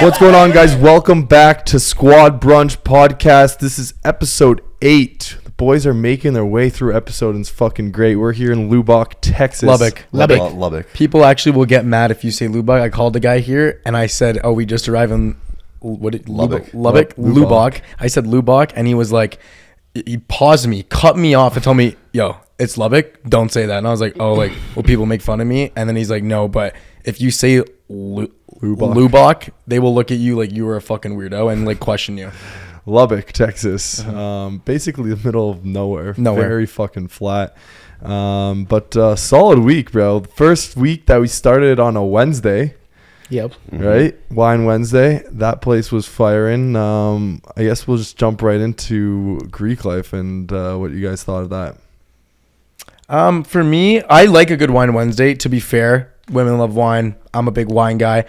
What's going on, guys? Welcome back to Squad Brunch podcast. This is episode 8. The boys are making their way through episode, and it's fucking great. We're here in Lubbock, Texas. Lubbock. People actually will get mad if you say Lubbock. I called the guy here and I said, "Oh, we just arrived in Lubbock." I said Lubbock, and he was like, he paused me, cut me off, and told me, "Yo, it's Lubbock. Don't say that." And I was like, "Oh, like, will people make fun of me?" And then he's like, "No, but if you say Lubbock, they will look at you like you were a fucking weirdo and like question you." Lubbock, Texas. Basically the middle of nowhere. Very fucking flat. But solid week, bro. The first week that we started on a Wednesday. Yep. Right? Wine Wednesday. That place was firing. I guess we'll just jump right into Greek life and what you guys thought of that. For me, I like a good Wine Wednesday, to be fair. Women love wine. I'm a big wine guy.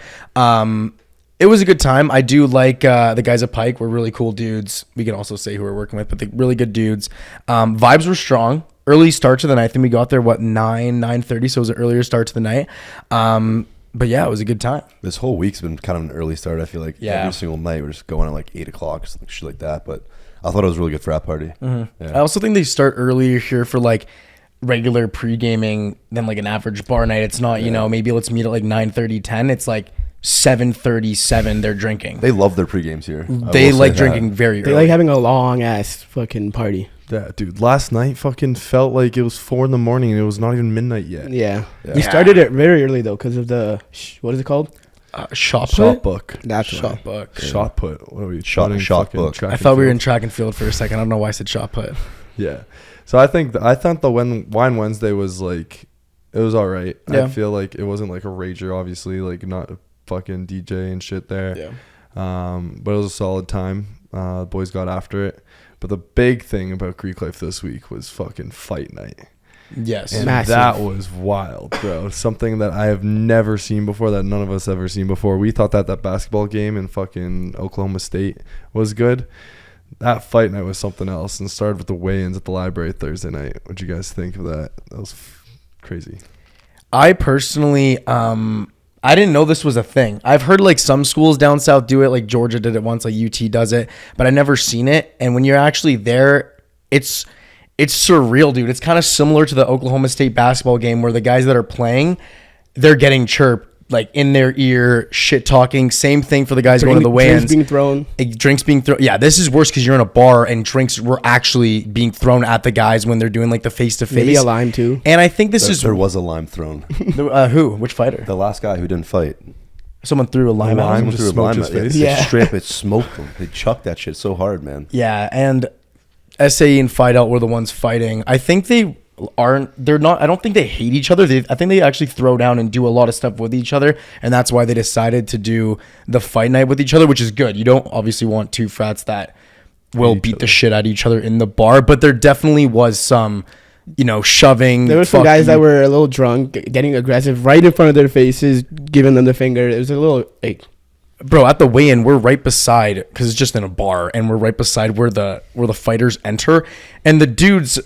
It was a good time. I do like the guys at Pike were really cool dudes. We can also say who we're working with, but they're really good dudes. Vibes were strong. Early start to the night. I think we got there, 9:30, so it was an earlier start to the night. But yeah, it was a good time. This whole week's been kind of an early start. I feel like every single night we're just going at like 8 o'clock, something shit like that. But I thought it was a really good frat party. Mm-hmm. Yeah. I also think they start earlier here for like regular pre-gaming than like an average bar night. It's not, maybe let's meet at like 9:30, 10. It's like 7:37 they're drinking. They love their pre-games here. They like drinking very early. They like having a long ass fucking party. Yeah, dude. Last night fucking felt like it was 4 a.m. and it was not even midnight yet. Yeah. We started it very early though because of the what is it called? Shotbook. That's Shotbook. Shot put. What are we? Shotbook. I thought we were in track and field for a second. I don't know why I said shot put. Yeah. So I thought the Wine Wednesday was like, it was all right. Yeah. I feel like it wasn't like a rager, obviously, like not a fucking DJ and shit there. Yeah. But it was a solid time. The boys got after it. But the big thing about Greek life this week was fucking fight night. Yes. And massive. That was wild, bro. Something that I have never seen before, that none of us ever seen before. We thought that basketball game in fucking Oklahoma State was good. That fight night was something else, and started with the weigh-ins at the library Thursday night. What'd you guys think of that? That was crazy. I personally, I didn't know this was a thing. I've heard like some schools down south do it, like Georgia did it once, like UT does it, but I never seen it. And when you're actually there, it's surreal, dude. It's kind of similar to the Oklahoma State basketball game where the guys that are playing, they're getting chirped like in their ear, shit talking. Same thing for the guys going to the weigh-ins. Drinks being thrown. Yeah, this is worse because you're in a bar and drinks were actually being thrown at the guys when they're doing like the face-to-face. Maybe a lime too. And I think there was a lime thrown. Who? Which fighter? The last guy who didn't fight. Someone threw a lime at him. Someone threw a lime at him. Yeah. Straight up, it smoked him. They chucked that shit so hard, man. Yeah, and SAE and Fight Out were the ones fighting. I think I don't think they hate each other. I think they actually throw down and do a lot of stuff with each other, and that's why they decided to do the fight night with each other, which is good. You don't obviously want two frats that will beat the shit out of each other in the bar, but there definitely was some, shoving. There were some guys that were a little drunk, getting aggressive right in front of their faces, giving them the finger. It was a little like, bro, at the weigh-in, we're right beside, because it's just in a bar, and we're right beside where the fighters enter, and the dudes,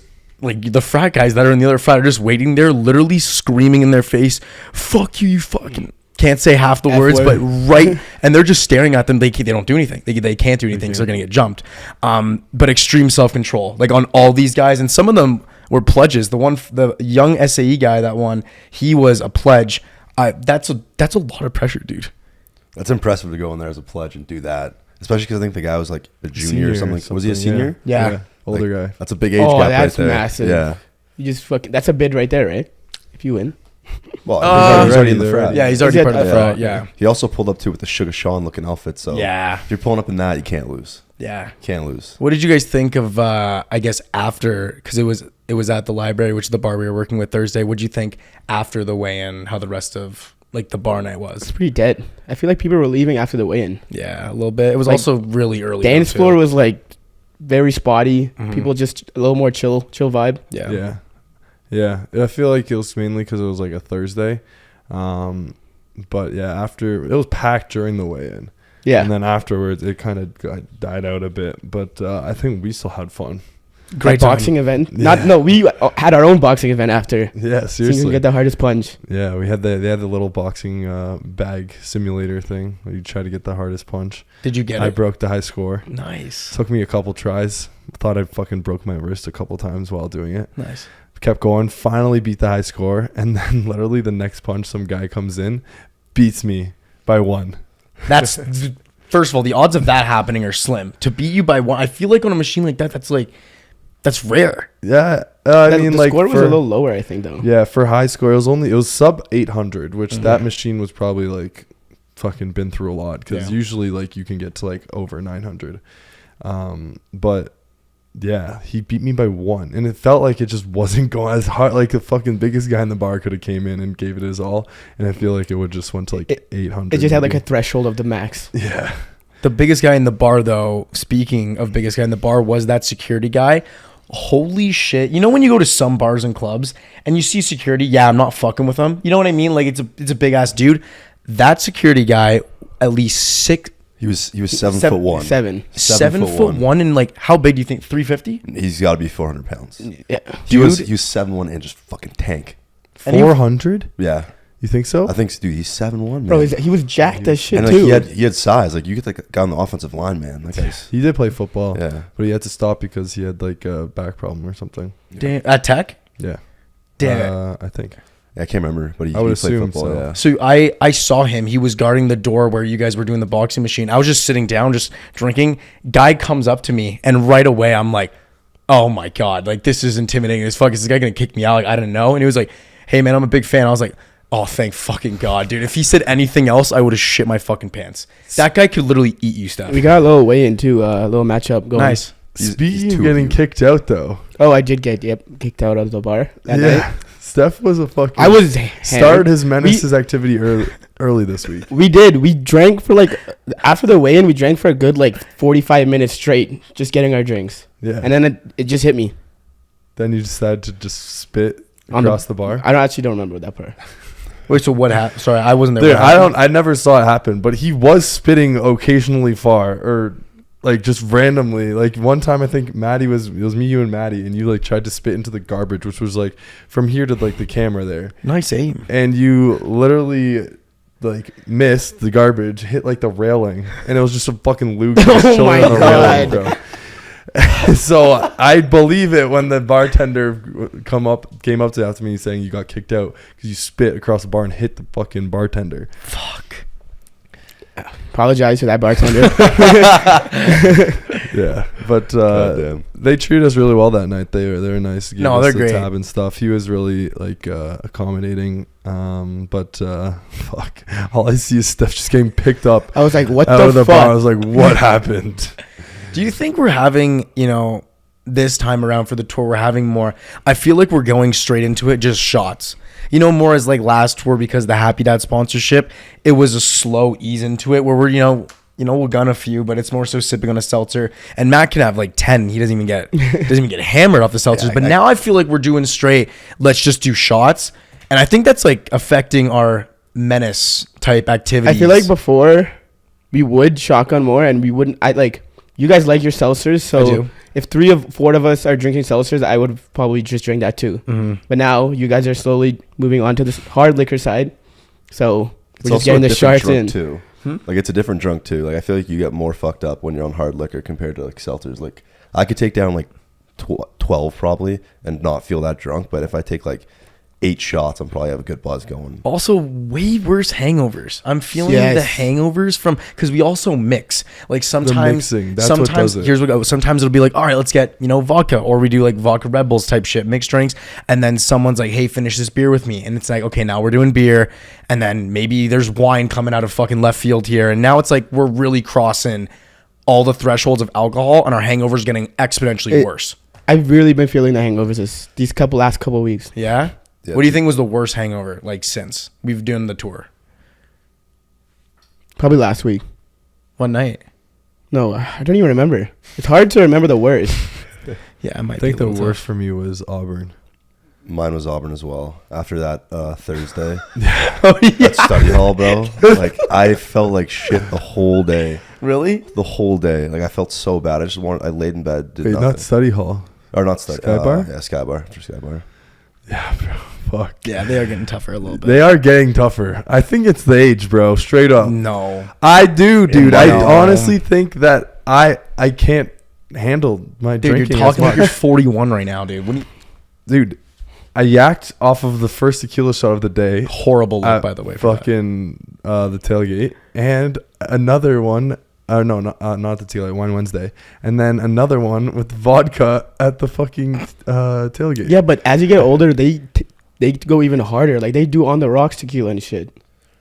like the frat guys that are in the other frat, are just waiting there, literally screaming in their face, "Fuck you, you fucking..." Can't say half the words, but right, and they're just staring at them. They don't do anything. They can't do anything, so they're gonna get jumped. But extreme self-control, like on all these guys, and some of them were pledges. The young SAE guy that won, he was a pledge. That's a lot of pressure, dude. That's impressive to go in there as a pledge and do that, especially because I think the guy was like a junior or something. Was he a senior? Yeah. Older guy. That's a big age gap that's right there. massive. Yeah. You just that's a bid right there, right? If you win. Well, he's already in the frat. Yeah, he's already part of the frat. Yeah. He also pulled up too with the Sugar Sean looking outfit. So yeah, if you're pulling up in that, you can't lose. Yeah, can't lose. What did you guys think of? I guess after, because it was at the library, which is the bar we were working with Thursday. What did you think after the weigh-in? How the rest of like the bar night was? It's pretty dead. I feel like people were leaving after the weigh-in. Yeah, a little bit. It was like, also really early. Dance floor was like very spotty. Mm-hmm. People just a little more chill vibe. Yeah. I feel like it was mainly because it was like a Thursday. But yeah, after it was packed during the weigh-in. Yeah. And then afterwards it kind of died out a bit. But I think we still had fun. Great boxing event. Yeah. We had our own boxing event after. Yeah, So you can seriously. get the hardest punch. Yeah, they had the little boxing bag simulator thing where you try to get the hardest punch. Did you get I it? broke the high score. Nice. Took me a couple tries. Thought I fucking broke my wrist a couple times while doing it. Nice. Kept going. Finally beat the high score, and then literally the next punch, some guy comes in, beats me by 1. That's first of all, the odds of that happening are slim. To beat you by 1, I feel like on a machine like that, that's rare. Yeah, I mean, the like score was a little lower, I think, though. Yeah, for high score, it was sub 800, which that machine was probably like fucking been through a lot because usually like you can get to like over 900. But yeah, he beat me by 1, and it felt like it just wasn't going as hard. Like the fucking biggest guy in the bar could have came in and gave it his all, and I feel like it would just went to like 800. It just had like a threshold of the max. Yeah. The biggest guy in the bar, though, speaking of biggest guy in the bar, was that security guy. Holy shit. You know when you go to some bars and clubs and you see security, yeah, I'm not fucking with them. You know what I mean? Like it's a big ass dude. That security guy, at least 6. He was 7'1". 7'1", and like how big do you think? 350? He's got to be 400 pounds. Yeah. He was 7'1" and just fucking tank. 400? Yeah. You think so? I think, dude, he's 7'1", man. Bro, he was jacked as shit, and like, too. he had size. Like, you get like a guy on the offensive line, man. That guy's... He did play football, Yeah. but he had to stop because he had like a back problem or something. Damn. At Tech? Yeah. Damn it. I think. I can't remember, but he I would played assume football, so. yeah. So I saw him. He was guarding the door where you guys were doing the boxing machine. I was just sitting down, just drinking. Guy comes up to me, and right away I'm like, oh my God, like this is intimidating as fuck. Is this guy gonna kick me out? Like I didn't know. And he was like, hey man, I'm a big fan. I was like, oh, thank fucking God, dude. If he said anything else, I would have shit my fucking pants. That guy could literally eat you, Steph. We got a little weigh-in, too. A little matchup going. Nice. Speaking of getting kicked out, though. Oh, I did get kicked out of the bar that night. Steph was a fucking... I was started his menaces activity early this week. We did. We drank for like... After the weigh-in, we drank for a good like 45 minutes straight, just getting our drinks. Yeah. And then it just hit me. Then you decided to just spit across the bar? I actually don't remember that part. Wait, so what happened? Sorry, I wasn't there. Dude, I never saw it happen, but he was spitting occasionally far, or like just randomly. Like one time, I think it was me, you, and Maddie, and you like tried to spit into the garbage, which was like from here to like the camera there. Nice aim. And you literally like missed the garbage, hit like the railing, and it was just a fucking Luke just Oh chilling my on the railing, God. bro. So I believe it when the bartender came up to after me saying you got kicked out because you spit across the bar and hit the fucking bartender. Fuck. Apologize for that bartender. Yeah, but Goddamn. they treated us really well that night. They were nice. Gave No, us they're the great. tab and stuff. He was really like accommodating. But fuck, all I see is Steph just getting picked up I was like, what out the of the fuck? bar. I was like, what happened? Do you think we're having, this time around for the tour, we're having more? I feel like we're going straight into it, just shots. More as like last tour because of the Happy Dad sponsorship. It was a slow ease into it where we're, we'll gun a few, but it's more so sipping on a seltzer. And Matt can have like 10. He doesn't even get hammered off the seltzers. But now I feel like we're doing straight. Let's just do shots. And I think that's like affecting our menace type activities. I feel like before we would shotgun more and we wouldn't. You guys like your seltzers, so I do. If 3 of 4 of us are drinking seltzers, I would probably just drink that too. Mm-hmm. But now you guys are slowly moving on to this hard liquor side, so It's we're just getting the shots in. too. Like it's a different drunk too. Like I feel like you get more fucked up when you're on hard liquor compared to like seltzers. Like I could take down like 12 probably and not feel that drunk, but if I take like 8 shots, I'm probably have a good buzz going. Also, way worse hangovers. I'm feeling Yes. the hangovers because we also mix. Like sometimes, mixing, that's what does it. Here's what goes. Sometimes it'll be like, all right, let's get vodka, or we do like vodka Red Bulls type shit, mixed drinks, and then someone's like, hey, finish this beer with me, and it's like, okay, now we're doing beer, and then maybe there's wine coming out of fucking left field here, and now it's like we're really crossing all the thresholds of alcohol, and our hangovers getting exponentially worse. I've really been feeling the hangovers these last couple weeks. Yeah. Yeah. What do you think was the worst hangover like since we've done the tour? Probably last week. What night? No, I don't even remember. It's hard to remember the worst. Yeah, I might I think be a the little worst tough. for me was Auburn. Mine was Auburn as well. After that Thursday Oh, yeah. at study hall, bro. Like I felt like shit the whole day. Really? The whole day. Like I felt so bad. I laid in bed, did Wait, nothing. not study hall. Or not Sky Bar? Yeah, Sky Bar. After Sky Bar. Yeah, bro. Fuck. Yeah, they are getting tougher a little bit. They are getting tougher. I think it's the age, bro. Straight up. No. I do, dude. No. I honestly think that I can't handle my Dude, drinking. you're talking as like you're much. 41 right now, dude. What Dude, I yacked off of the first tequila shot of the day. horrible look, At by the way. For that. fucking the tailgate, and another one. No, not the tailgate. Wine Wednesday, and then another one with vodka at the fucking tailgate. Yeah, but as you get older, they go even harder. Like they do on the rocks tequila and shit.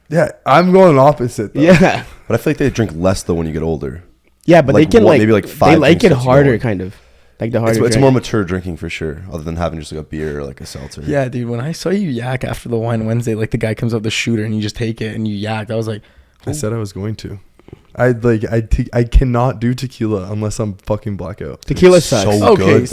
Yeah, I'm going opposite. Though. Yeah, But I feel like they drink less though when you get older. yeah, but Like they can what, like maybe like they 5 like it drinks harder, going. kind of like the harder. It's drink. more mature drinking for sure, other than having just like a beer or like a seltzer. Yeah, dude, when I saw you yak after the Wine Wednesday, like the guy comes up the shooter and you just take it and you yak, I was like, I said I was going to. I cannot do tequila unless I'm fucking blackout. Tequila It's sucks. so okay, good,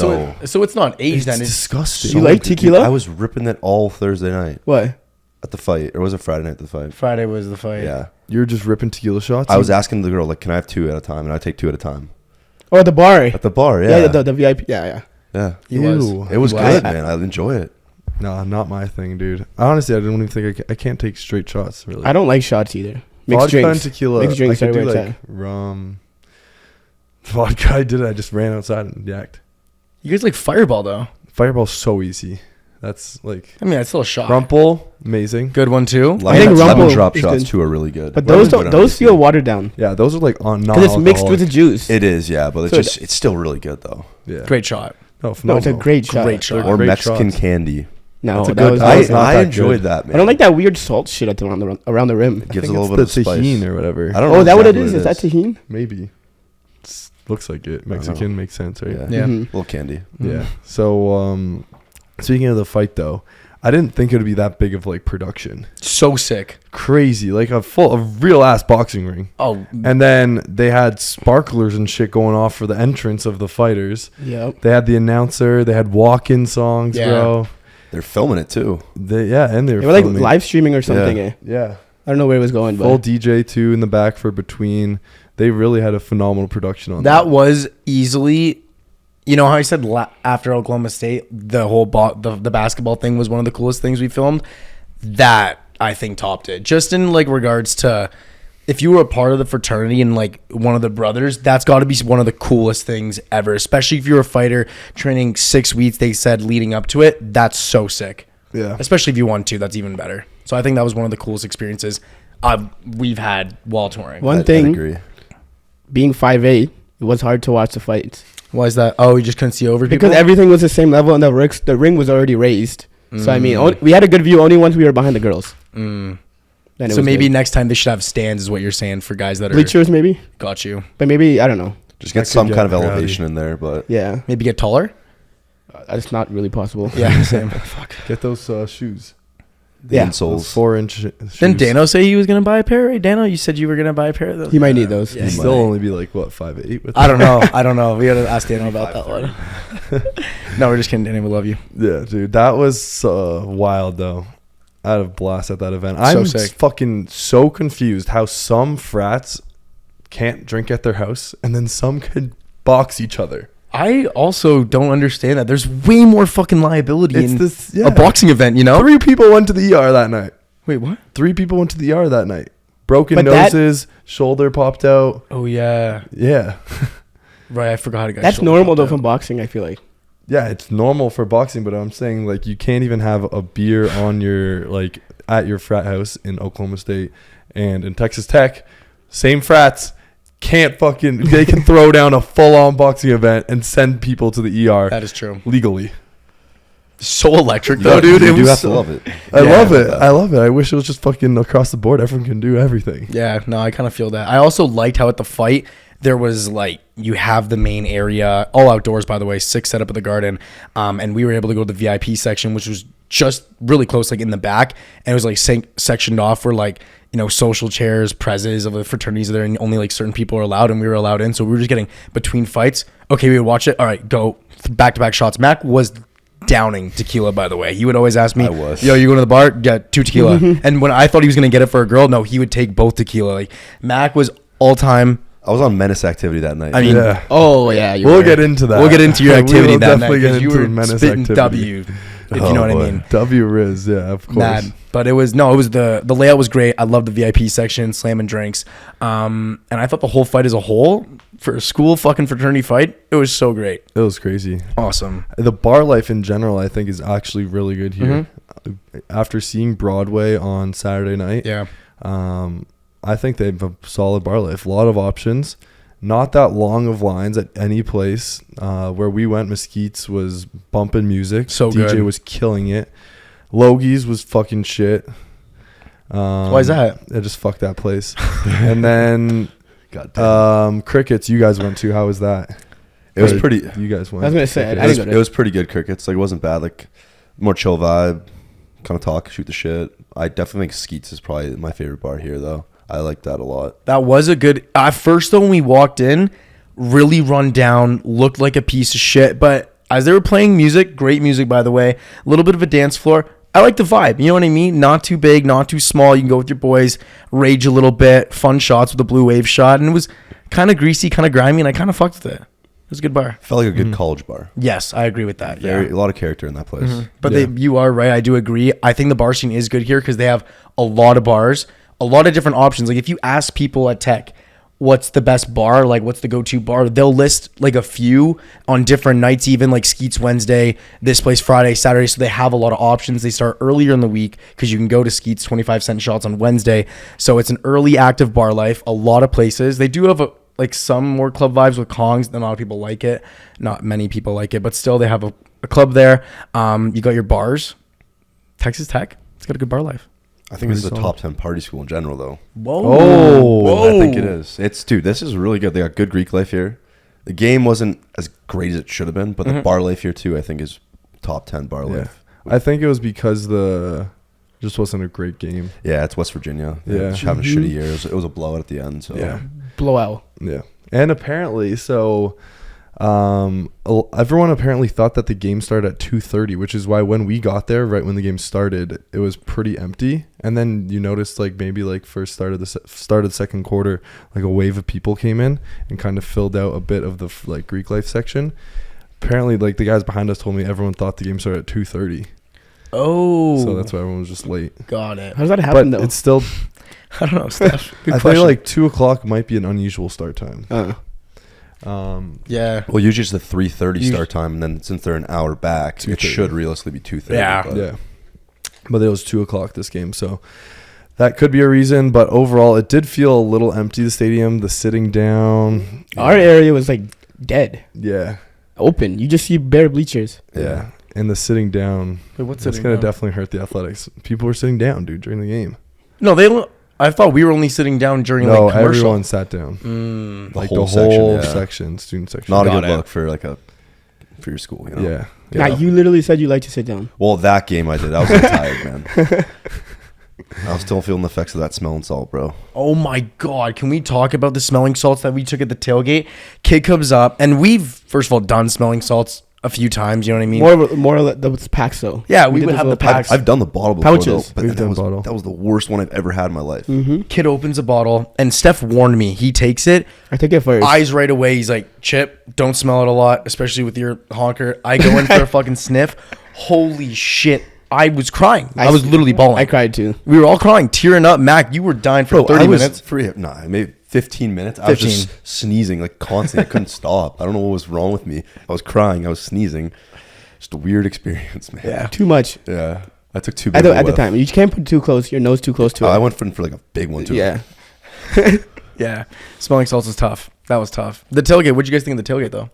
so it's not aged It's then. It's disgusting. You like good. tequila? Dude, I was ripping it all Thursday night What? at the fight, or was it Friday night at the fight? Friday was the fight. Yeah, You're just ripping tequila shots. I was asking the girl like, "Can I have 2 at a time?" And I take 2 at a time Oh, at the bar. at the bar. Yeah, Yeah, the VIP. Yeah. yeah. He was. Ew. It was Wow. good, man. I enjoy it. No, not my thing, dude. Honestly, I don't even think I can't take straight shots. Really, I don't like shots either. Mixed vodka drinks. and tequila. Mixed drinks I could do everywhere like rum. Vodka, I did it. I just ran outside and yacked. You guys like Fireball though. Fireball's so easy. That's like I mean, that's still a shot. Rumple, amazing. Good one too. I think Lemon Rumble drop is shots good. too are really good. But Lemon's those good on those whiskey. feel watered down Yeah, those are like on because it's mixed with the juice. It is, yeah, but So it's still really good though. Yeah. Great shot. No, No, phenomenal. it's a great shot. Great shot. Or Great Mexican shots. candy. No, That's a that good- was. that was I, not I that enjoyed good. that, man. I don't like that weird salt shit at around the rim. It I gives think a little it's bit the of spice. tahini or whatever. I don't Oh, know is that what it exactly is? Is that tahini? Maybe. Looks like it. know. Mexican makes sense, right? Yeah. Yeah. Mhm. Little candy. Yeah. So, speaking of the fight, though, I didn't think it would be that big of like production. So sick. Crazy, like a real ass boxing ring. Oh, And then they had sparklers and shit going off for the entrance of the fighters. Yep. They had the announcer. They had walk-in songs, Yeah. bro. They're filming it too. And they They were like filming. live streaming or something. Yeah. Eh? Yeah. I don't know where it was going, Full but DJ too in the back for between. They really had a phenomenal production on that was easily. You know how I said after Oklahoma State, the whole the basketball thing was one of the coolest things we filmed. That I think topped it. Just in like regards to if you were a part of the fraternity and like one of the brothers, that's got to be one of the coolest things ever. Especially if you're a fighter training 6 weeks. They said leading up to it, that's so sick. Yeah. Especially if you won to, that's even better. So I think that was one of the coolest experiences we've had while touring. one I thing agree. being 5'8", it was hard to watch the fights Why is that? Oh, you just couldn't see over people? because everything was the same level and the ring was already raised. So I mean, we had a good view only once we were behind the girls. Then it So was maybe good. next time they should have stands is what you're saying for guys that are bleachers maybe, got you. but maybe I don't know. Just That get could some get kind of rowdy. elevation in there, but Yeah, Maybe get taller? it's not really possible. Yeah, same. Get those shoes. the Yeah. Those insoles. 4-inch shoes. Didn't Dano say he was going to buy a pair, right? Dano, you said you were going to buy a pair of those? He might need those. Yeah, He'd he still might. only be like what 5'8" with. I don't know. I don't know. We got to ask Dano about that one. No, we're just kidding. Dano, we love you. Yeah, dude, that was wild though. I had a blast at that event. I'm sick. fucking so confused how some frats can't drink at their house and then some could box each other. I also don't understand that. There's way more fucking liability It's in this yeah. a boxing event, you know? 3 people went to the ER that night. Wait, what? 3 people went to the ER that night. Broken But that- noses, shoulder popped out. Oh, yeah. Yeah. Right, I forgot a guy. That's normal though from boxing. I feel like. Yeah, it's normal for boxing, but I'm saying like you can't even have a beer on your like at your frat house in Oklahoma State and in Texas Tech. Same frats can't fucking they can throw down a full on boxing event and send people to the ER That is true. legally. So electric, You though, got- dude. You It do was have so- to love it. I Yeah, love it. but, I love it. I wish it was just fucking across the board. Everyone can do everything. Yeah, no, I kind of feel that. I also liked how at the fight there was like you have the main area, all outdoors by the way, 6 set up at the Garden, and we were able to go to the VIP section, which was just really close, like in the back, and it was like sectioned off where like social chairs, prezes of the fraternities are there, and only like certain people are allowed, and we were allowed in, so we were just getting between fights. Okay, we would watch it. All right, go back to back shots. Mac was downing tequila, by the way. He would always ask me, I was. yo, you going to the bar? Get 2 tequila. And when I thought he was going to get it for a girl, no, he would take both tequila. Like Mac was all time I was on menace activity that night. I mean, Yeah. Oh yeah, you We'll were. get into that. we'll get into your We activity will that night definitely get 'cause you into were menace spitting activity. W, if you know what I boy. mean. W Rizz, yeah, of course. Mad. But it was the layout was great. I love the VIP section, slamming drinks. And I thought the whole fight as a whole for a school fucking fraternity fight, it was so great. It was crazy. Awesome. The bar life in general, I think, is actually really good here. After seeing Broadway on Saturday night, Yeah. I think they have a solid bar life. A lot of options. Not that long of lines at any place. Where we went, Mesquite's was bumping music. So DJ good. was killing it. Logie's was fucking shit. Why is that? I just fucked that place. And then God damn. Crickets, you guys went to. How was that? It was Or pretty. You guys went. I was gonna say, Crickets. I didn't go to It was pretty good crickets. Like, it wasn't bad. Like, more chill vibe, kind of talk, shoot the shit. I definitely think Skeets is probably my favorite bar here, though. I like that a lot. That was a good. At first, though, when we walked in, really run down, looked like a piece of shit. But as they were playing music, great music, by the way, a little bit of a dance floor. I like the vibe. You know what I mean? Not too big, not too small. You can go with your boys, rage a little bit, fun shots with a blue wave shot. And it was kind of greasy, kind of grimy, and I kind of fucked with it. It was a good bar. Felt like a good college bar. Yes, I agree with that. Very, Yeah. a lot of character in that place. But Yeah. you are right. I do agree. I think the bar scene is good here because they have a lot of bars, a lot of different options. Like if you ask people at Tech, what's the best bar, like what's the go-to bar, they'll list like a few on different nights, even like Skeets Wednesday, this place Friday, Saturday. So they have a lot of options. They start earlier in the week because you can go to Skeets 25-cent shots on Wednesday. So it's an early active bar life. A lot of places. They do have like some more club vibes with Kongs. A lot of people like it. Not many people like it, but still they have a club there. You got your bars. Texas Tech, it's got a good bar life. I think this is a Pretty top 10 party school in general, though. Whoa. Oh, I think it is. Dude, this is really good. They got good Greek life here. The game wasn't as great as it should have been, but the bar life here, too, I think is top 10 bar Yeah. life. I think it was because just wasn't a great game. Yeah, it's West Virginia. Yeah. Just having a shitty year. It was a blowout at the end. So Yeah. blowout. Yeah. And apparently, everyone apparently thought that the game started at 2:30, which is why when we got there, right when the game started, it was pretty empty. And then you noticed like maybe like first start of the second quarter, like a wave of people came in and kind of filled out a bit of the like Greek life section. Apparently, like the guys behind us told me everyone thought the game started at 2:30. Oh. So that's why everyone was just late. Got it. How does that happen But though? it's still, I don't know, Steph. Good I question. feel like 2:00 might be an unusual start time. Yeah. Well, usually it's the 3:30 start time, and then since they're an hour back, it 2:30. should realistically be 2:30. Yeah. but- Yeah. But it was 2:00 this game, so that could be a reason. But overall, it did feel a little empty, the stadium, the sitting down. Our area was like dead, Yeah. open. You just see bare bleachers. Yeah. And the sitting down. Wait, what's It's going to definitely hurt the athletics. People were sitting down, dude, during the game. No, I thought we were only sitting down during No, like commercial. everyone sat down. Mm. Like whole the whole section, yeah. section, student section. Not a Got good it. look for for your school, you know? Yeah. Now you literally said you like to sit down. Well, that game I did. I was so tired, man. I was still feeling the effects of that smelling salt, bro. Oh my God. Can we talk about the smelling salts that we took at the tailgate? Kid comes up, and we've, first of all, done smelling salts a few times. You know what I mean? More or less, those packs though. Yeah, we did would those have the little packs. I've done the bottle before, Pouches. though, but We've that done was, bottle. that was the worst one I've ever had in my life. Kid opens a bottle, and Steph warned me. He takes it. I take it first. Eyes right away. He's like, Chip, don't smell it a lot, especially with your honker. I go in for a fucking sniff. Holy shit. I was crying. I was literally bawling. I cried too. We were all crying, tearing up. Mac, you were dying for 30 minutes. Maybe 15 minutes. I was just sneezing like constantly. I couldn't stop. I don't know what was wrong with me. I was crying. I was sneezing. Just a weird experience, man. Yeah. Too much. Yeah. I took too At big the, at the time, you can't put too close. Your nose too close to it. I went for like a big one, too. Yeah. Yeah. Smelling salts is tough. That was tough. The tailgate. What'd you guys think of the tailgate, though?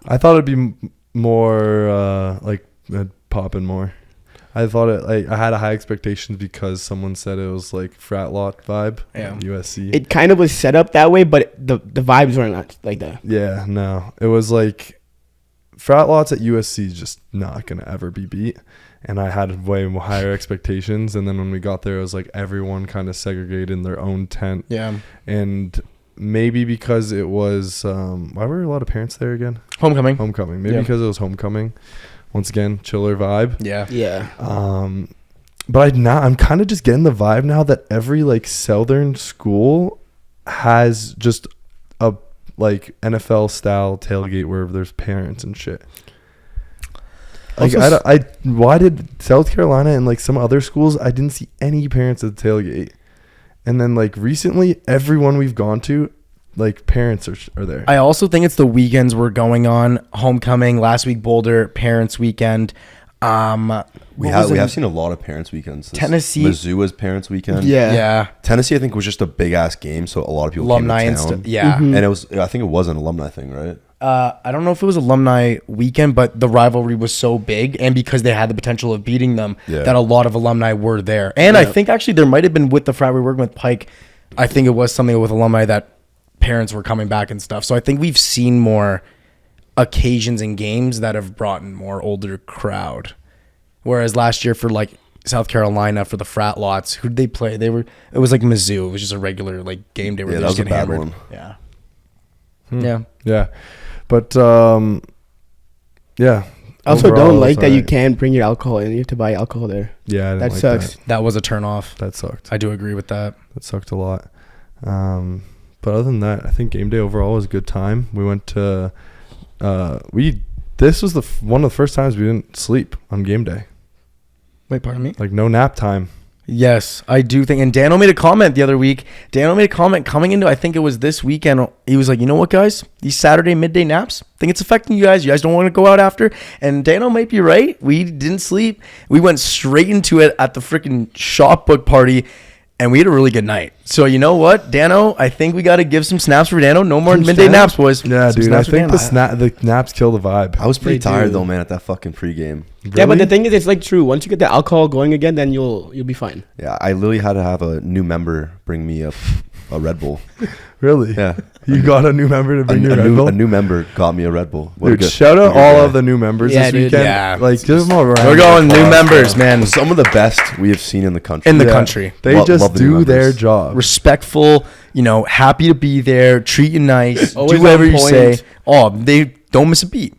I thought it'd be more like popping more. I thought I had high expectations because someone said it was like frat lot vibe. Yeah. USC. It kind of was set up that way, but the vibes weren't like that. Yeah, no. It was like frat lots at USC is just not going to ever be beat. And I had way higher expectations. And then when we got there, it was like everyone kind of segregated in their own tent. Yeah. And maybe because it was, why were a lot of parents there again? Homecoming. Homecoming. Maybe Yeah. because it was homecoming. Once again, chiller vibe. Yeah. Yeah. But I'm kind of just getting the vibe now that every like southern school has just a like NFL style tailgate where there's parents and shit. Like why did South Carolina and like some other schools, I didn't see any parents at the tailgate. And then like recently, everyone we've gone to, like parents are there. I also think it's the weekends we're going on. Homecoming, last week Boulder, Parents Weekend. We have seen a lot of parents weekends. Tennessee, Missoula's parents weekend. Yeah. Tennessee, I think, was just a big ass game, so a lot of people Alumni came and to town. stuff. Yeah. And I think it was an alumni thing, right? I don't know if it was alumni weekend, but the rivalry was so big, and because they had the potential of beating them, that a lot of alumni were there. And I think actually there might have been with the frat we were working with Pike. I think it was something with alumni that parents were coming back and stuff. So I think we've seen more occasions and games that have brought in more older crowd. Whereas last year for like South Carolina for the frat lots, who did they play? It was like Mizzou. It was just a regular like game day where they that just was a get bad hammered. one. Yeah. Yeah. But yeah. I also Overall, don't like it's that you alright. can't bring your alcohol in. You have to buy alcohol there. Yeah, I didn't That like sucks. That was a turn off. That sucked. I do agree with that. That sucked a lot. But other than that, I think game day overall was a good time. We went to this was one of the first times we didn't sleep on game day. Wait, pardon me? Like no nap time. Yes, I do think. And Dano made a comment the other week. Dano made a comment coming into, I think it was this weekend. He was like, you know what, guys? These Saturday midday naps, I think it's affecting you guys. You guys don't want to go out after. And Dano might be right. We didn't sleep. We went straight into it at the freaking Shotbook Party. And we had a really good night. So you know what, Dano? I think we got to give some snaps for Dano. No more midday naps, boys. Yeah, Some dude. I snaps for think Dano. the naps kill the vibe. I was pretty They tired do. though, man, at that fucking pregame. Yeah, but the thing is, it's like true. Once you get the alcohol going again, then you'll be fine. Yeah, I literally had to have a new member bring me a Red Bull. Really? Yeah. You got a new member to bring your Red Bull? A new member got me a Red Bull. What a Dude, good- shout out what a all guy. of the new members Yeah, this dude. weekend. Yeah. Like, give them a round. We're going of new applause, members, bro. man. Some of the best we have seen in the country. In the Yeah. country. They Love just the new do their members. job. Respectful, happy to be there, treat you nice, Always do whatever on you point. say. Oh, they don't miss a beat.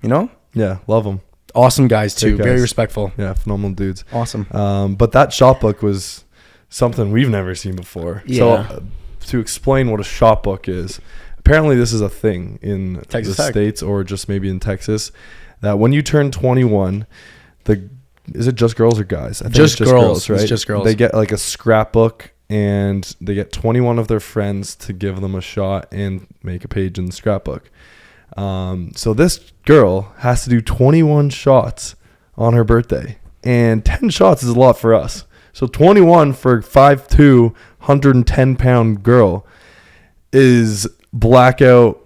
Yeah, love them. Awesome guys too. Great guys. Very respectful. Yeah, phenomenal dudes. Awesome. But that shop book was something we've never seen before. So Yeah. to explain what a shop book is, apparently this is a thing in Texas the Tech. States or just maybe in Texas, that when you turn 21, is it just girls or guys? I think Just it's girls. right? It's just girls. They get like a scrapbook and they get 21 of their friends to give them a shot and make a page in the scrapbook. So this girl has to do 21 shots on her birthday, and 10 shots is a lot for us. So 21 for 5'2", 110-pound girl is blackout,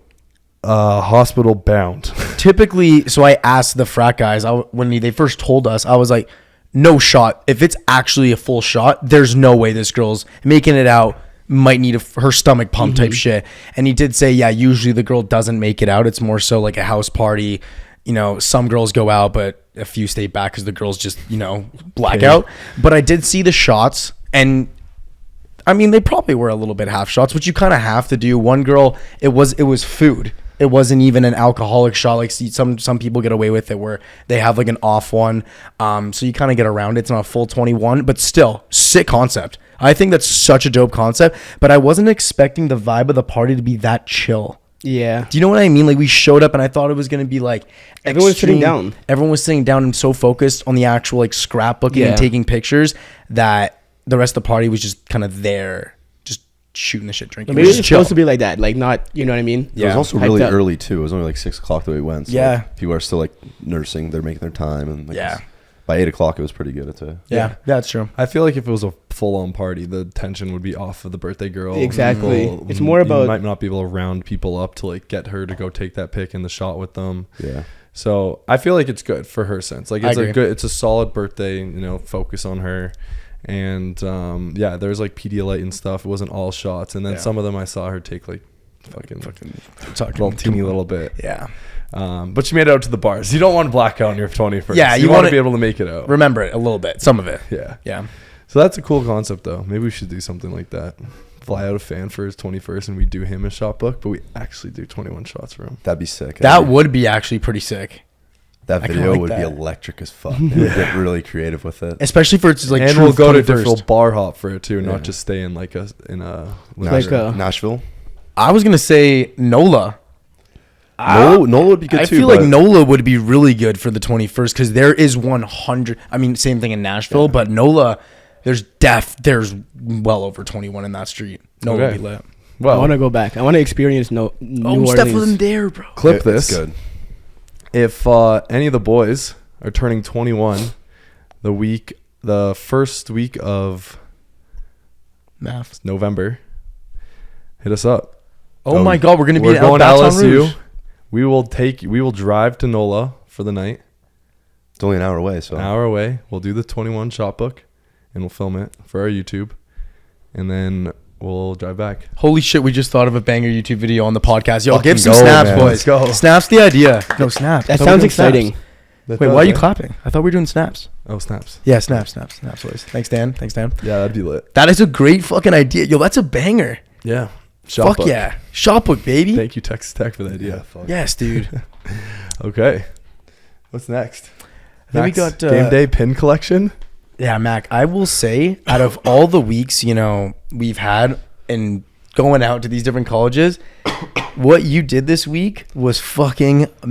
hospital bound. Typically, so I asked the frat guys when they first told us, I was like, no shot. If it's actually a full shot, there's no way this girl's making it out. Might need her stomach pump type shit. And he did say, yeah, usually the girl doesn't make it out. It's more so like a house party. Some girls go out, but a few stay back because the girls just, blackout. But I did see the shots, and I mean, they probably were a little bit half shots, which you kind of have to do. One girl, it was food. It wasn't even an alcoholic shot. Like some people get away with it where they have like an off one. So you kind of get around it. It's not a full 21, but still sick concept. I think that's such a dope concept, but I wasn't expecting the vibe of the party to be that chill. Yeah. Do you know what I mean? Like we showed up and I thought it was going to be like Everyone was sitting extreme- down. Everyone was sitting down and so focused on the actual like scrapbooking Yeah. and taking pictures that the rest of the party was just kind of there, just shooting the shit, drinking. Maybe Just it's chill. supposed to be like that. Like not, you know what I mean? It was also Hyped really up. early too. It was only like 6 o'clock the way we went. So Yeah. like, people are still like nursing. They're making their time, and like, Yeah. by 8 o'clock it was pretty good. Yeah, that's true. I feel like if it was a full-on party, the tension would be off of the birthday girl. Exactly. People- It's more about- you might not be able to round people up to like get her to go take that pic in the shot with them. Yeah. So I feel like it's good for her sense. Like I it's agree. it's a solid birthday. Focus on her. And there's like Pedialyte and stuff. It wasn't all shots. And then Yeah. some of them I saw her take like fucking Talking little teeny little bit. Yeah. But she made it out to the bars. You don't want blackout on your 21st. Yeah, you you want wanna to be able to make it out. Remember it a little bit, some of it. Yeah. Yeah. So that's a cool concept, though. Maybe we should do something like that. Fly out a fan for his 21st, and we do him a shot book, but we actually do 21 shots for him. That'd be sick. That would be actually pretty sick. That I kinda video like would be that. electric as fuck. We'd get really creative with it. Especially for it's like and true we'll go to 21st. different bar hop for it too, Yeah. not just stay in like a Like a- Nashville. I was gonna say NOLA. NOLA would be good I too. feel like NOLA would be really good for the 21st because there is 100. I mean, same thing in Nashville, but NOLA, there's well over 21 in that street. NOLA would be lit. I want to go back. I want to experience New Orleans. Step in there, bro. Clip this. Good. If any of the boys are turning 21, the first week of November, hit us up. Oh my God, we're gonna be We're at going to Baton LSU. Rouge. We will drive to NOLA for the night. It's only an hour away, so An hour away. We'll do the 21 Shotbook, and we'll film it for our YouTube, and then we'll drive back. Holy shit, we just thought of a banger YouTube video on the podcast. Yo, Fucking give some go, snaps, man. boys. Let's go. Snaps the idea. No, snaps. That I thought we sounds were doing exciting. snaps. Wait, why are you clapping? I thought we were doing snaps. Oh, snaps. Yeah, snaps, boys. Thanks, Dan. Yeah, that'd be lit. That is a great fucking idea. Yo, that's a banger. Yeah. Fuck Shotbook. yeah. Shotbook, baby. Thank you, Texas Tech, for the idea. Yes, dude. Okay. What's next? Then we Max, got game day pin collection. Yeah, Mac, I will say out of all the weeks, we've had and going out to these different colleges, what you did this week was fucking a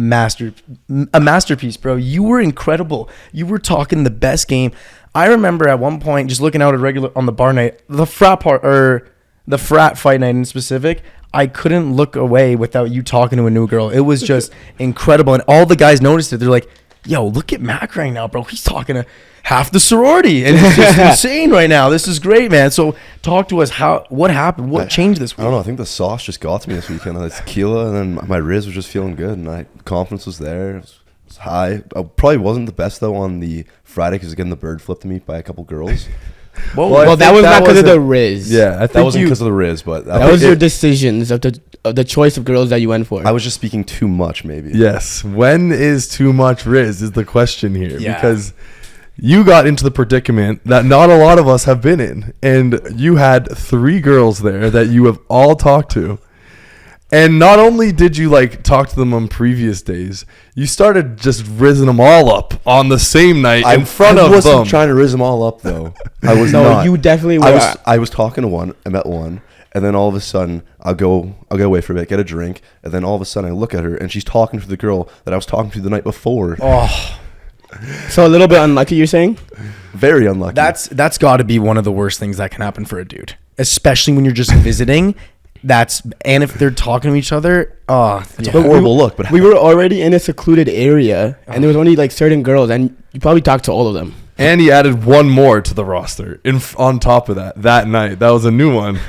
masterpiece, bro. You were incredible. You were talking the best game. I remember at one point just looking out on the bar night, the frat fight night in specific, I couldn't look away without you talking to a new girl. It was just incredible. And all the guys noticed it. They're like, yo, look at Mac right now, bro. He's talking to half the sorority. And it's just insane right now. This is great, man. So talk to us. What happened? What changed this week? I don't know. I think the sauce just got to me this weekend. The tequila, and then my Rizz was just feeling good, and my confidence was there. It was high. I probably wasn't the best, though, on the Friday because again, the bird flipped to me by a couple girls. Well, that was not because of the Rizz. Yeah, I think That wasn't because of the Rizz, but that was your decisions of the choice of girls that you went for. I was just speaking too much, maybe. Yes. When is too much Rizz is the question here. Yeah. Because you got into the predicament that not a lot of us have been in. And you had 3 girls there that you have all talked to. And not only did you talk to them on previous days, you started just rizzing them all up on the same night in front of them. I wasn't trying to rizz them all up, though. I was no, not. you definitely were. I was talking to one. I met one. And then all of a sudden, I'll go away for a bit, get a drink. And then all of a sudden, I look at her, and she's talking to the girl that I was talking to the night before. Oh, So a little bit unlucky, you're saying? Very unlucky. that's got to be one of the worst things that can happen for a dude, especially when you're just visiting. And if they're talking to each other, it's a horrible look. But we were already in a secluded area, and there was only certain girls, and you probably talked to all of them. And he added one more to the roster on top of that night. That was a new one.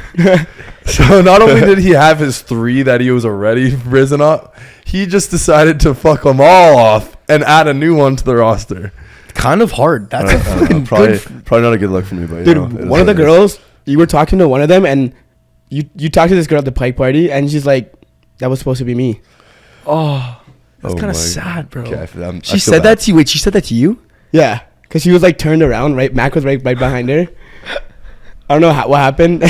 So not only did he have his 3 that he was already risen up, he just decided to fuck them all off and add a new one to the roster. kind of hard. That's a fucking probably good. probably not a good look for me, but Dude, one of the girls, you were talking to one of them, and you talked to this girl at the Pike party, and she's like, "That was supposed to be me." Oh, that's Oh kind my- of sad, bro. Okay, I She feel said bad. that to you. Wait, she said that to you? Yeah, because she was turned around, right? Mac was right behind her. I don't know what happened.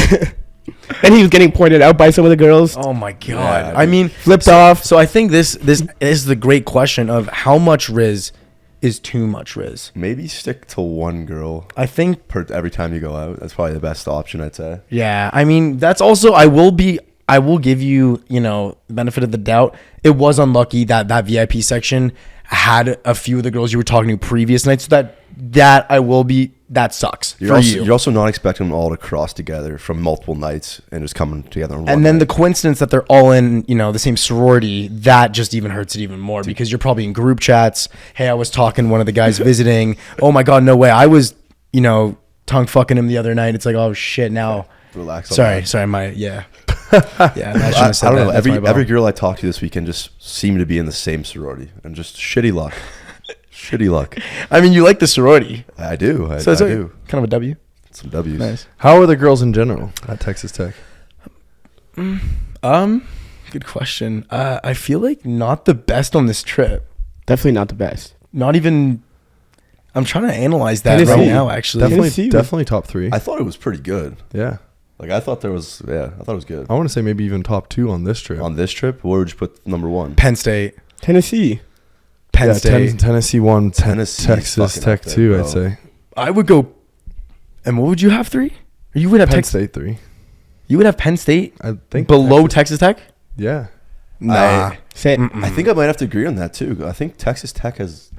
And he was getting pointed out by some of the girls. Oh my god! Yeah, I mean, flipped off. So I think this is the great question of how much Rizz is too much Rizz. Maybe stick to one girl I think. every time you go out. That's probably the best option, I'd say. Yeah, I mean that's also I will give you benefit of the doubt. It was unlucky that VIP section had a few of the girls you were talking to previous nights. So that sucks for you. You're also not expecting them all to cross together from multiple nights and just coming together on one And then the night. coincidence that they're all in, the same sorority, that just even hurts it even more because you're probably in group chats. Hey, I was talking to one of the guys visiting. Oh my God, no way. I was, tongue fucking him the other night. It's like, oh shit, now. Relax. Sorry, yeah. Yeah, I shouldn't have said I don't that. know. That's my bad. Every girl I talked to this weekend just seemed to be in the same sorority and just shitty luck. Shitty luck. I mean, you like the sorority. I do. I So it's do. kind of a W. Some W's. Nice. How are the girls in general at Texas Tech? Good question. I feel like not the best on this trip. Definitely not the best. Not even. I'm trying to analyze that Tennessee. right now. Actually, Tennessee. Definitely top 3. I thought it was pretty good. Yeah. I thought it was good. I want to say maybe even top 2 on this trip. On this trip, where would you put number 1? Penn State. Tennessee. Penn State. Tennessee 1, Tennessee's Texas fucking Tech up there, 2, bro. I'd say. I would go. And what would you have 3? Or you would have Penn Texas. State 3. You would have Penn State I think below Texas Tech? Yeah. Nah. Say it. I think I might have to agree on that too. I think Texas Tech has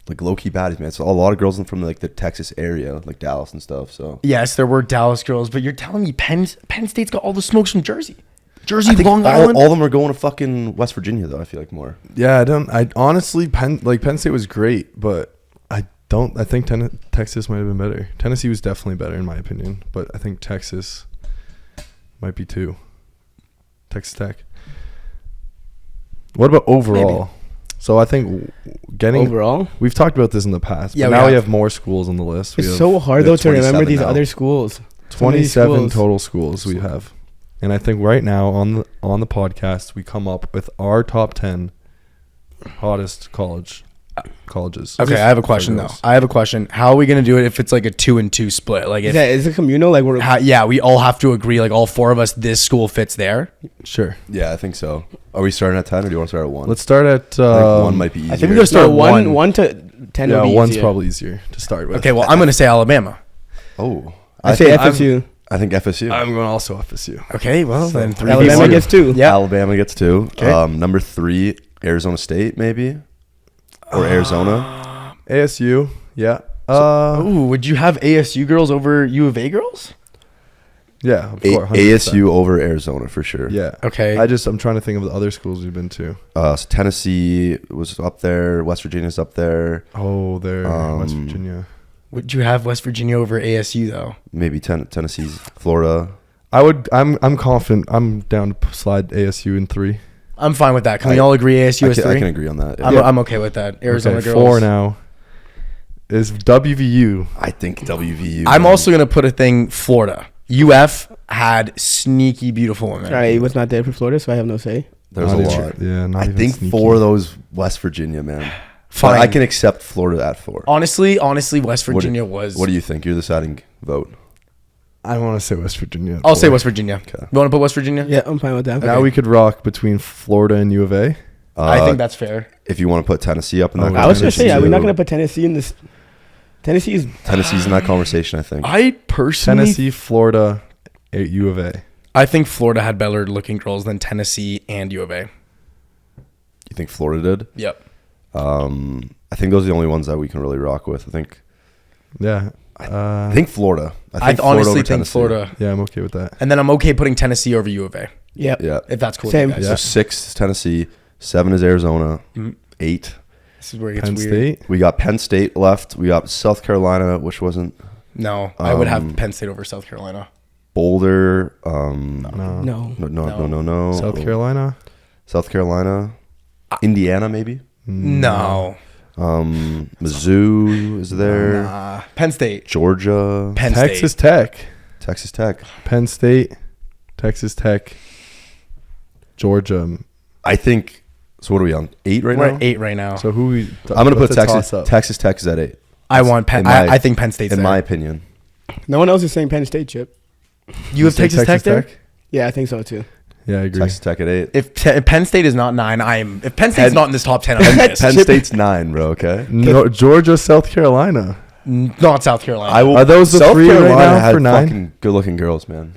like low key baddies, man. It's a lot of girls from like the Texas area, like Dallas and stuff. So Yes, there were Dallas girls, but you're telling me Penn State's got all the smokes from Jersey. Jersey, I think Long Island. all of them are going to fucking West Virginia though. I feel like more. Yeah, I honestly Penn State was great, but I think Texas might have been better. Tennessee was definitely better in my opinion, but I think Texas might be too. Texas Tech. What about overall? Maybe. So I think getting Overall, we've talked about this in the past, Yeah, but we now we have. have more schools on the list. We it's have so hard we though have to remember 27 these now. other schools. So many 27 schools. total schools we have. And I think right now on the podcast we come up with our top 10 hottest colleges. Okay, I have a question though. I have a question. How are we gonna do it if it's like a 2-2 split? Like if Is it communal? Like we're yeah, we all have to agree. Like all four of us, this school fits there. Sure. Yeah, I think so. Are we starting at 10 or do you want to start at 1? Let's start at I think 1 might be easier. I think we gotta start one one. to 10. yeah, would be one's easier. probably easier to start with. Okay, well I'm gonna say Alabama. Oh, I say think- FSU. I think FSU. I'm going also FSU. Okay, well So, then 3 Alabama v1. gets 2. Yeah. Alabama gets 2. Okay. Number 3, Arizona State maybe, or Arizona. ASU, yeah. Ooh, would you have ASU girls over U of A girls? Yeah, of course. 100%. ASU over Arizona for sure. Yeah. Okay. I'm trying to think of the other schools we've been to. So Tennessee was up there. West Virginia's up there. Oh, there, West Virginia. Would you have West Virginia over ASU though? Maybe Tennessee's, Florida. I'm confident. I'm down to slide ASU in 3. I'm fine with that. Can we all agree ASU is 3? I can agree on that. I'm okay with that. Arizona Okay, girls. 4 now is WVU. I think WVU. I'm also gonna put a thing. Florida. UF had sneaky beautiful women. I was not there for Florida, so I have no say. There's a Not lot. even- Yeah, not I even think sneaky. 4 of those West Virginia, man. Fine. But I can accept Florida at 4. Honestly, West Virginia was. What do you think? You're the deciding vote. I want to say West Virginia. I'll say West Virginia. Okay. You want to put West Virginia? Yeah, I'm fine with that. Now we could rock between Florida and U of A. I think that's fair. If you want to put Tennessee up in that Oh, I was gonna say, yeah, we're not too. gonna put Tennessee in this. Tennessee's Tennessee's in that conversation, I think. I personally, Tennessee, Florida, U of A. I think Florida had better looking girls than Tennessee and U of A. You think Florida did? Yep. I think those are the only ones that we can really rock with. I think Yeah. I think Florida. I Florida honestly over think Tennessee. Florida. Yeah, I'm okay with that. And then I'm okay putting Tennessee over U of A. yeah. Yeah. If that's cool. Same. With you So guys. 6 is Tennessee, 7 is Arizona, 8. This is where it gets Penn weird. State. We got Penn State left. We got South Carolina, which wasn't No, I would have Penn State over South Carolina. Boulder. No. No. South Carolina. South Carolina. Indiana, maybe. No. Mizzou is there. Nah. Penn State. Georgia. Penn Texas State. Tech. Texas Tech. Penn State. Texas Tech. Georgia. I think. So what are we on? 8 right We're now? at 8 right now. So who we? I'm gonna put what's a Texas. toss-up? Texas Tech is at 8. I want Penn. in my- I think Penn State's In there. my opinion. No one else is saying Penn State, Chip. You have Say Texas Tech there? Yeah, I think so too. Yeah, I agree. Texas Tech at 8. If Penn State is not 9, I am. If Penn State's not in this top 10, I'm pissed. Penn State's 9, bro. Okay. No, Georgia, South Carolina. Not South Carolina. I will. Are those the South 3 right Carolina now had for 9? fucking good-looking girls, man.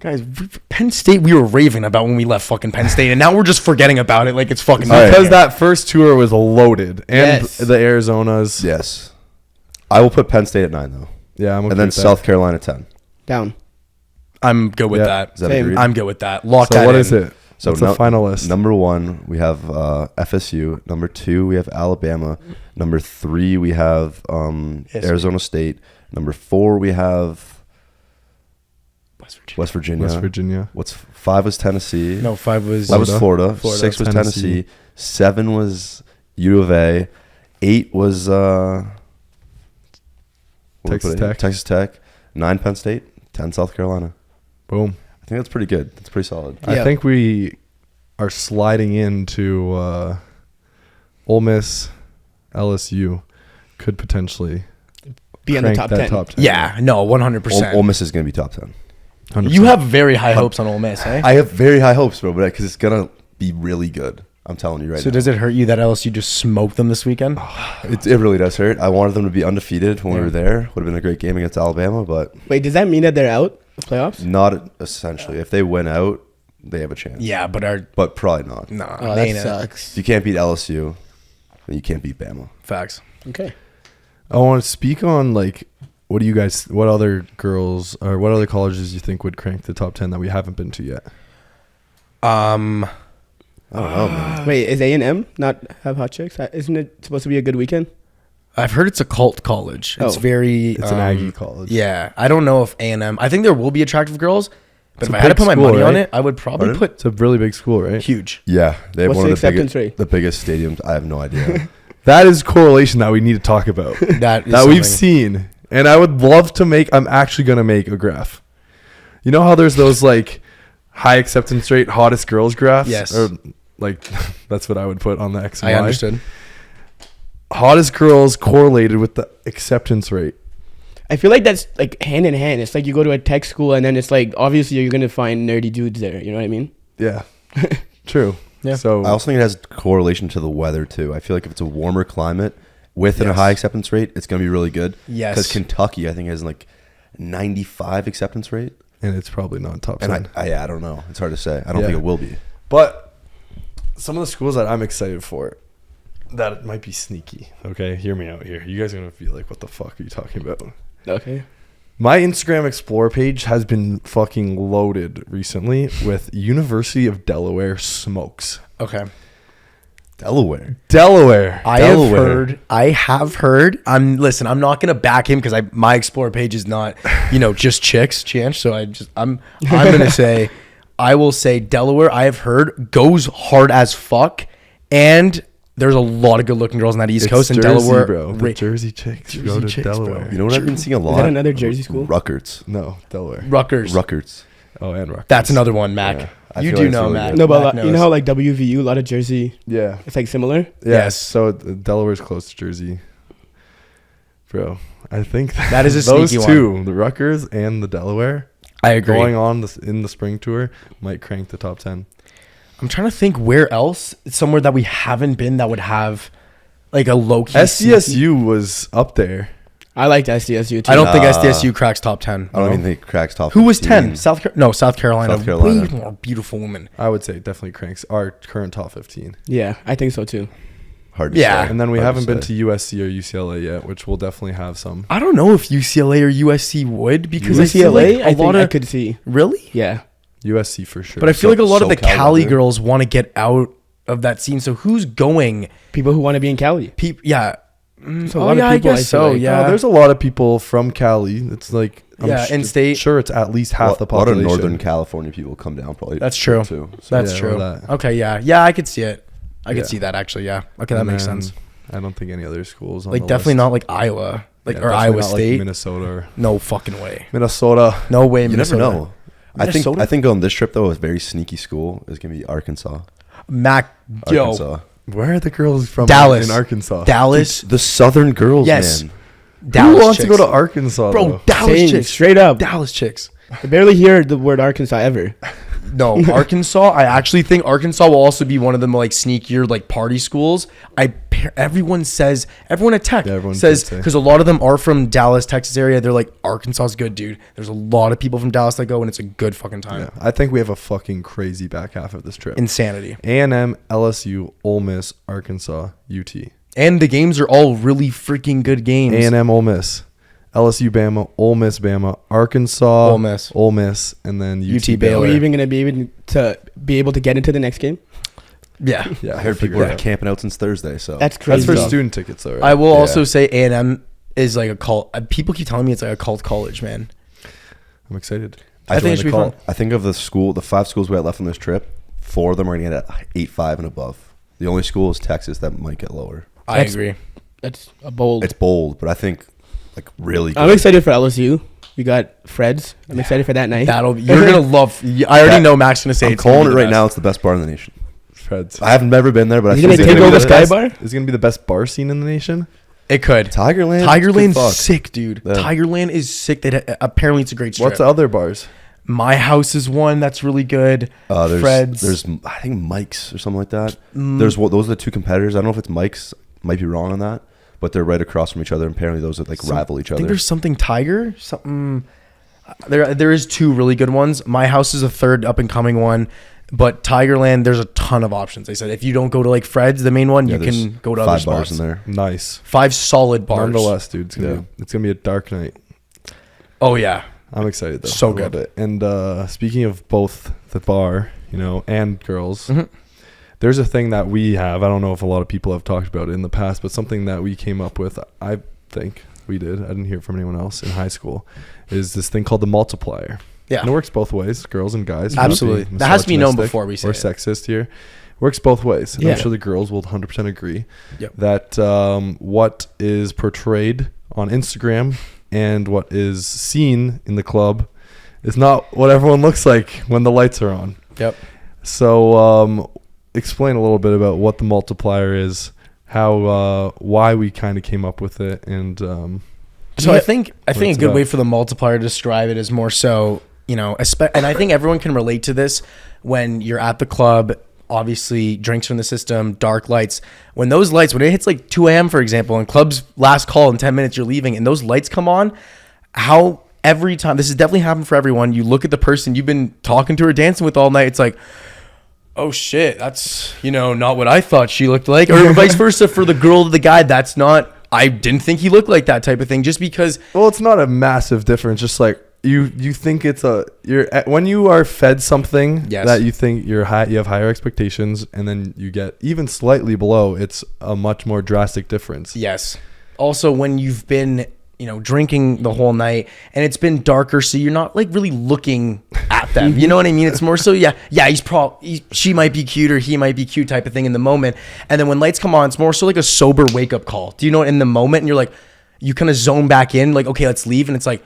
Guys, Penn State, we were raving about when we left fucking Penn State, and now we're just forgetting about it like it's fucking. All right. Because that first tour was loaded, and Yes. the Arizonas. Yes. I will put Penn State at 9 though, Yeah, I'm okay and then with that. South Carolina 10. Down. I'm good with Yeah. that. Is that Same. agreed? I'm good with that. Lock So that what in. is it? So What's the final list? Number 1, we have FSU. Number 2, we have Alabama. Number 3, we have Arizona State. Number 4, we have West Virginia. West Virginia. West Virginia. 5 was Tennessee. No, 5 was. 5 was Florida. Florida. 6 was Tennessee. Tennessee. 7 was U of A. 8 was what Texas we put in? Tech. Texas Tech. 9 Penn State. 10 South Carolina. Boom. I think that's pretty good. That's pretty solid. Yeah. I think we are sliding into Ole Miss, LSU could potentially Be in the crank top that 10. top 10. Yeah, no, 100%. Ole Miss is going to be top 10. 100%. You have very high hopes on Ole Miss, eh? I have very high hopes, bro, but because it's going to be really good. I'm telling you right So now. does it hurt you that LSU just smoked them this weekend? It really does hurt. I wanted them to be undefeated when we Yeah. were there. Would have been a great game against Alabama, but Wait, does that mean that they're out? playoffs? Not essentially. If they win out, they have a chance. Yeah, But probably not. nah, Oh, they that ain't it. sucks. If you can't beat LSU, then you can't beat Bama. Facts. Okay. I want to speak on like what other girls or what other colleges you think would crank the top 10 that we haven't been to yet? I don't know, man. Wait, is A&M not have hot chicks? Isn't it supposed to be a good weekend? I've heard it's a cult college. It's Oh. very. It's an Aggie college. Yeah, I don't know if A&M. I think there will be attractive girls, but It's if a I had to big put my school, money on right? it, I would probably Pardon? put It's a really big school, right? huge. Yeah, they have What's one the of the acceptance biggest, rate? the biggest stadiums. I have no idea. That is correlation that we need to talk about. That is that we've something. seen. And I would love to I'm actually going to make a graph. You know how there's those like high acceptance rate, hottest girls graphs? Yes. Or like that's what I would put on the X and I Y. understood. Hottest girls correlated with the acceptance rate. I feel like that's like hand in hand. It's like you go to a tech school and then it's like obviously you're gonna find nerdy dudes there. You know what I mean? Yeah. True. Yeah. So I also think it has correlation to the weather too. I feel like if it's a warmer climate with a Yes. high acceptance rate, it's going to be really good. Yes. Because Kentucky, I think, has like 95 acceptance rate. and it's probably not top 10. And I don't know. It's hard to say. I don't Yeah. think it will be. But some of the schools that I'm excited for, that it might be sneaky. Okay, hear me out here. You guys are gonna be like, "What the fuck are you talking about?" Okay. My Instagram Explore page has been fucking loaded recently with University of Delaware smokes. Okay. Delaware. Delaware. I have heard. I'm not gonna back him because my Explore page is not, just chicks, chance. So I'm gonna say, I will say Delaware. I have heard goes hard as fuck, and there's a lot of good looking girls on that East Coast and Jersey, Delaware. bro. The Jersey chicks go to chicks, Delaware. bro. You know what I've been seeing a lot? that another Jersey school? Rutgers. No, Delaware. Rutgers. Oh, and Rutgers. That's another one, Mac. Yeah, I You feel do like it's know, really Mac. good. No, but Mac you knows. know how like WVU, a lot of Jersey, Yeah. it's like similar. Yeah. Yes. So Delaware's close to Jersey. Bro, I think That is a those sneaky two, the Rutgers and the Delaware, I agree. going on in the spring tour might crank the top 10. I'm trying to think where else, somewhere that we haven't been that would have like a low key. SDSU was up there. I liked SDSU too. I don't think Nah. SDSU cracks top 10. I don't even think it cracks top Who was 15. 10? South Carolina. South Carolina. Way more beautiful woman. I would say definitely cranks our current top 15. Yeah, I think so too. Hard to Yeah. say. And then we Hard haven't been say. to USC or UCLA yet, which we'll definitely have some. I don't know if UCLA or USC would because I feel UCLA, like I a think lot I of could see. really. Yeah. USC for sure. But I feel like a lot of the SoCal Cali weather. girls want to get out of that scene. So who's going? People who want to be in Cali. Yeah. So a lot of I people, I guess feel so. like. Yeah. there's a lot of people from Cali. It's like in-state. Sure, it's at least half the A lot of population. Northern California people come down probably. That's true. Too. That's Yeah, true. or that. Okay. Yeah. Yeah. I could see it. I Yeah. could see that actually. Yeah. Okay. That And makes then sense. I don't think any other schools on Like the definitely list. not like Iowa, or Definitely Iowa not State. like Minnesota or No fucking way. Minnesota. No way. You Minnesota. never know. Minnesota? I think on this trip though, a very sneaky school is gonna be Arkansas. Arkansas. Where are the girls from Dallas. in Arkansas? Dallas. The Southern girls, Yes. man. Dallas Who wants to chicks. go to Arkansas, Bro, though? Dallas Saying chicks. straight up. Dallas chicks. I barely hear the word Arkansas ever. No, Arkansas. I actually think Arkansas will also be one of them like sneakier like party schools. Everyone at Tech Yeah, everyone says did say. because a lot of them are from Dallas, Texas area. They're like Arkansas's good, dude. There's a lot of people from Dallas that go, and it's a good fucking time. Yeah, I think we have a fucking crazy back half of this trip. Insanity. A&M, LSU, Ole Miss, Arkansas, UT. And the games are all really freaking good games. A&M, Ole Miss, LSU, Bama, Ole Miss, Bama, Arkansas, Ole Miss. and then UT, UT Are Baylor. we even going to be able to get into the next game? Yeah. Yeah, I heard people are camping out since Thursday. So That's That's crazy. for though. student tickets, though, right? I will Yeah. also say A&M is like a cult. People keep telling me it's like a cult college, man. I'm excited. I think it should be fun. I think of the 5 schools we had left on this trip, 4 of them are going to get at 8.5 and above. The only school is Texas that might get lower. I That's- agree. That's a bold. It's bold, but I think like really good. I'm excited for LSU. We got Fred's. I'm excited for that night. You're gonna love. I already know Mac's gonna say. I'm it's gonna calling be it the right best. now. It's the best bar in the nation. Freds. I haven't never been there, but Is I he think gonna it's take gonna over be Sky the Bar? Is it going to be the best bar scene in the nation? It could. Tigerland. Tigerland's Good fuck. sick, dude. Yeah. Tigerland is sick. Apparently it's a great strip. What's the other bars? My House is one that's really good. Fred's. There's I think Mike's or something like that. Those are the two competitors. I don't know if it's Mike's. Might be wrong on that, but they're right across from each other. And apparently those are like rival each I think other. there's something Tiger. Something. There is 2 really good ones. My House is a third up and coming one, but Tigerland, there's a ton of options. They said if you don't go to like Fred's, the main one, you can go to other 5 bars spots. in there. Nice. 5 solid bars. Nonetheless, dude, it's gonna be a dark night. Oh yeah, I'm excited though. So I love good. it. And speaking of both the bar, and girls, there's a thing that we have. I don't know if a lot of people have talked about it in the past, but something that we came up with, I think we did. I didn't hear it from anyone else in high school. Is this thing called the Multiplier? Yeah, and it works both ways, girls and guys. Absolutely, that has to be known before we say or it. Sexist here. Works both ways. And Yeah. I'm sure the girls will 100% agree Yep. that what is portrayed on Instagram and what is seen in the club is not what everyone looks like when the lights are on. Yep. So explain a little bit about what the Multiplier is, how why we kind of came up with it, and So I think a it's good about. way for the Multiplier to describe it is more so, and I think everyone can relate to this when you're at the club. Obviously, drinks from the system, dark lights. When it hits like 2 a.m., for example, and club's last call in 10 minutes, you're leaving, and those lights come on, how every time, this has definitely happened for everyone, you look at the person you've been talking to or dancing with all night, it's like, oh shit, that's, not what I thought she looked like. Or vice versa for the girl to the guy, that's not, I didn't think he looked like that type of thing, just because. well, it's not a massive difference. Just like you think when you are fed something Yes. that you think you have higher expectations, and then you get even slightly below, it's a much more drastic difference. Yes. Also, when you've been, drinking the whole night and it's been darker, so you're not like really looking at them. You know what I mean? It's more so, she might be cute or he might be cute type of thing in the moment. And then when lights come on, it's more so like a sober wake up call. Do you know, in the moment, and you're like, you kind of zone back in, like, okay, let's leave. And it's like,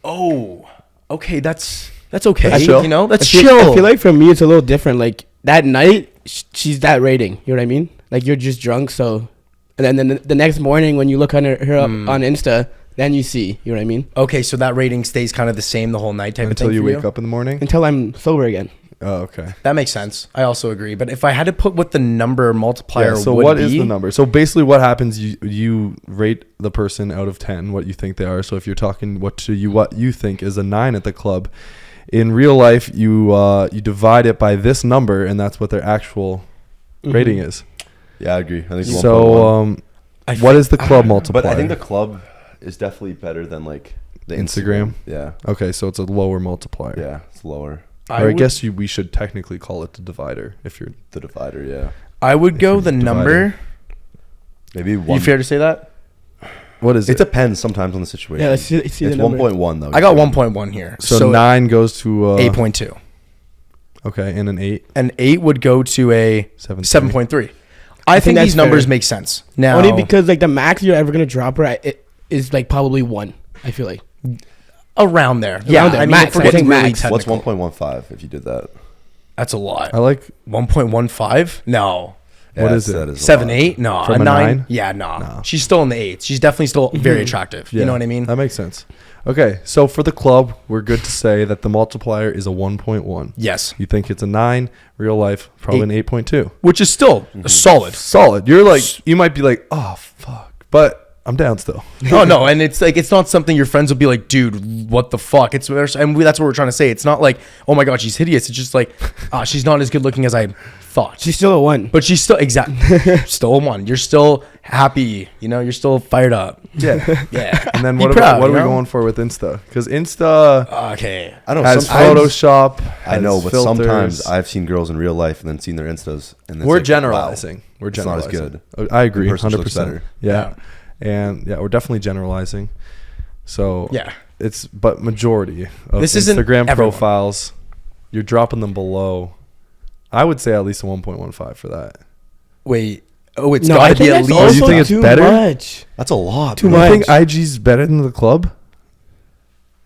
oh, okay, that's okay. That's chill. That's I chill. feel like for me, it's a little different. Like that night, she's that rating. You know what I mean? Like you're just drunk, so. And then the next morning when you look on her up on Insta, then you see. You know what I mean? Okay, so that rating stays kind of the same the whole night type Until of thing you for wake up in the morning. Until I'm sober again. Oh, okay. That makes sense. I also agree. But if I had to put what the number multiplier So would what be, is the number? So basically, what happens? You rate the person out of 10, what you think they are. So if you're talking what you think is a 9 at the club, in real life, you divide it by this number, and that's what their actual rating is. Yeah, I agree. I think So what is the club multiplier? but I think the club is definitely better than like the Instagram? Yeah, Okay, so it's a lower multiplier. yeah, it's lower. I guess we should technically call it the divider if you're. The divider, yeah, I would go you're the dividing. number. maybe one. You fair to say that? What is It it? depends sometimes on the situation. Yeah, let's see it's the number. 1.1 though. I got 1.1 here. So 9 goes to 8.2. Okay, and an 8. And 8 would go to a 7.3. I think that's these numbers fair. make sense. Now, Only because like the max you're ever gonna drop her at it is like probably 1. I feel like. around there. Yeah, there. I mean, Max, if we're I getting think really max. What's technical. 1.15 if you did that? That's a lot. I like. 1.15? No. What is it? That is a 7, lot. 8? No. From a a 9? 9? Yeah, no. No. She's still in the 8s. She's definitely still very attractive. You know what I mean? That makes sense. Okay, so for the club, we're good to say that the multiplier is a 1.1. Yes. You think it's a 9, real life, probably an 8.2. Which is still solid. Solid. You're like, you might be like, oh, fuck. But I'm down still. Oh no, and it's like it's not something your friends will be like, dude, what the fuck? It's that's what we're trying to say. It's not like, oh my god, she's hideous. It's just like, she's not as good looking as I thought. She's still a 1. But she's still still a 1. You're still happy, you're still fired up. Yeah. Yeah. And then Be what proud, are we you know? going for with Insta? Because Insta Okay. I don't know. has Sometimes, Photoshop. I know, has but filters. sometimes I've seen girls in real life and then seen their Instas. And it's We're like, generalizing. wow, We're it's not as generalizing. good. I agree. In person, she 100%. looks better. Yeah. And yeah, we're definitely generalizing. So Yeah. but majority of This isn't Instagram everyone. profiles, you're dropping them below. I would say at least a 1.15 for that. Wait. Oh, it's No, got I to be think at that's least. Oh, you also think it's too better? much. That's a lot. Too bro. You much. think IG's better than the club?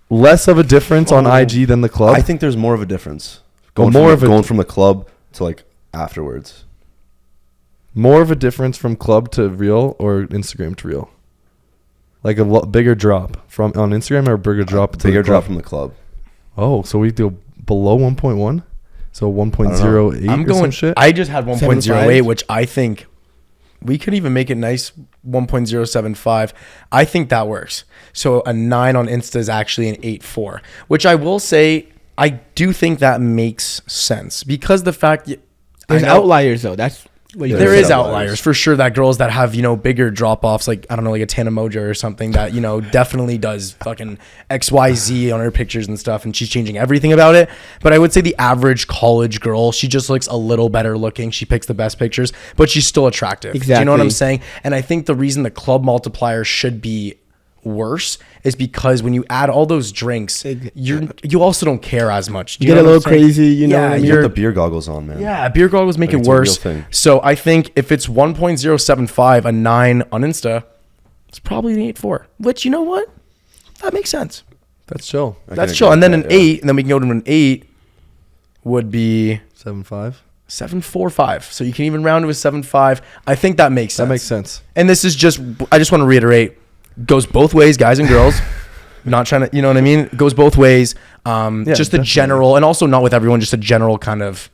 Less of a difference on IG than the club? I think there's more of a difference. Well, Going from the club to like afterwards. More of a difference from club to real or Instagram to real? Like a bigger drop from on Instagram or a bigger drop to Bigger the club? drop from the club. Oh, so we go below 1.1? So 1.08 I'm or going. some shit? I just had 1.08, 7.5. which I think we could even make it nice 1.075. I think that works. So a 9 on Insta is actually an 8.4, which I will say I do think that makes sense because the fact There's outliers though. That's what you there is outliers for sure. That girls that have, bigger drop offs, like, I don't know, like a Tana Mojo or something that, definitely does fucking XYZ on her pictures and stuff. And she's changing everything about it. But I would say the average college girl, she just looks a little better looking. She picks the best pictures, but she's still attractive. Exactly. Do you know what I'm saying? And I think the reason the club multiplier should be worse is because when you add all those drinks, you also don't care as much. You get a little crazy, Yeah, You got the beer goggles on, man. Yeah, beer goggles make it it's a real worse. thing. So I think if it's 1.075, a 9 on Insta, it's probably an 8.4. Which, you know what? That makes sense. That's chill. That's chill. And then an 8, and then we can go to an 8 would be 7.5. 7.45. So you can even round to a 7.5. I think that makes sense. That makes sense. And this is just, I just want to reiterate, goes both ways, guys and girls. Not trying to, you know what I mean? It goes both ways. Just definitely. a general, and also not with everyone, just a general kind of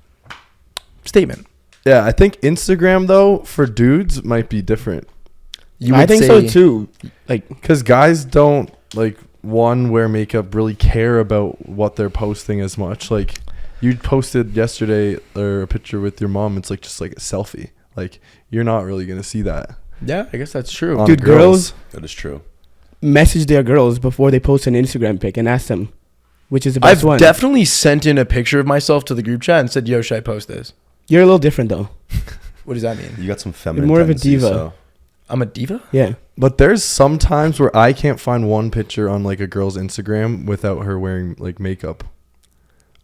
statement. Yeah, I think Instagram though for dudes might be different. I think so too. Like, Because guys don't wear makeup, really care about what they're posting as much. Like you posted yesterday a picture with your mom. It's just like a selfie. Like you're not really gonna see that. Yeah, I guess that's true. On dude, girls That is true. message their girls before they post an Instagram pic and ask them which is the best I've one. definitely sent in a picture of myself to the group chat and said, "Yo, should I post this?" You're a little different though. What does that mean? You got some feminine. You're more of a tendencies, diva. So. I'm a diva? Yeah. But there's some times where I can't find one picture on a girl's Instagram without her wearing makeup,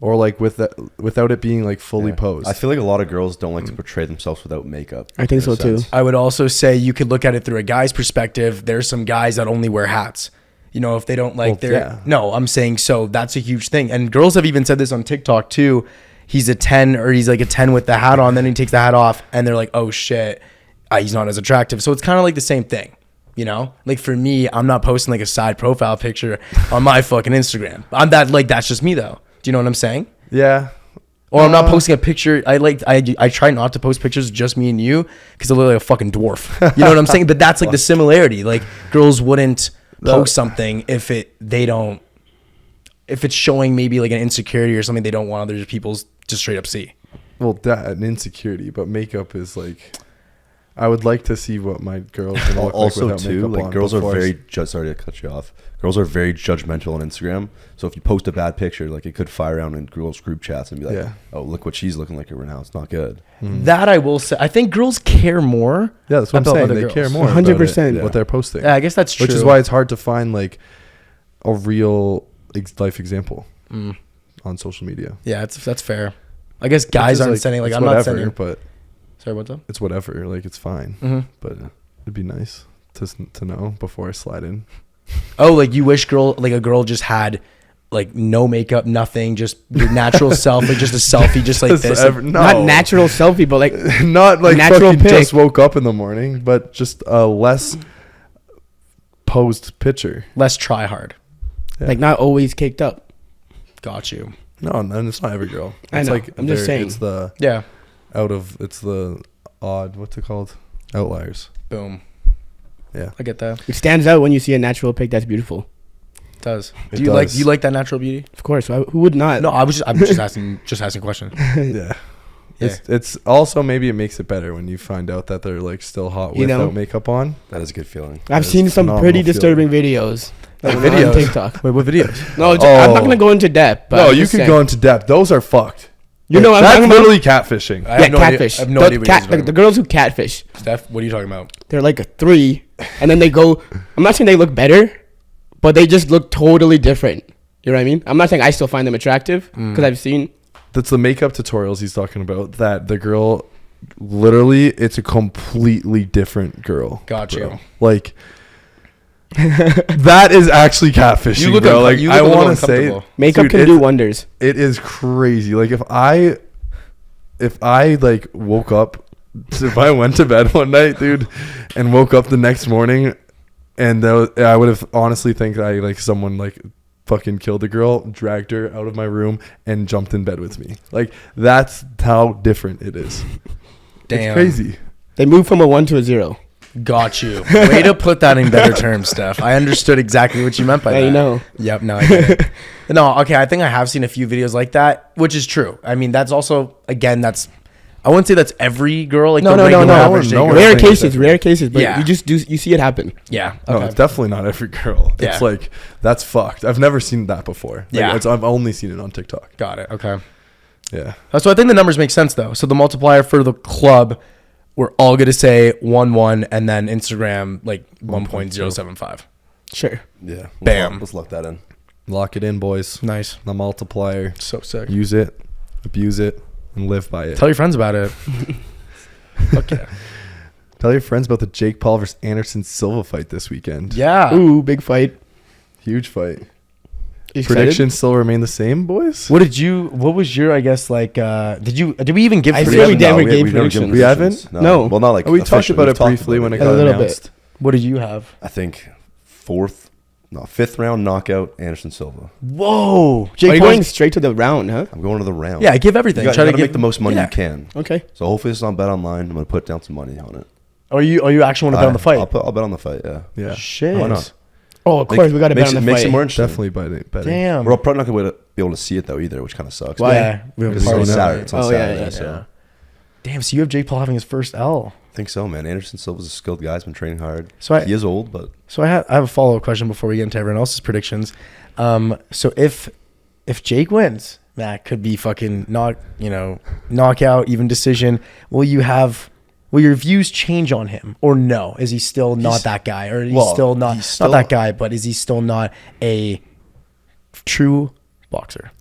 or without it being fully posed. I feel like a lot of girls don't like to portray themselves without makeup. I think in a so too. sense. I would also say you could look at it through a guy's perspective. There's some guys that only wear hats. If they don't like No, I'm saying so that's a huge thing. And girls have even said this on TikTok too. He's a 10 or he's like a 10 with the hat on, then he takes the hat off and they're like, "Oh shit, he's not as attractive." So it's kind of like the same thing. For me, I'm not posting a side profile picture on my fucking Instagram. I'm that's just me though. Do you know what I'm saying? Yeah. Or I'm not posting a picture. I try not to post pictures of just me and you because I look like a fucking dwarf. You know what I'm saying? But that's the similarity. Girls wouldn't post something if it's showing maybe an insecurity or something they don't want other people to straight up see. Well, that an insecurity, but makeup is I would like to see what my girl's gonna look Also, like without too, makeup on. girls are before I very sorry to cut you off. Girls are very judgmental on Instagram. So if you post a bad picture, it could fire around in girls' group chats and be like, Yeah. "Oh, look what she's looking like right now. It's not good." That I will say. I think girls care more. Yeah, that's what I'm about saying. other They girls. care more. 100%. About what they're posting. Yeah, I guess that's true. Which is why it's hard to find a real life example on social media. Yeah, that's fair. I guess guys aren't sending it's I'm whatever, not sending. but Sorry, what's up? it's whatever. It's fine. Mm-hmm. But it'd be nice to know before I slide in. Oh, you wish a girl just had no makeup, nothing, just your natural self, just a selfie, just like this. No. Not natural selfie, but not natural fucking pic. just woke up in the morning, but just a less posed picture. Less try hard. Yeah. not always caked up. Got you. No, and it's not every girl. I It's know. I'm just saying. It's the Yeah. it's the odd, what's it called? Outliers. Boom. Yeah. I get that. It stands out when you see a natural pic that's beautiful. It does. It Do you does. like that natural beauty? Of course. Who would not? No, I'm just asking a question. Yeah. It's also maybe it makes it better when you find out that they're still hot without makeup on. That is a good feeling. I've seen some phenomenal pretty feeling. disturbing videos. On videos? TikTok. Wait, what videos? No, I'm not gonna go into depth. But No, I'm you just could saying. go into depth. Those are fucked. You know what I'm That's talking about? literally catfishing. I have no idea- catfish. I have no idea what you're talking The girls who catfish, Steph, what are you talking about? they're like a 3, and then they go. I'm not saying they look better, but they just look totally different. You know what I mean? I'm not saying I still find them attractive because I've seen. That's the makeup tutorials he's talking about. That the girl, literally, it's a completely different girl. Got bro. you. That is actually catfishing, You look bro. I I want want to say, Makeup dude, can do wonders. it is crazy. If I woke up, if I went to bed one night, dude, and woke up the next morning, and I would have honestly think someone fucking killed a girl, dragged her out of my room, and jumped in bed with me. That's how different it is. Damn. It's crazy. They move from a 1 to a 0. Got you. Way to put that in better terms, Steph. I understood exactly what you meant by that. You know. Yep. No, I get it. No, okay. I think I have seen a few videos like that, which is true. I mean, that's also, again, I wouldn't say that's every girl. Like No. average day girl. Rare cases, but Yeah. you see it happen. Yeah. No, Okay. it's definitely not every girl. Yeah. It's like, that's fucked. I've never seen that before. Like, Yeah. I've only seen it on TikTok. Got it. Okay. Yeah. So I think the numbers make sense though. So the multiplier for the club, we're all going to say 1-1, and then Instagram like 1.075. Sure. Yeah. Bam. Let's lock that in. Lock it in, boys. Nice. The multiplier. So sick. Use it, abuse it, and live by it. Tell your friends about it. Okay. Tell your friends about the Jake Paul versus Anderson Silva fight this weekend. Yeah. Ooh, big fight. Huge fight. You excited? Predictions still remain the same, boys? What was your, I guess, like, did we even give I predictions? feel we never No, gave we've never given predictions. We haven't? No. Well, not like Oh, we talked officially. about We've it talked briefly about when it it. A got little announced. What did you have? I think fifth round knockout, Anderson Silva. Whoa. Are Jake you Paul's- going straight to the round, huh? I'm going to the round. Yeah, give everything. You got, Try you to gotta give make the most money yeah. you can. Okay. So hopefully it's on Bet Online. I'm gonna put down some money on it. Are you actually want to bet on the fight? I'll bet on the fight. Yeah. Yeah. Shit. Why not? Oh, of course, we got to bet on the Makes fight. it more interesting. Definitely betting. Damn. We're probably not gonna be able to see it though either, which kind of sucks. Why? Yeah. We have a Because it's party on night. Saturday. It's on Oh, yeah, Saturday. yeah, So Yeah. Damn, so you have Jake Paul having his first L. I think so, man. Anderson Silva's a skilled guy. He's been training hard. So He is old, but I have a follow-up question before we get into everyone else's predictions. So if Jake wins, that could be fucking knockout, even decision. Will your views change on him, or no? Is he still not that guy, or he's still not that guy? But is he still not a true boxer?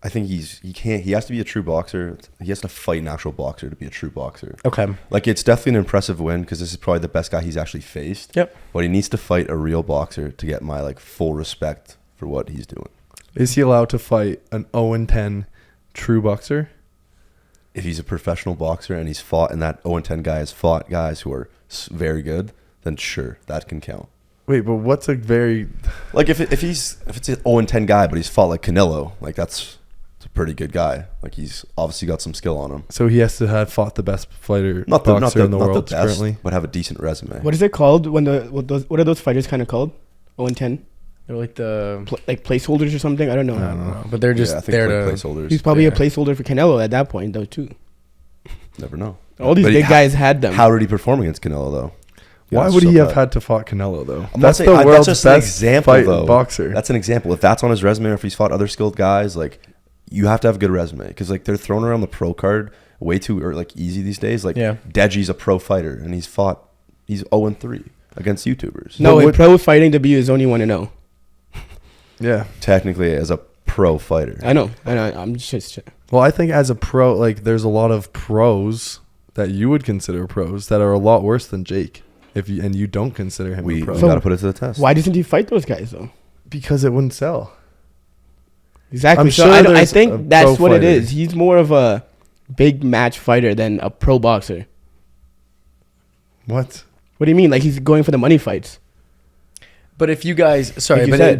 I think he has to be a true boxer. He has to fight an actual boxer to be a true boxer. Okay. Like, it's definitely an impressive win because this is probably the best guy he's actually faced. Yep. But he needs to fight a real boxer to get my full respect for what he's doing. Is he allowed to fight an 0-10 true boxer? If he's a professional boxer and he's fought, and that 0-10 guy has fought guys who are very good, then sure, that can count. Wait, but what's a very... Like, if it's an 0-10 guy, but he's fought like Canelo, that's a pretty good guy. Like, he's obviously got some skill on him. So he has to have fought the best boxer Not the in the world best, currently? but have a decent resume. What is it called when what are those fighters kind of called? 0 and 10? They're like the Like placeholders or something? I don't know. I don't know. but they're just I think there like to. placeholders. He's probably a Yeah. placeholder for Canelo at that point, though, too. Never know. All these But big guys had them. How did he perform against Canelo though? Why Yeah, would so he have bad. had to fought Canelo, though? I'm That's not the saying- world's that's best just an example, fight though. boxer. That's an example. If that's on his resume, or if he's fought other skilled guys, you have to have a good resume because they're throwing around the pro card way too easy these days. Yeah. Deji's a pro fighter and he's 0-3 against YouTubers. No, But in what- pro fighting, W is only 1-0. Yeah. Technically, as a pro fighter, I know. I'm just. Well, I think as a pro, there's a lot of pros that you would consider pros that are a lot worse than Jake. And you don't consider him we a pro. got to put it to the test. Why doesn't he fight those guys though? Because it wouldn't sell. Exactly. I'm So sure I there's a think that's pro what it fighter. is. He's more of a big match fighter than a pro boxer. What? What do you mean? Like he's going for the money fights? But if you guys, sorry, Like you but said.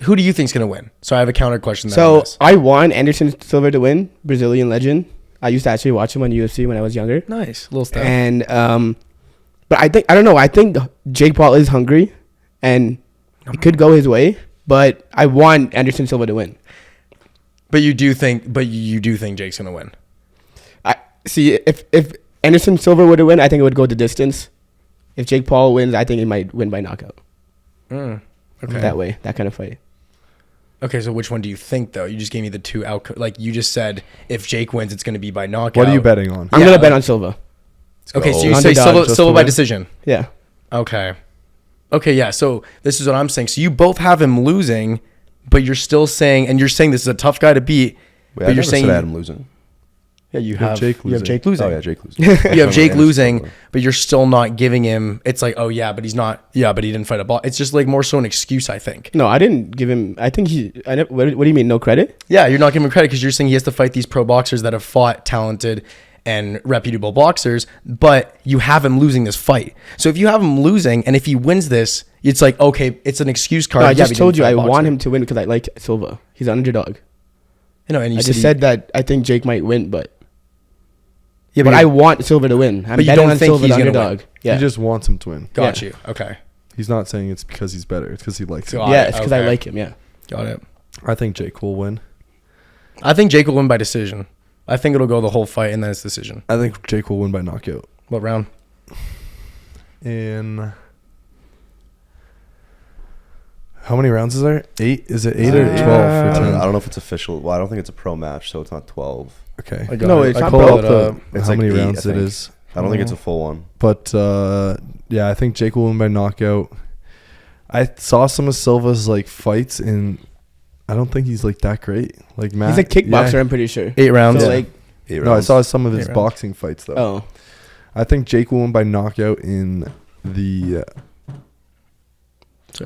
who do you think's gonna win? So I have a counter question. So I want Anderson Silva to win, Brazilian legend. I used to actually watch him on UFC when I was younger. nice little stuff. And but I don't know. I think Jake Paul is hungry, and it could go his way. But I want Anderson Silva to win. But you do think Jake's gonna win? I see if Anderson Silva were to win, I think it would go the distance. If Jake Paul wins, I think he might win by knockout. Okay. That way, that kind of fight. Okay, so which one do you think though? You just gave me the two outcomes. Like you just said, if Jake wins, it's gonna be by knockout. What are you betting on? I'm Yeah, gonna bet like- on Silva. Okay, so you Underdog, say Silva just to by win? decision. Yeah. Okay. Okay, yeah. So this is what I'm saying. So you both have him losing, but you're still saying, and you're saying this is a tough guy to beat. Wait, but I you're never saying said I had him losing. yeah, you have have Jake You have losing. Jake losing. Oh yeah, Jake losing. You have Jake Anderson losing, Silva. but you're still not giving him. It's like, oh yeah, but he's not. Yeah, but he didn't fight a ball. It's just like more so an excuse, I think. No, I didn't give him. I think what do you mean? No credit? Yeah, you're not giving him credit because you're saying he has to fight these pro boxers that have fought talented and reputable boxers, but you have him losing this fight. So if you have him losing, and if he wins this, it's like, okay, it's an excuse card. No, I Yeah, just but he told didn't you fight I a boxer. want him to win because I like Silva. He's an underdog. You know, and you I said just said that I think Jake might win, but Yeah, but but I want Silva to win. I'm but you betting don't on think Silva he's the gonna win? underdog. Yeah, He just wants him to win. Got Yeah. you. Okay. He's not saying it's because he's better. It's because he likes him. Got yeah, it. it's because I Okay. like him. Yeah, Got it. I think Jake will win. I think Jake will win by decision. I think it'll go the whole fight and then it's decision. I think Jake will win by knockout. What round? In how many rounds is there? 8? Is it 8 or 12 for I 10? don't know if it's official. Well, I don't think it's a pro match, so it's not 12. Okay. I got No, it. it's I not pulled pro. it up. It's how like many 8, rounds I it think. is? I don't think it's a full one. But yeah, I think Jake will win by knockout. I saw some of Silva's like fights, and I don't think he's like that great. Like Matt, he's a kickboxer. yeah. I'm pretty sure. 8 rounds. So Yeah. like, 8 No, I rounds. saw some of his 8 rounds. boxing fights though. oh, I think Jake will win by knockout in the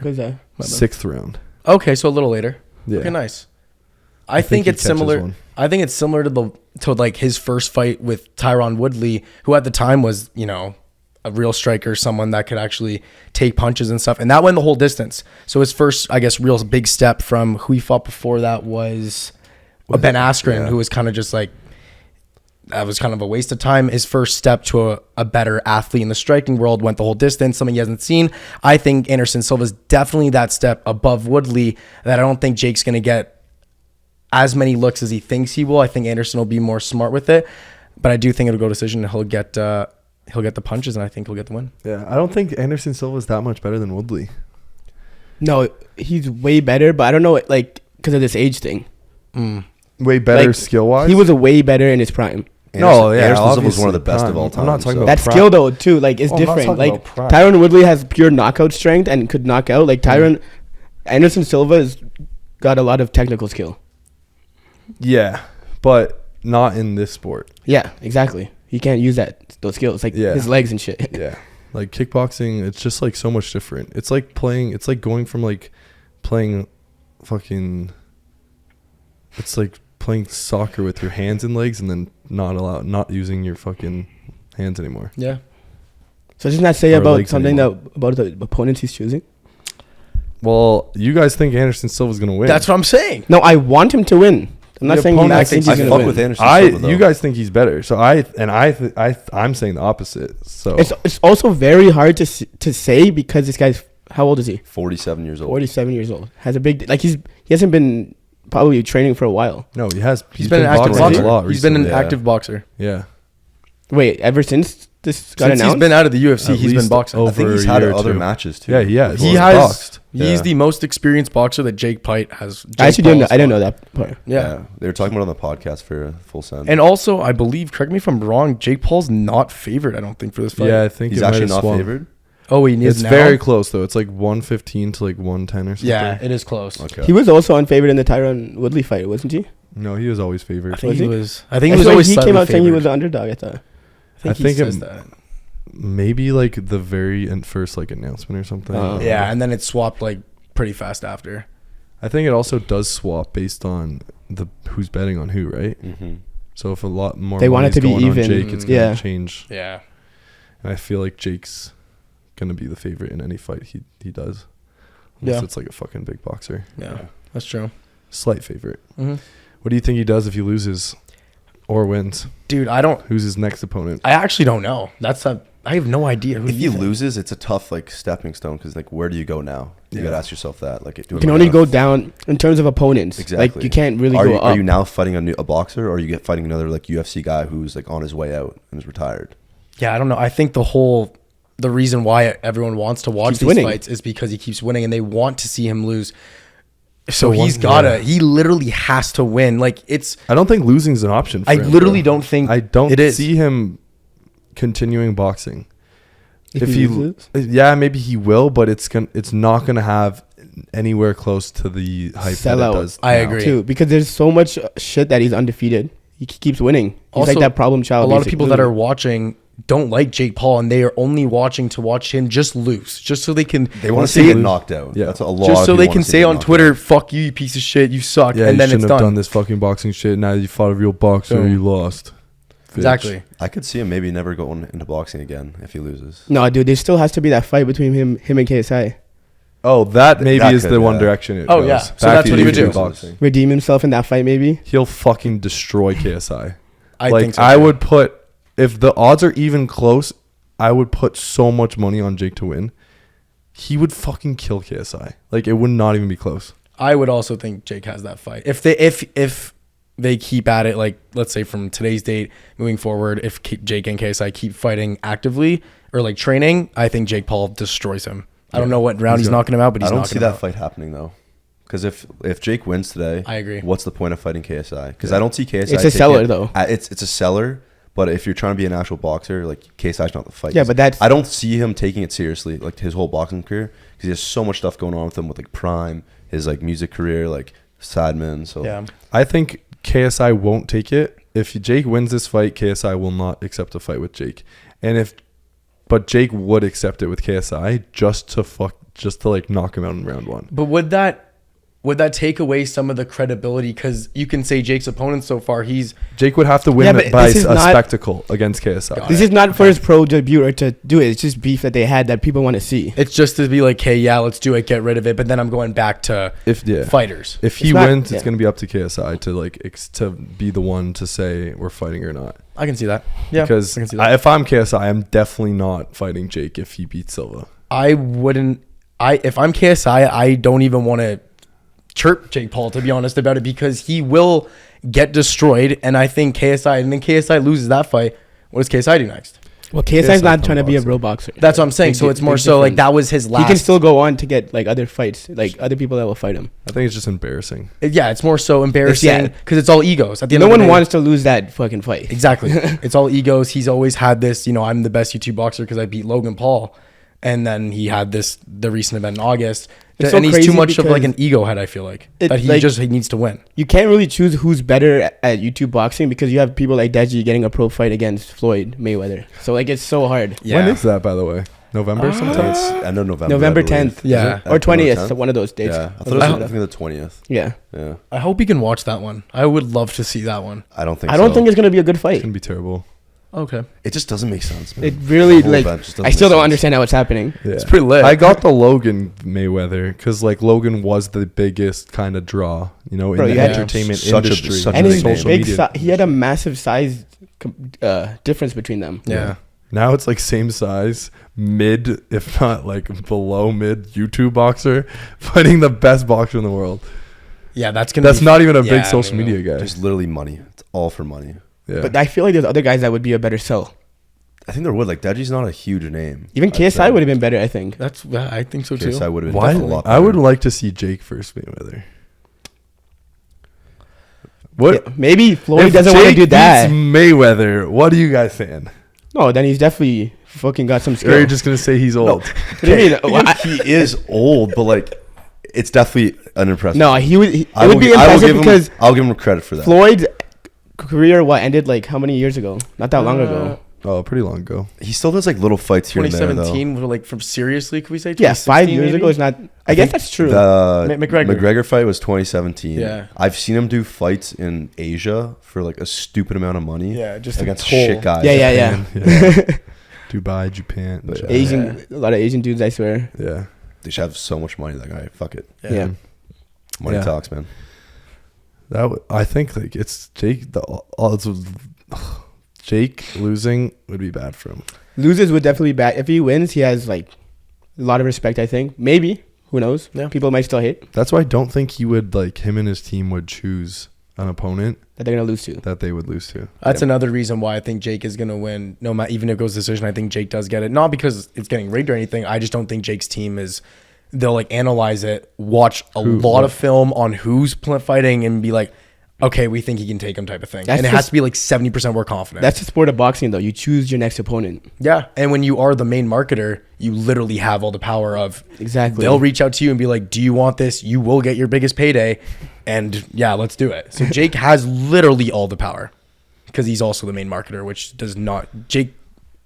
who's that? My bad. 6th round. Okay, so a little later. Yeah. Okay, nice. I think he it's catches similar. one. I think it's similar to like his first fight with Tyron Woodley, who at the time was, you know, a real striker, someone that could actually take punches and stuff. And that went the whole distance. So his first, I guess, real big step from who he fought before that was Ben Askren, Yeah. who was kind of just like, that was kind of a waste of time. His first step to a better athlete in the striking world went the whole distance, something he hasn't seen. I think Anderson Silva is definitely that step above Woodley that I don't think Jake's going to get as many looks as he thinks he will. I think Anderson will be more smart with it, but I do think it'll go decision. He'll get the punches, and I think he'll get the win. Yeah, I don't think Anderson Silva is that much better than Woodley. No, he's way better, but I don't know, like, because of this age thing. Way better Like, skill wise. He was a way better in his prime. No, yeah, Anderson Silva was one obviously of the best of prime. all I'm time. not talking so- about That prime. skill though too, like, is Oh, I'm not different. talking Like about prime. Tyron Woodley has pure knockout strength and could knock out. Like Anderson Silva has got a lot of technical skill. Yeah, but not in this sport. Yeah, exactly. He can't use those skills, like Yeah. his legs and shit. Yeah, like kickboxing, it's just like so much different. It's like playing. It's like going from like playing fucking. It's like playing soccer with your hands and legs, and then not using your fucking hands anymore. Yeah. So doesn't that say Or about legs something anymore. about the opponents he's choosing? Well, you guys think Anderson Silva's gonna win? That's what I'm saying. No, I want him to win. I'm not The saying opponent I thinks think he's I gonna fuck win. with Anderson Silva, though. You guys think he's better, so I'm saying the opposite. So It's also very hard to say because this guy's, how old is he? 47 years old. 47 years old. Has a big, like, he hasn't been probably training for a while. no, he has. He's been an active boxing boxer. a lot He's been an recently. yeah. active boxer. Yeah. Wait, ever since this got Since announced? he's been out of the UFC, At he's been least boxing. over I think he's a had year or other two. matches too. Yeah, he has. before. He He's has. boxed. He's Yeah. the most experienced boxer that Jake Pite has. I actually Jake didn't know, Paul's I didn't fought. know that part. Yeah. They were talking about it on the podcast for Full Send. And also, I believe, correct me if I'm wrong, Jake Paul's not favored, I don't think, for this fight. Yeah, I think he's it might actually have not swung. favored. Oh, he needs It's now? very close though. It's like 115 to like 110 or something. Yeah, it is close. Okay. He was also unfavored in the Tyron Woodley fight, wasn't he? No, he was always I favored. think Was he he? was. I think I he was feel like always. he came slightly out saying he was favored. the underdog, I thought. I think I think he says it- that. Maybe like the very first like announcement or something. Yeah, and then it swapped like pretty fast after. I think it also does swap based on the who's betting on who, right? Mm-hmm. So if a lot more They want it money's to be going on even. Jake, it's gonna Yeah. change. Yeah. And I feel like Jake's gonna be the favorite in any fight he does. Unless Yeah. it's like a fucking big boxer. Yeah, that's true. Slight favorite. hmm What do you think he does if he loses or wins? Dude, I don't. Who's his next opponent? I actually don't know. I have no idea who. If he think. loses, it's a tough like stepping stone because like where do you go now? You Yeah. gotta ask yourself that. Like, You can only go down in terms of opponents. Exactly. Like, you can't really Are go you, up. are you now fighting a boxer, or are you fighting another like UFC guy who's like on his way out and is retired? Yeah, I don't know. I think the reason why everyone wants to watch Keeps these winning. fights is because he keeps winning, and they want to see him lose. So So he's one- gotta. yeah. He literally has to win. Like it's. I don't think losing's an option for I him, literally bro. don't think I don't it is. see him continuing boxing. If he loses? yeah, maybe he will, but it's not gonna have anywhere close to the hype that Sellout. it does. I now. agree. too, because there's so much shit that he's undefeated. He keeps winning. He's Also, like that problem child. A lot of basically. people that are watching don't like Jake Paul, and they are only watching to watch him just lose, just so they can. They want to say see it, get knocked out. Yeah. That's a lot. just of so people they wanna can see say get on knocked Twitter, out. "Fuck you, you piece of shit, you suck," Yeah, and you then it's shouldn't have done. done this fucking boxing shit. Now you fought a real boxer, Boom. you lost. Bitch. Exactly. I could see him maybe never going into boxing again if he loses. No, dude, there still has to be that fight between him and KSI. Oh, that maybe That is could, the one yeah. direction it Oh, goes. yeah. So Back that's to what he would UFC do. Boxing. Redeem himself in that fight, maybe. He'll fucking destroy KSI. I like think so. I too. would put if the odds are even close, I would put so much money on Jake to win. He would fucking kill KSI. Like, it would not even be close. I would also think Jake has that fight. If they keep at it, like, let's say from today's date moving forward, if Jake and KSI keep fighting actively or like training, I think Jake Paul destroys him. I don't know what round he's knocking him out, but he's knocking him out. I don't see that fight happening though. Because if Jake wins today, I agree. What's the point of fighting KSI? Because I don't see KSI. It's a seller though. It's a seller. But if you're trying to be an actual boxer, like, KSI's not the fight. Yeah, but I don't see him taking it seriously, like, his whole boxing career, because he has so much stuff going on with him with, like, Prime, his, like, music career, like, Sidemen. So yeah, I think KSI won't take it. If Jake wins this fight, KSI will not accept a fight with Jake. But Jake would accept it with KSI just to like knock him out in round 1. but would that take away some of the credibility? Because you can say Jake's opponent so far, Jake would have to win but it by a this is not- spectacle against KSI. This is not for his pro debut or to do it. It's just beef that they had that people want to see. it's just to be like, hey, yeah, let's do it, get rid of it. But then I'm going back to fighters. If he It's not- wins, yeah. it's going to be up to KSI to like to be the one to say we're fighting or not. I can see that. Yeah, Because I can see that. if I'm KSI, I'm definitely not fighting Jake if he beats Silva. I wouldn't. If I'm KSI, I don't even want to chirp Jake Paul, to be honest about it, because he will get destroyed. And I think KSI loses that fight. What does KSI do next? Well, KSI's not not trying to be a boxer. real boxer. That's what I'm saying. So it's more so like that was his last. He can still go on to get like other fights, like other people that will fight him. I think it's just embarrassing. Yeah, it's more so embarrassing Yeah. because it's all egos. At the end No of the one day. wants to lose that fucking fight. Exactly. It's all egos. He's always had this, I'm the best YouTube boxer because I beat Logan Paul. And then he had the recent event in August. It's so And he's too crazy much of like because an ego head, I feel like. it- That he like- he needs to win. You can't really choose who's better at YouTube boxing because you have people like Deji getting a pro fight against Floyd Mayweather. So like it's so hard. When is that, by the way? November I think sometime? it's end of November. November I believe. 10th. Yeah. Is it? Or 20th, 10th? so one of those dates. Yeah, I thought it was, I think the 20th. Yeah. Yeah, I hope he can watch that one. I would love to see that one. I don't think. I don't so. think it's gonna be a good It's fight. gonna be terrible. Okay. It just doesn't make sense, man. It really The whole like event just doesn't I still make don't sense. understand how it's happening. Yeah. It's pretty lit. I got the Logan Mayweather because like Logan was the biggest kind of draw, Bro, in the you had entertainment such a- industry. such a And big his name. social big media. he had a massive size difference between them. Yeah. Now it's like same size, mid, if not like below mid YouTube boxer fighting the best boxer in the world. Yeah, that's gonna. That's be, not even a yeah, big social no, no. media guy. There's literally money. It's all for money. Yeah. But I feel like there's other guys that would be a better sell. I think there would. Like, Deji's not a huge name. Even I'd KSI say. would have been better, I think. I think so too. KSI would have been Why? definitely a lot I would better. like to see Jake versus Mayweather. What? Yeah, maybe Floyd If doesn't want to Jake do that. beats Mayweather, what are you guys saying? No, then he's definitely fucking got some Or skill. are you just gonna say he's old? What do you mean? Well, He is old, but like, it's definitely an impressive. no, he would. It I would will be gi- I will impressive give him- because I'll give him credit for that. Floyd's career ended like how many years ago? Not that long ago. Oh, pretty long ago. He still does like little fights here and there, though. 2017, we're like from seriously, could we say? Yeah, 5 years maybe? ago is not. I guess that's true. The McGregor. McGregor fight was 2017. Yeah. I've seen him do fights in Asia for like a stupid amount of money. Yeah, just against a toll. shit guys. Yeah. Dubai, Japan. But, Japan. Asian, a lot of Asian dudes, I swear. Yeah. They should have so much money. That guy, fuck it. Yeah. Money Yeah. talks, man. I think like it's Jake. The odds of Jake losing would be bad for him. Loses would definitely be bad. If he wins, he has like a lot of respect, I think. Maybe. Who knows? Yeah. People might still hate That's why I don't think he would like him and his team would choose an opponent that they're going to lose to. that they would lose to. That's another reason why I think Jake is gonna win. No matter, even if it goes decision, I think Jake does get it. Not because it's getting rigged or anything. I just don't think Jake's team is. They'll like analyze it, watch a lot of film on who's fighting, and be like, okay, we think he can take him, type of thing. That's and it has just- to be like 70% more confident. That's the sport of boxing, though. You choose your next opponent. Yeah, and when you are the main marketer, you literally have all the power of. Exactly. They'll reach out to you and be like, "Do you want this? You will get your biggest payday," and yeah, let's do it. So Jake has literally all the power because he's also the main marketer, which does not Jake.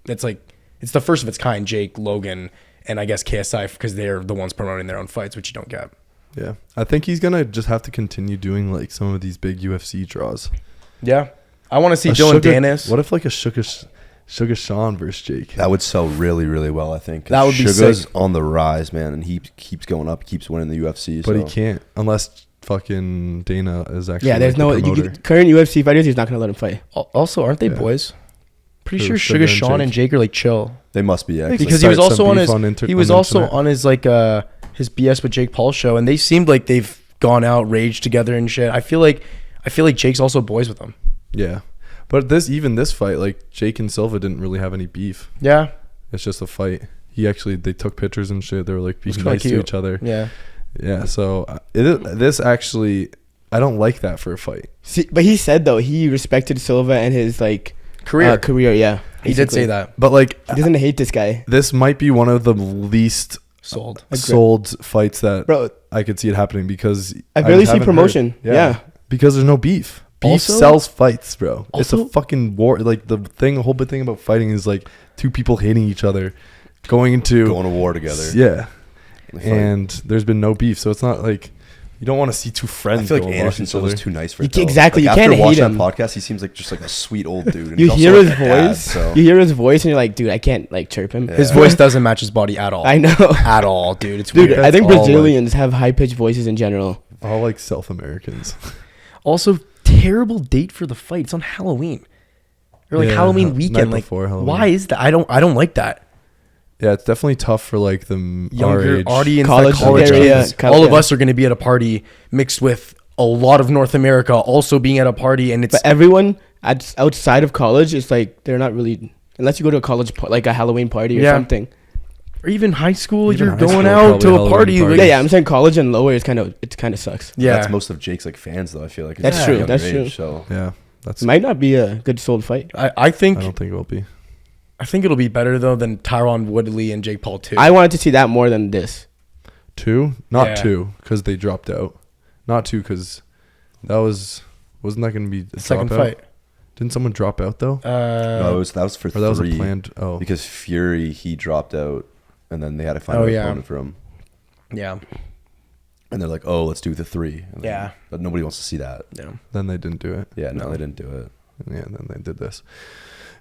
It's like it's the first of its kind. Jake, Logan, and I guess KSI because they're the ones promoting their own fights, which you don't get. Yeah, I think he's gonna just have to continue doing like some of these big UFC draws. Yeah, I want to see A Dylan Sugar- Dennis. What if like a Sugar Sean versus Jake? That would sell really, really well, I think. 'cause That would be Sugar's sick. on the rise, man, and he keeps going up, keeps winning the UFC. But he so. can't unless fucking Dana is actually. Yeah, there's like, the no. promoter. Current UFC fighters, he's not going to let him fight. Also, aren't they Yeah. boys? Pretty Who, sure Sugar Sugar and Sean and Jake? Jake are like chill. They must be, yeah. Because he was start also some on beef his he was on the also internet. on his like his BS with Jake Paul show, and they seemed like they've gone out raged together and shit. I feel like Jake's also boys with them. Yeah, but this fight, like Jake and Silva didn't really have any beef. Yeah, It's just a fight. They took pictures and shit. They were like being kinda nice to cute. each other. yeah. Yeah. So this actually, I don't like that for a fight. See, but he said though he respected Silva and his like Career. career. Yeah, He did basically. say that. But like, He doesn't hate this guy, this might be one of the least Sold. sold fights that bro. I could see it happening because I barely see haven't promotion. heard. Yeah. Because there's no beef. Beef Also- sells fights, bro. It's also- a fucking war. Like the whole big thing about fighting is like two people hating each other, going to war together. Yeah, They fight. and there's been no beef, so it's not like you don't want to see two I friends. feel like go and Anderson watch each Silva's other. too nice for You it. though. exactly, you Like, can't after hate watching him. that podcast, he seems like just like a sweet old dude. And You he's also, hear like, his a dad, voice. so. You hear his voice, and you're like, dude, I can't like chirp him. Yeah. His voice doesn't match his body at all. I know, At all, dude. It's dude. weird. I think That's all, Brazilians have high pitched voices in general. All like South Americans. Also, terrible date for the fight. It's on Halloween. Or like Yeah, Halloween night weekend. Like, before Halloween. why is that? I don't like that. Yeah, it's definitely tough for like the our Younger age. audience, College college area, kids. college- All of yeah. us are going to be at a party mixed with a lot of North America also being at a party, and it's But everyone outside of college is like they're not really, unless you go to a college like a Halloween party or Yeah. something. or even high school. Even You're high going school, out to probably a Halloween party. party. Like, Yeah, I'm saying college and lower is kind of sucks. yeah. That's most of Jake's like fans, though. I feel like That's at a true, younger that's age, true. So Yeah, that's. It might not be a good sold fight. I think I don't think it will be. I think it'll be better though than Tyron Woodley and Jake Paul too. I wanted to see that more than this. 2, not Yeah. 2, because they dropped out. Not 2, because wasn't that going to be a Second dropout? fight. Didn't someone drop out though? no, that was for Or that was a 3 planned. Oh, because Fury he dropped out, and then they had to find Oh, an yeah. opponent for him. Yeah. And they're like, "Oh, let's do the 3." And then- Yeah. but nobody wants to see that. Yeah. then they didn't do it. Yeah, no, No. they didn't do it. Yeah, then they did this.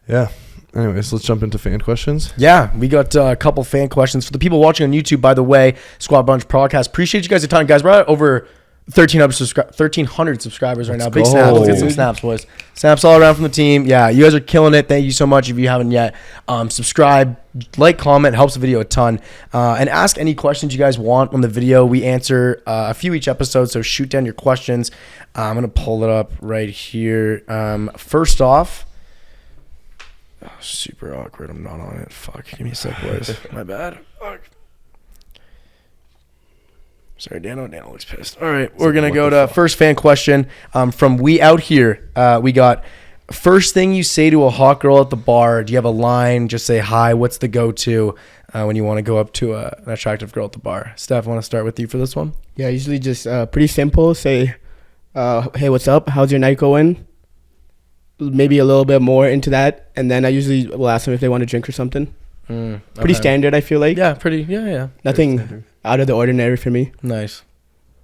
Yeah. Anyways, let's jump into fan questions. Yeah, we got a couple fan questions for the people watching on YouTube. By the way, Squad Brunch podcast. Appreciate you guys a ton, guys. We're at over 1,300 subscribers right now. Let's Big go. snaps. Let's get some snaps, boys. Snaps all around from the team. Yeah, you guys are killing it. Thank you so much. If you haven't yet, subscribe, like, comment, helps the video a ton, and ask any questions you guys want on the video. We answer a few each episode, so shoot down your questions. I'm gonna pull it up right here. First off. Oh, super awkward. I'm not on it. Fuck. Give me a sec, boys. My bad. Fuck. Sorry, Dano. Dano looks pissed. All right, we're going to go to first fan question from We Out Here. We got, first thing you say to a hot girl at the bar, do you have a line? Just say hi. What's the go-to when you want to go up to an attractive girl at the bar? Steph, I want to start with you for this one. Yeah, usually just pretty simple. Say, hey, what's up? How's your night going? Maybe a little bit more into that, and then I usually will ask them if they want to drink or something. Pretty Okay. standard, I feel like. Yeah, pretty. Yeah. Nothing out of the ordinary for me. Nice.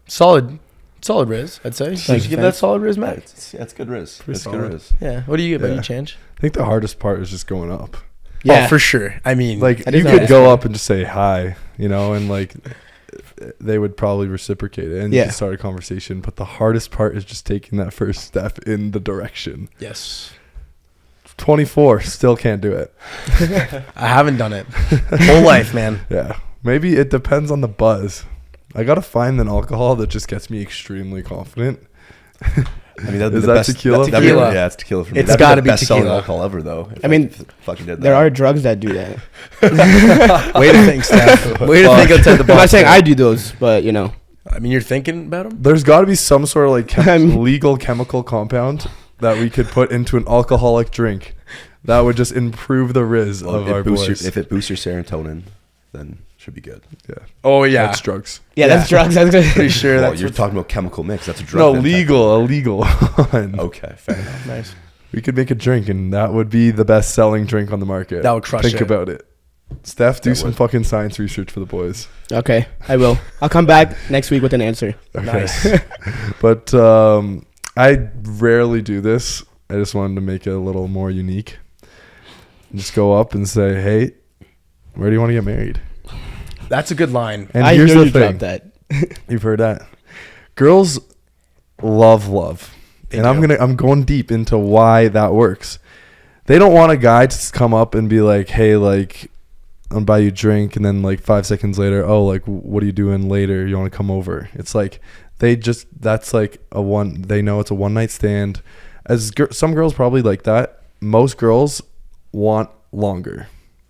Solid Rizz, I'd say. Did Thanks, you give that thanks. solid Rizz, Matt? That's good Riz. That's good solid. Riz. Yeah. What do you get? What do Yeah. you change? I think the hardest part is just going up. Yeah, Oh, for sure. I mean, Like That you is the could hardest go part. up and just say hi, and like they would probably reciprocate it and Yeah. just start a conversation. But the hardest part is just taking that first step in the direction. yes. 24, still can't do it. I haven't done it. Whole life, man. Yeah, maybe it depends on the buzz. I gotta find an alcohol that just gets me extremely confident. I mean, that'd be Is the that best. tequila? That'd be- Tequila. yeah, it's tequila for me. It's That'd gotta the be best-selling tequila. alcohol ever, though. If I mean, fucking did that. there are drugs that do that. Way to think, Steph. Way to think outside the box. I'm not saying I do those, but I mean, you're thinking about them? There's got to be some sort of like I'm- legal chemical compound that we could put into an alcoholic drink that would just improve the Rizz Well, of our boys. if it boosts your serotonin, then should be good. Yeah, Oh, yeah. that's drugs. yeah, that's drugs. That's good. Pretty sure Well, that's you're what's- talking about chemical mix. That's a drug. No, then, legal, a legal one. technically. Okay, fair enough. nice. We could make a drink, and that would be the best selling drink on the market. That would crush Think it. about it. Steph, do That some would. fucking science research for the boys. Okay, I will. I'll come back next week with an answer. Okay. Nice. But I rarely do this. I just wanted to make it a little more unique. Just go up and say, "Hey, where do you want to get married?" That's a good line. And I here's hear the you thing. drop that. You've heard that. Girls love. They And do. I'm going deep into why that works. they don't want a guy to come up and be like, hey, like, I'll buy you a drink, and then like 5 seconds later, oh, like, what are you doing later? You want to come over? It's like that's like they know it's a one night stand. As some girls probably like that. Most girls want longer.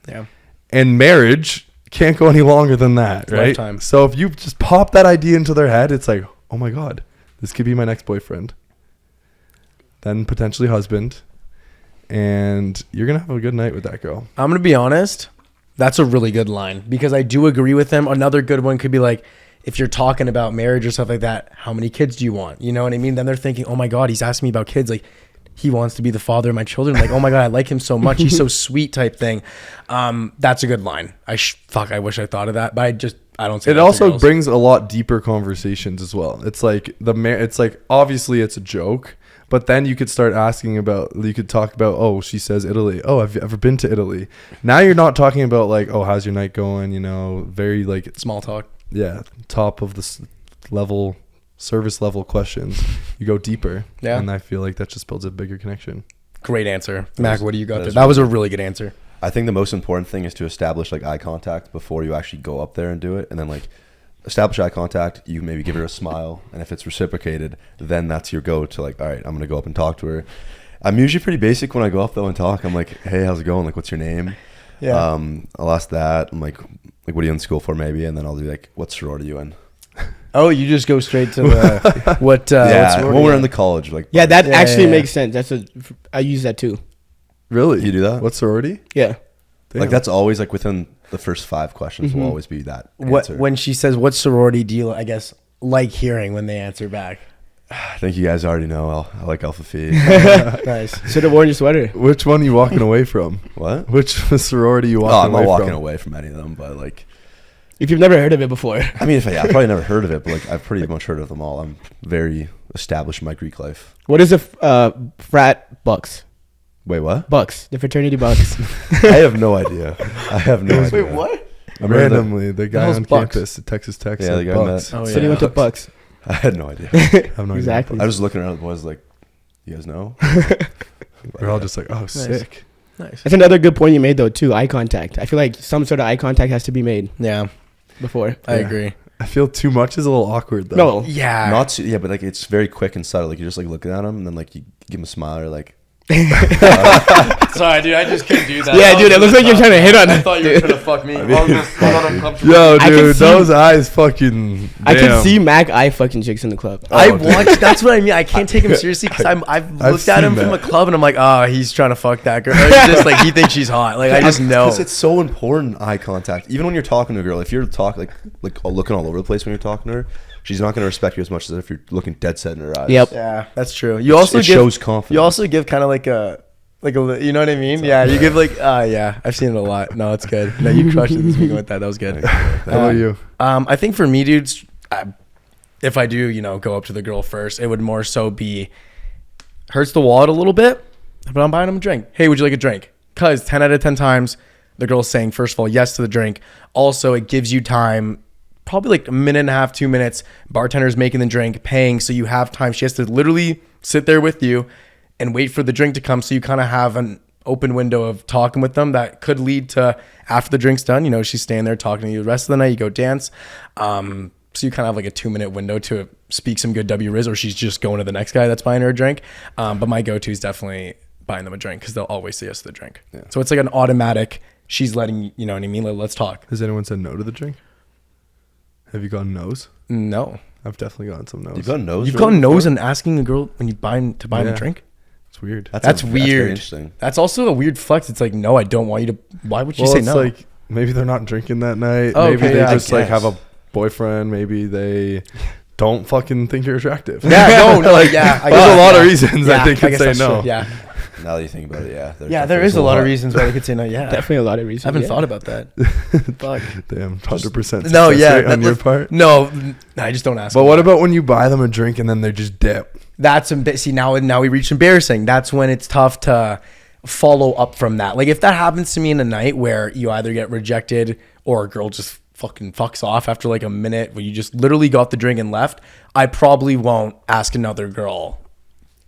Yeah. And marriage can't go any longer than that, right? Lifetime. So if you just pop that idea into their head, it's like, oh my God, this could be my next boyfriend. Then potentially husband. And you're going to have a good night with that girl. I'm going to be honest. That's a really good line because I do agree with him. Another good one could be like, if you're talking about marriage or stuff like that, how many kids do you want? You know what I mean? Then they're thinking, oh my God, he's asking me about kids. Like, he wants to be the father of my children. Like, oh my God, I like him so much. He's so sweet type thing. That's a good line. I wish I thought of that, but I don't say it that to also girls. brings a lot deeper conversations as well. It's like it's like obviously it's a joke, but then you could start asking about, you could talk about, oh, she says Italy. Oh, have you ever been to Italy? Now you're not talking about like, oh, how's your night going? You know, very like Small talk. Yeah, top of the level, service level questions. You go deeper. Yeah. And I feel like that just builds a bigger connection. Great answer. Mac, what do you got there? is That was a really good answer. I think the most important thing is to establish like eye contact before you actually go up there and do it, and then like establish eye contact. You maybe give her a smile, and if it's reciprocated, then that's your go to like, all right, I'm gonna go up and talk to her. I'm usually pretty basic when I go up though and talk. I'm like, hey, how's it going? Like, what's your name? Yeah. I'll ask that. I'm like, what are you in school for? Maybe, and then I'll be like, what sorority you in? Oh, you just go straight to the what? Yeah, what when we're in the college, like, Yeah, that Yeah, actually yeah. makes sense. I use that too. Really? You do that? What sorority? Yeah. Damn. Like that's always like within the first 5 questions will always be that answer. When she says what sorority do you, I guess, like hearing when they answer back? I think you guys already know. I like Alpha Phi. Nice. Should have worn your sweater. Which one are you walking away from? What? Which sorority you Oh, walking I'm away not walking from? away from any of them, but like, If you've never heard of it before. I mean, I've probably never heard of it, but like I've pretty much heard of them all. I'm very established in my Greek life. What is a frat bucks? Wait, what? Bucks. The fraternity bucks. I have no idea. I have no idea. Wait, what? I remember Randomly, the guy hell's on Bucks? campus at Texas Tech Yeah, said the guy Bucks. Oh, So he went to Bucks. I had no idea. I have no Exactly. idea. I was just looking around at the boys like, you guys know? We're all just like, oh, sick. Nice. That's another good point you made though too. Eye contact. I feel like some sort of eye contact has to be made Yeah, before. I Yeah. agree. I feel too much is a little awkward though. No. Yeah. But like it's very quick and subtle. Like you're just like looking at them, and then like you give them a smile or like. Sorry, dude. I just couldn't do that. Yeah, dude. It looks like you're trying to hit on I it. thought you were trying to fuck me. Yo, I can dude, see- those eyes fucking. I can damn. see Mac eye fucking chicks in the club. I Oh, dude. watched. That's what I mean. I can't take him seriously because I've I've looked at him seen from a that. club and I'm like, oh, he's trying to fuck that girl. Or it's just like he thinks she's hot. Like I just know. Because it's so important, eye contact. Even when you're talking to a girl, if you're talking like looking all over the place when you're talking to her, she's not going to respect you as much as if you're looking dead set in her eyes. Yep. Yeah, that's true. You also it give, shows confidence. You also give kind of like a you know what I mean? Yeah, you give like yeah, I've seen it a lot. No, it's good. No, you crushed it this weekend with that. That was good. How about you? I think for me, dudes, if I do, go up to the girl first, it would more so be hurts the wallet a little bit, but I'm buying them a drink. Hey, would you like a drink? Because 10 out of 10 times, the girl's saying, first of all, yes to the drink. Also, it gives you time, probably like a minute and a half, 2 minutes. Bartender's making the drink, paying, so you have time. She has to literally sit there with you and wait for the drink to come, so you kind of have an open window of talking with them that could lead to after the drink's done. She's staying there talking to you the rest of the night. You go dance. So you kind of have like a 2-minute window to speak some good W Rizz, or she's just going to the next guy that's buying her a drink. But my go-to is definitely buying them a drink because they'll always say yes to the drink. Yeah. So it's like an automatic, she's letting, you know what I mean? Let's talk. Has anyone said no to the drink? Have you gotten no's? No. I've definitely gotten some no's. You've gotten no's. You've really gone no's before? and asking a girl when you buy them a Yeah. drink? It's weird. That's very weird. interesting. That's also a weird flex. It's like, no, I don't want you to. Why would you Well, say it's no? like maybe they're not drinking that night. Oh, maybe okay, they yeah, I just like guess. have a boyfriend. Maybe they don't fucking think you're attractive. yeah, no, like, yeah. I There's guess- a lot of yeah. reasons Yeah, I think could guess say that's no. true. Yeah. Now that you think about it, yeah. Yeah, there is a lot of reasons why they could say no. Yeah. Definitely a lot of reasons. I haven't yeah. thought about that. Fuck. Damn, 100% No, yeah. on your part. No, I just don't ask. But them what that. about when you buy them a drink and then they just dip? That's see now we reach embarrassing. That's when it's tough to follow up from that. Like if that happens to me in a night where you either get rejected or a girl just fucking fucks off after like a minute where you just literally got the drink and left, I probably won't ask another girl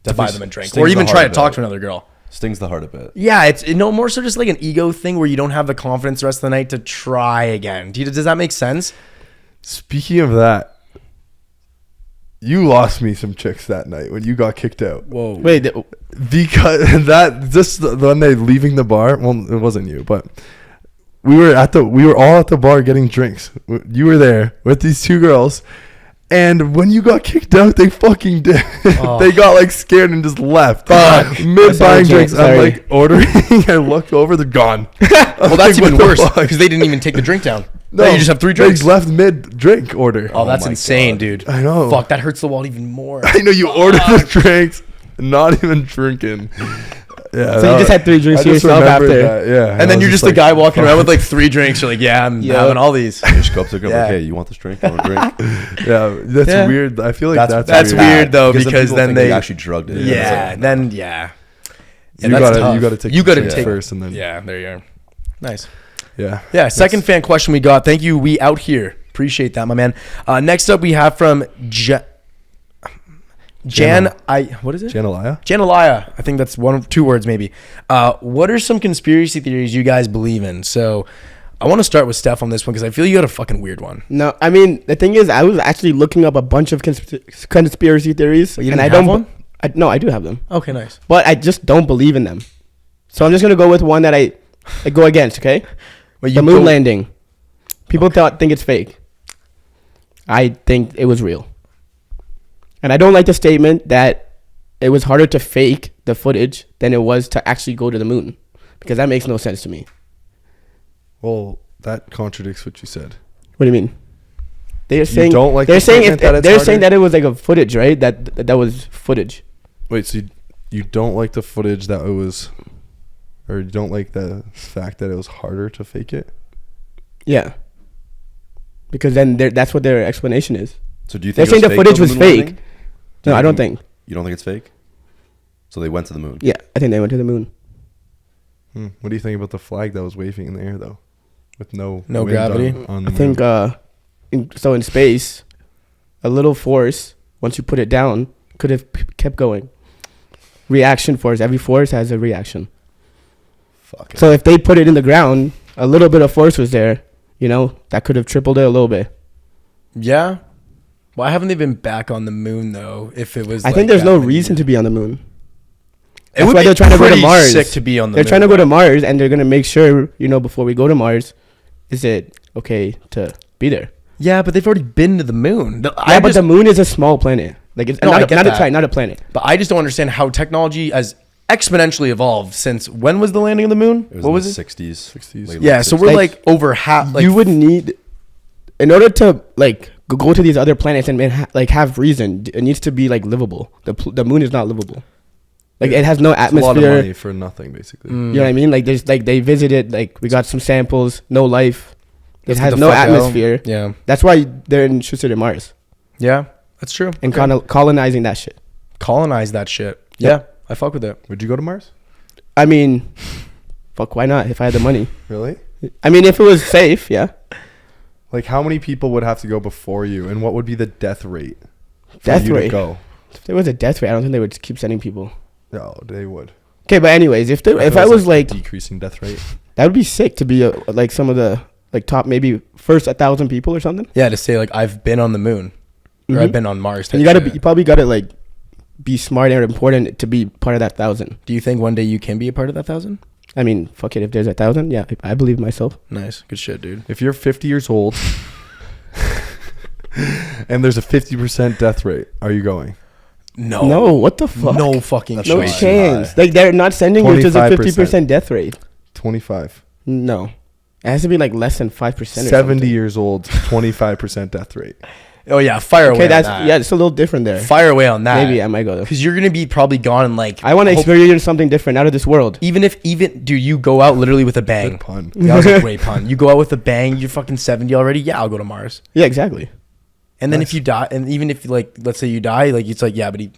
to buy them a drink stings or the even try to heart talk about to another girl. Stings the heart a bit. Yeah, it's more so just like an ego thing where you don't have the confidence the rest of the night to try again. Does that make sense? Speaking of that, you lost me some chicks that night when you got kicked out. Whoa. Wait, Because that just the one day leaving the bar. Well, it wasn't you, but we were all at the bar getting drinks. You were there with these two girls. And when you got kicked out, they fucking did. Oh. They got like scared and just left. Fuck. Mid buying drinks. Sorry. I'm like ordering. I looked over, they're gone. Well, that's even worse because they didn't even take the drink down. No, you just have 3 drinks. They left mid drink order. Oh, that's my insane, God. dude. I know. Fuck, that hurts the wallet even more. I know you ordered the drinks, not even drinking. Yeah. so you just had 3 drinks I to just yourself remembered after. that, yeah. And then I you're was just a like, guy walking around with fuck. like 3 drinks. You're like, yeah, I'm Yeah. having all these. You just go up to the girl Yeah. like, hey, you want this drink? You want a drink? Yeah, that's Yeah. weird. I feel like that's That's weird, though, because people then think they- you actually drugged it. Yeah, It's then yeah. You that's gotta tough. you gotta take You the gotta drinks take- first and then Yeah, there you are. Nice. yeah. Yeah, second fan question we got. Thank you. We out here. Appreciate that, my man. Next up, we have from what is it? Janalaya. I think that's 2 words maybe. What are some conspiracy theories you guys believe in? So I want to start with Steph on this one because I feel you got a fucking weird one. No, I mean the thing is, I was actually looking up a bunch of conspiracy theories, But you and didn't I have don't. one? No, I do have them, Okay, nice. but I just don't believe in them. So I'm just gonna go with one that I go against. Okay, Wait, the moon landing. People think it's fake. I think it was real, and I don't like the statement that it was harder to fake the footage than it was to actually go to the moon, because that makes no sense to me. Well, that contradicts what you said. What do you mean? They're saying don't like they're the saying statement that it's they're harder? saying that it was like a footage, right? That was footage. Wait, so you don't like the footage that it was, or you don't like the fact that it was harder to fake it? Yeah. Because then that's what their explanation is. So do you They're think saying the footage was fake. No, you I don't think- think. You don't think it's fake? So they went to the moon. Yeah, I think they went to the moon. What do you think about the flag that was waving in the air though, with no No wind gravity? on the I think moon? in space, a little force, once you put it down, could have kept going. Reaction force. Every force has a reaction. Fuck it. So if they put it in the ground, a little bit of force was there. That could have tripled it a little bit. Yeah. Why haven't they been back on the moon though? If it was, I think there's no reason to be on the moon. It That's would why be they're trying to go to pretty Mars. sick to be on the They're moon. trying to go to Mars, and they're gonna make sure, before we go to Mars, is it okay to be there? Yeah, but they've already been to the moon. But the moon is a small planet. Like it's No, I not get that. not a planet. But I just don't understand how technology has exponentially evolved since when was the landing of the moon? It was What in was the it? 60s. 60s. late Yeah, late so 60s. we're Like, like over half. Like You would need, in order to go to these other planets and have reason, it needs to be livable. The moon is not livable. It has no It's a lot of atmosphere. money for nothing, basically. You know what I mean? There's they visited. We got some samples. No life. It Let's has get the no fuck out. atmosphere. Yeah, That's why they're interested in Mars yeah, that's true. and Okay. colonizing that shit. Colonize that shit. Yep. Yeah, I fuck with it. Would you go to Mars? I mean, fuck, why not? If I had the money. Really? I mean, if it was safe, yeah. Like, how many people would have to go before you, and what would be the death rate for Death you rate? to go? If there was a death rate, I don't think they would keep sending people. No, they would. Okay, but anyways, if feel I it's was a decreasing death rate. that would be sick to be some of the top maybe first 1,000 people or something. Yeah, to say I've been on the moon or Mhm. I've been on Mars. And you probably gotta be smart and important to be part of that 1,000. Do you think one day you can be a part of that 1,000? I mean, fuck it. If there's 1,000, yeah, I believe myself. Nice, good shit, dude. If you're 50 years old and there's a 50% death rate, are you going? No, what the fuck? No fucking That's No way chance. too chance. high. They're not sending you to the 25%. 50% death rate. 25. No, it has to be less than 5%. 70 years old, 25% death rate. Oh yeah, fire away. Okay, on that's that. it's a little different there. Fire away on that. Maybe I might go there. because you're gonna be probably gone in I want to hope- experience something different out of this world. Even dude, you go out literally with a bang. Good pun. That was a great pun. You go out with a bang. You're fucking 70 already. Yeah, I'll go to Mars. Yeah, exactly. And then Nice. if you die, and even if let's say you die, it's yeah, but he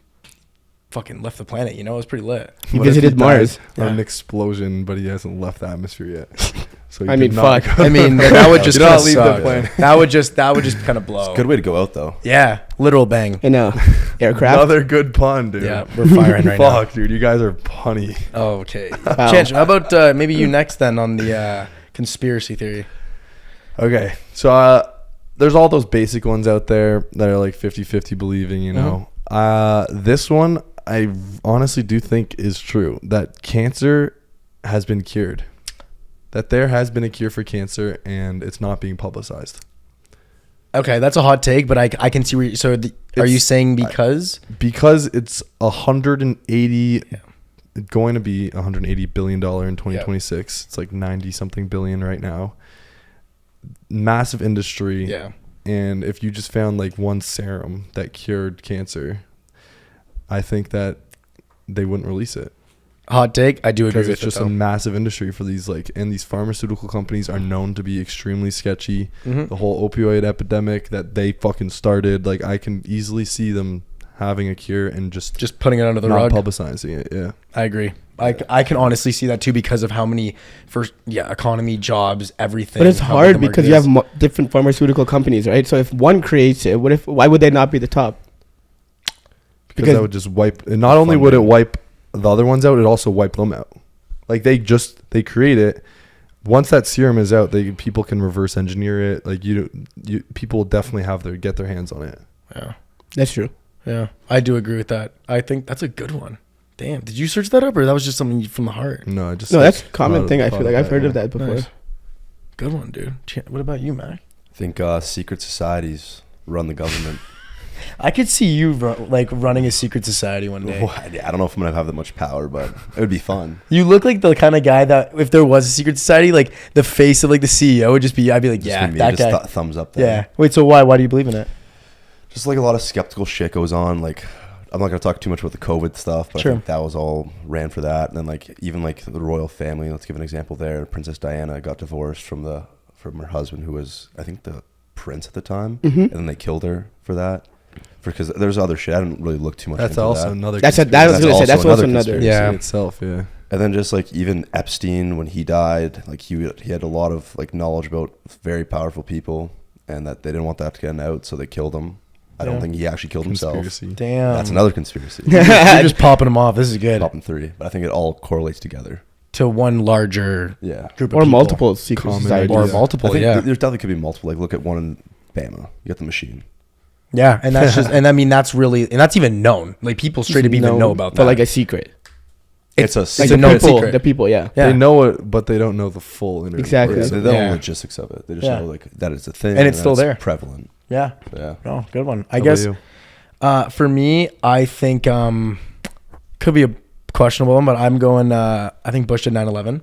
fucking left the planet. It was pretty lit. He What if visited died Mars. on an Yeah. explosion, but he hasn't left the atmosphere yet. So he I did mean, not fuck. go. I mean, that would just Do not kind of leave the suck. planet. That would just kind of blow. Good way to go out though. Yeah, Literal bang. in a aircraft. Another good pun, dude. Yeah, we're firing right now. Fuck, dude, you guys are punny. Oh, okay. Wow. Chance, how about maybe you next then on the conspiracy theory? Okay, so there's all those basic ones out there that are like 50-50 believing, you know. This one I honestly do think is true, that cancer has been cured. That there has been a cure for cancer and it's not being publicized. Okay, that's a hot take, but I can see where are you saying because it's 180 going to be $180 billion in 2026. It's like 90 something billion right now. Massive industry. Yeah. And if you just found like one serum that cured cancer, I think that they wouldn't release it. Hot take, I do agree Because with it's just it, a massive industry for these, like, and these pharmaceutical companies are known to be extremely sketchy. Mhm. The whole opioid epidemic that they fucking started, like, I can easily see them having a cure and just putting it under the not rug. publicizing it. Yeah. I agree. I can honestly see that too because of how many economy, jobs, everything. But it's how big hard the because market you is. have different pharmaceutical companies, right? So if one creates it, why would they not be the top? Because that would just wipe, and not only would it wipe the other ones out, it also wipe them out. Like they create it. Once that serum is out, people can reverse engineer it. Like people will definitely get their hands on it. Yeah. That's true. Yeah. I do agree with that. I think that's a good one. Damn. Did you search that up or that was just something from the heart? No, that's a common thing. I feel like I've heard of that before. Nice. Good one, dude. What about you, Mac? I think secret societies run the government. I could see you running a secret society one day. I don't know if I'm gonna have that much power, but it would be fun. You look like the kind of guy that if there was a secret society, like the face of like the CEO would just be. I'd be like, Just yeah, be me, that just guy. thumbs up there. Yeah. Wait. So why? Why do you believe in it? Just like a lot of skeptical shit goes on. Like I'm not gonna talk too much about the COVID stuff, but Sure. I think that was all ran for that. And then like even like the royal family. Let's give an example there. Princess Diana got divorced from her husband, who was I think the prince at the time, and then they killed her for that. Because there's other shit. I didn't really look too much That's into also that. another. That's also another. conspiracy Yeah. itself. Yeah. And then just like even Epstein, when he died, like he had a lot of like knowledge about very powerful people, and that they didn't want that to get out, so they killed him. I don't think he actually killed himself. Conspiracy. Damn. That's another conspiracy. You're just popping them off. This is good. Popping 3, but I think it all correlates together. To one larger Yeah, group of Or people. multiple secret Common societies. Or idea. multiple, I think yeah. there definitely could be multiple. Like look at one in Bama. You got the machine. Yeah, and that's just, and I mean, that's really, and that's even known. Like people straight up even know about that. But like a secret. It's a Like It's the a known people, secret. the people, yeah. Yeah. They know it, but they don't know the full interview. Exactly. Yeah, they don't know Yeah. the logistics of it. They just Yeah. know like that it's a thing, And it's still that's there. prevalent. Yeah. Yeah. Oh, good one. How I about guess you? for me, I think could be a questionable one, but I'm going. I think Bush did 9/11.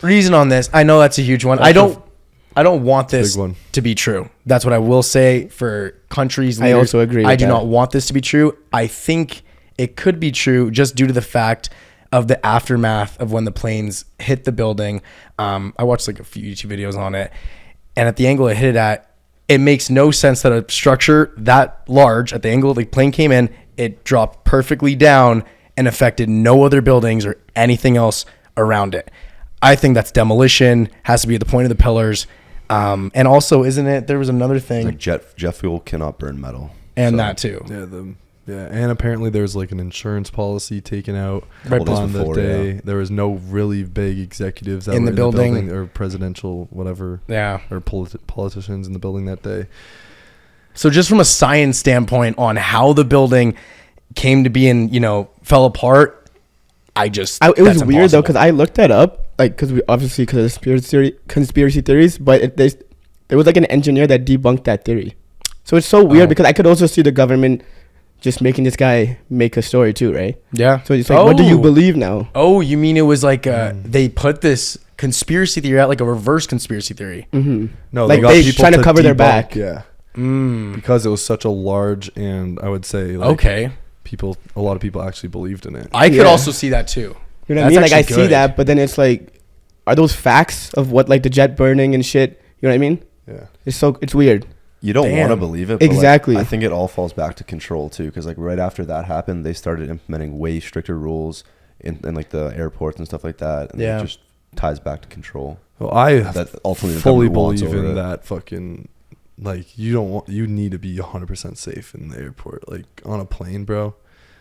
Reason on this, I know that's a huge one. I don't want this Big one. to be true. That's what I will say for countries. I leaders. also agree I with do that. not want this to be true. I think it could be true just due to the fact of the aftermath of when the planes hit the building. I watched like a few YouTube videos on it, and at the angle it hit it at, it makes no sense that a structure that large at the angle the plane came in, it dropped perfectly down and affected no other buildings or anything else around it. I think that's demolition, has to be at the point of the pillars. And also, isn't it, there was another thing, Like jet fuel cannot burn metal. and So- that too. Yeah, and apparently there's like an insurance policy taken out Right on the before, day. yeah. There was no really big executives that In were the building. or presidential whatever Yeah. or politicians in the building that day. So just from a science standpoint on how the building came to be and, fell apart, It was that's weird though impossible. because I looked that up, like because of conspiracy theories, but there was like an engineer that debunked that theory. So it's so weird because I could also see the government just making this guy make a story too, right? Yeah. So it's like, what do you believe now? Oh, you mean it was like they put this conspiracy theory out, like a reverse conspiracy theory? Mm-hmm. No, Like got they people trying to cover their debunk, back. Yeah, Mm. because it was such a large, and I would say like Okay. a lot of people actually believed in it. I could Yeah. also see that too. You know what I That's mean? Like I actually see good. that, but then it's like, are those facts of what like the jet burning and shit? You know what I mean? Yeah, It's weird. You don't Damn. want to believe it. But Exactly. I think it all falls back to control too, because like right after that happened, they started implementing way stricter rules in like the airports and stuff like that. And Yeah. it just ties back to control. well, I That ultimately the fully government wants believe over in it. that fucking like you need to be 100% safe in the airport, like on a plane, bro.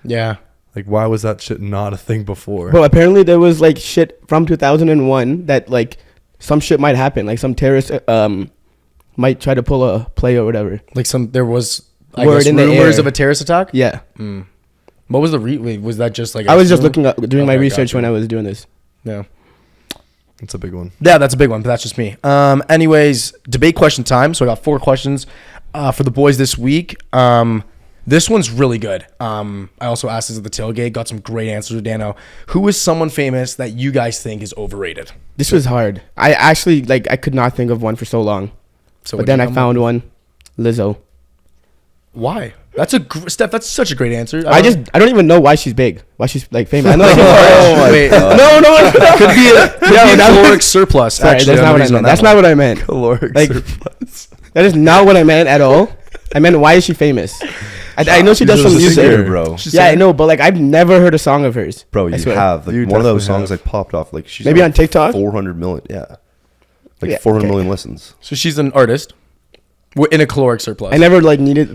Yeah. Like, why was that shit not a thing before? Well, apparently there was like shit from 2001 that like some shit might happen, like some terrorist might try to pull a play or whatever. Like there was Word in the rumors air. of a terrorist attack. Yeah, What was the wait, was that just like I was just looking up doing my Okay, research gotcha. when I was doing this. Yeah. It's a big one. Yeah, that's a big one, but that's just me. Anyways, debate question time. So I got 4 questions for the boys this week. This one's really good. I also asked this at the tailgate, got some great answers with Dano. Who is someone famous that you guys think is overrated? This was hard. I actually I could not think of one for so long, So but then I found one. Lizzo. Why? That's Steph. That's such a great answer. I don't even know why she's big. Why she's like famous. I know wait. no. Could be a caloric surplus. Sorry, Actually, that's not what I meant. That's not what I meant. Caloric Like- surplus. That is not what I meant at all. I meant, why is she famous? I know she does She's some a music. singer, bro. Yeah, I know, but like I've never heard a song of hers. Bro, I you swear. have like You one of those definitely songs have. like popped off. Like she's Maybe got, on TikTok? 400 million. Yeah, like Yeah, 400 okay. million listens. So she's an artist. We're in a caloric surplus. I never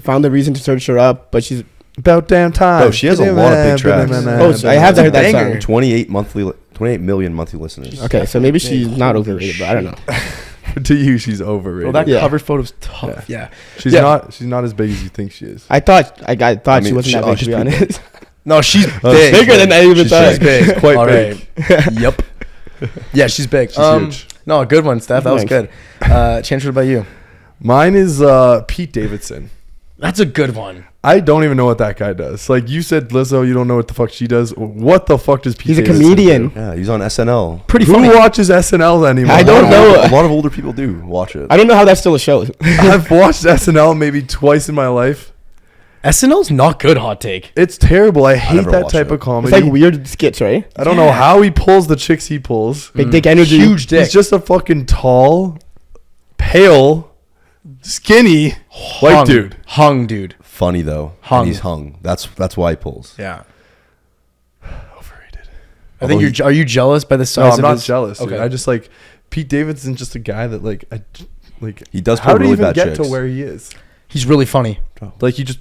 found a reason to search her up, but she's About damn time. Bro, she has a lot of big tracks. Oh, so I have heard that Banger. song. 28 million monthly listeners. Okay, so maybe she's not overrated, but I don't know. To you, she's overrated. Well, that Yeah. cover photo's tough. Yeah. she's Yeah. not. She's not as big as you think she is. I thought she mean, wasn't that big, to be honest. No, she's big. Bigger than I even She's thought. big. Quite All big. right. Yep. Yeah, she's big. She's huge. No, good one, Steph. That was Thanks. good. Chance, what about you? Mine is Pete Davidson. That's a good one. I don't even know what that guy does. Like you said, Lizzo, you don't know what the fuck she does. What the fuck does Pete He's a Davidson comedian. do? Yeah, he's on SNL. Pretty Who funny. watches SNL anymore? I don't know. A lot of older people do watch it. I don't know how that's still a show. I've watched SNL maybe twice in my life. SNL's not good, hot take. It's terrible. I hate never that watched type it. of It's comedy. like weird skits, right? I don't know how he pulls the chicks he pulls. Big dick energy. Huge dick. He's just a fucking tall, pale, skinny white dude. Hung dude. Funny though. Hung. And he's hung. That's why he pulls. Yeah. Overrated. I think Although are you jealous by the No, size I'm of not his... jealous. Dude. Okay. I just like Pete Davidson's just a guy that He does How pull did he really even bad get chicks. to where he is? He's really funny. Like he just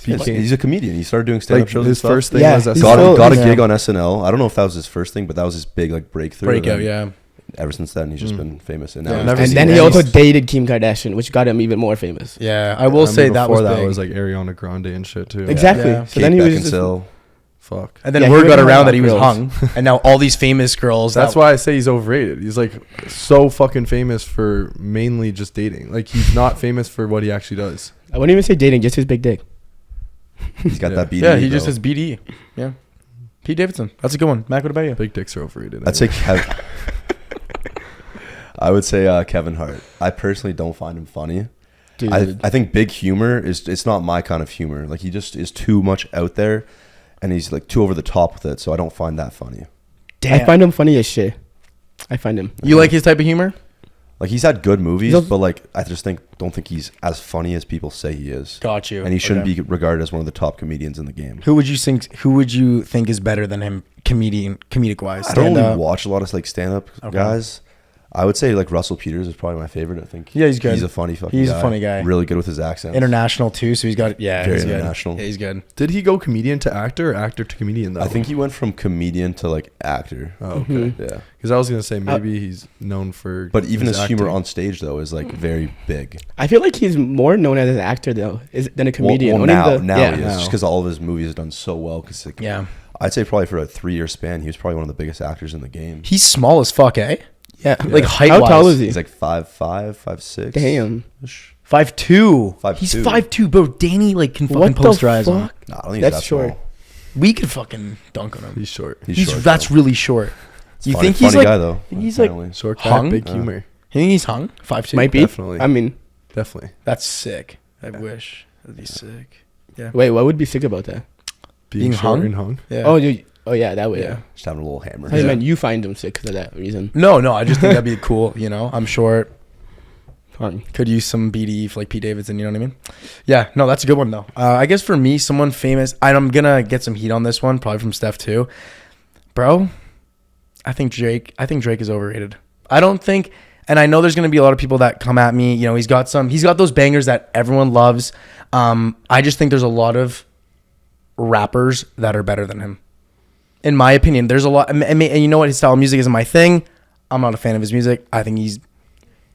became He's a comedian. He started doing stand-up like shows. his and first stuff. thing Yeah, was he's SNL. Got a yeah. gig on SNL. I don't know if that was his first thing, but that was his big like breakthrough. Breakout, And yeah. then Ever since then, he's just been famous. And Yeah. now Never And seen then he any- also dated Kim Kardashian, which got him even more famous. Yeah, I will say that before was that big. was like Ariana Grande and shit too. Exactly. Yeah. So Kate then he was just, Beckinsale. Fuck. And then Yeah, he word was got hung around up that he was girls. hung, and now all these famous girls. That's why I say he's overrated. He's like so fucking famous for mainly just dating. Like he's not famous for what he actually does. I wouldn't even say dating, just his big dick. He's got Yeah. that BD. Yeah, he bro. just has BD. Yeah. Pete Davidson. That's a good one. Mac, what about you? Big dicks are overrated. I'd say I would say Kevin Hart. I personally don't find him funny. Dude. I think big humor it's not my kind of humor. Like he just is too much out there, and he's like too over the top with it. So I don't find that funny. I find him funny as shit. I find him. You like his type of humor? Like he's had good movies, He's also- but like I just don't think he's as funny as people say he is. Got you. And he shouldn't Okay. be regarded as one of the top comedians in the game. Who would you think is better than him, comedic wise? I don't really watch a lot of like stand up Okay. guys. I would say like Russell Peters is probably my favorite. I think. Yeah, he's good. He's a funny fucking. He's a guy. funny guy. Really good with his accent. International too, so he's got Very he's international. Good. Yeah, he's good. Did he go comedian to actor or actor to comedian though? I think he went from comedian to like actor. Oh, okay. Mhm. Yeah. Because I was gonna say maybe he's known for. But even his humor acting. on stage though is like very big. I feel like he's more known as an actor though, than a comedian. Well, Only now yeah. he is Now. just because all of his movies have done so well. Cause like, Yeah, I'd say probably for a 3-year span, he was probably one of the biggest actors in the game. he's small as fuck, eh? Yeah. Like height. How tall is he? He's like 5'5", 5'6". Damn. 5'2". 5'2". He's 5'2", bro. Danny like can fucking What the posterize him. fuck? Nah, I don't think That's he's that short. small. We could fucking dunk on him. He's short. He's short, That's though. really short. You Funny- think he's funny like? guy though? he's like- apparently. Short guy, Hung? big humor. You think he's hung? 5'2". Might be. Definitely. I mean, Definitely. That's sick. I wish that'd be sick. wait, what would be sick about that? Being short hung? and hung. Yeah. Oh yeah, that way. Yeah. Yeah. Just having a little hammer. I thought you meant you find him sick because of that reason. No, I just think that'd be cool. You know, I'm short. Fun. Could use some BD for like Pete Davidson. You know what I mean? Yeah. No, that's a good one though. I guess for me, someone famous. I'm gonna get some heat on this one, probably from Steph too, bro. I think Drake is overrated. I don't think And I know there's going to be a lot of people that come at me. You know, he's got those bangers that everyone loves. I just think there's a lot of rappers that are better than him. In my opinion, there's a lot. And you know what? His style of music isn't my thing. I'm not a fan of his music. I think he's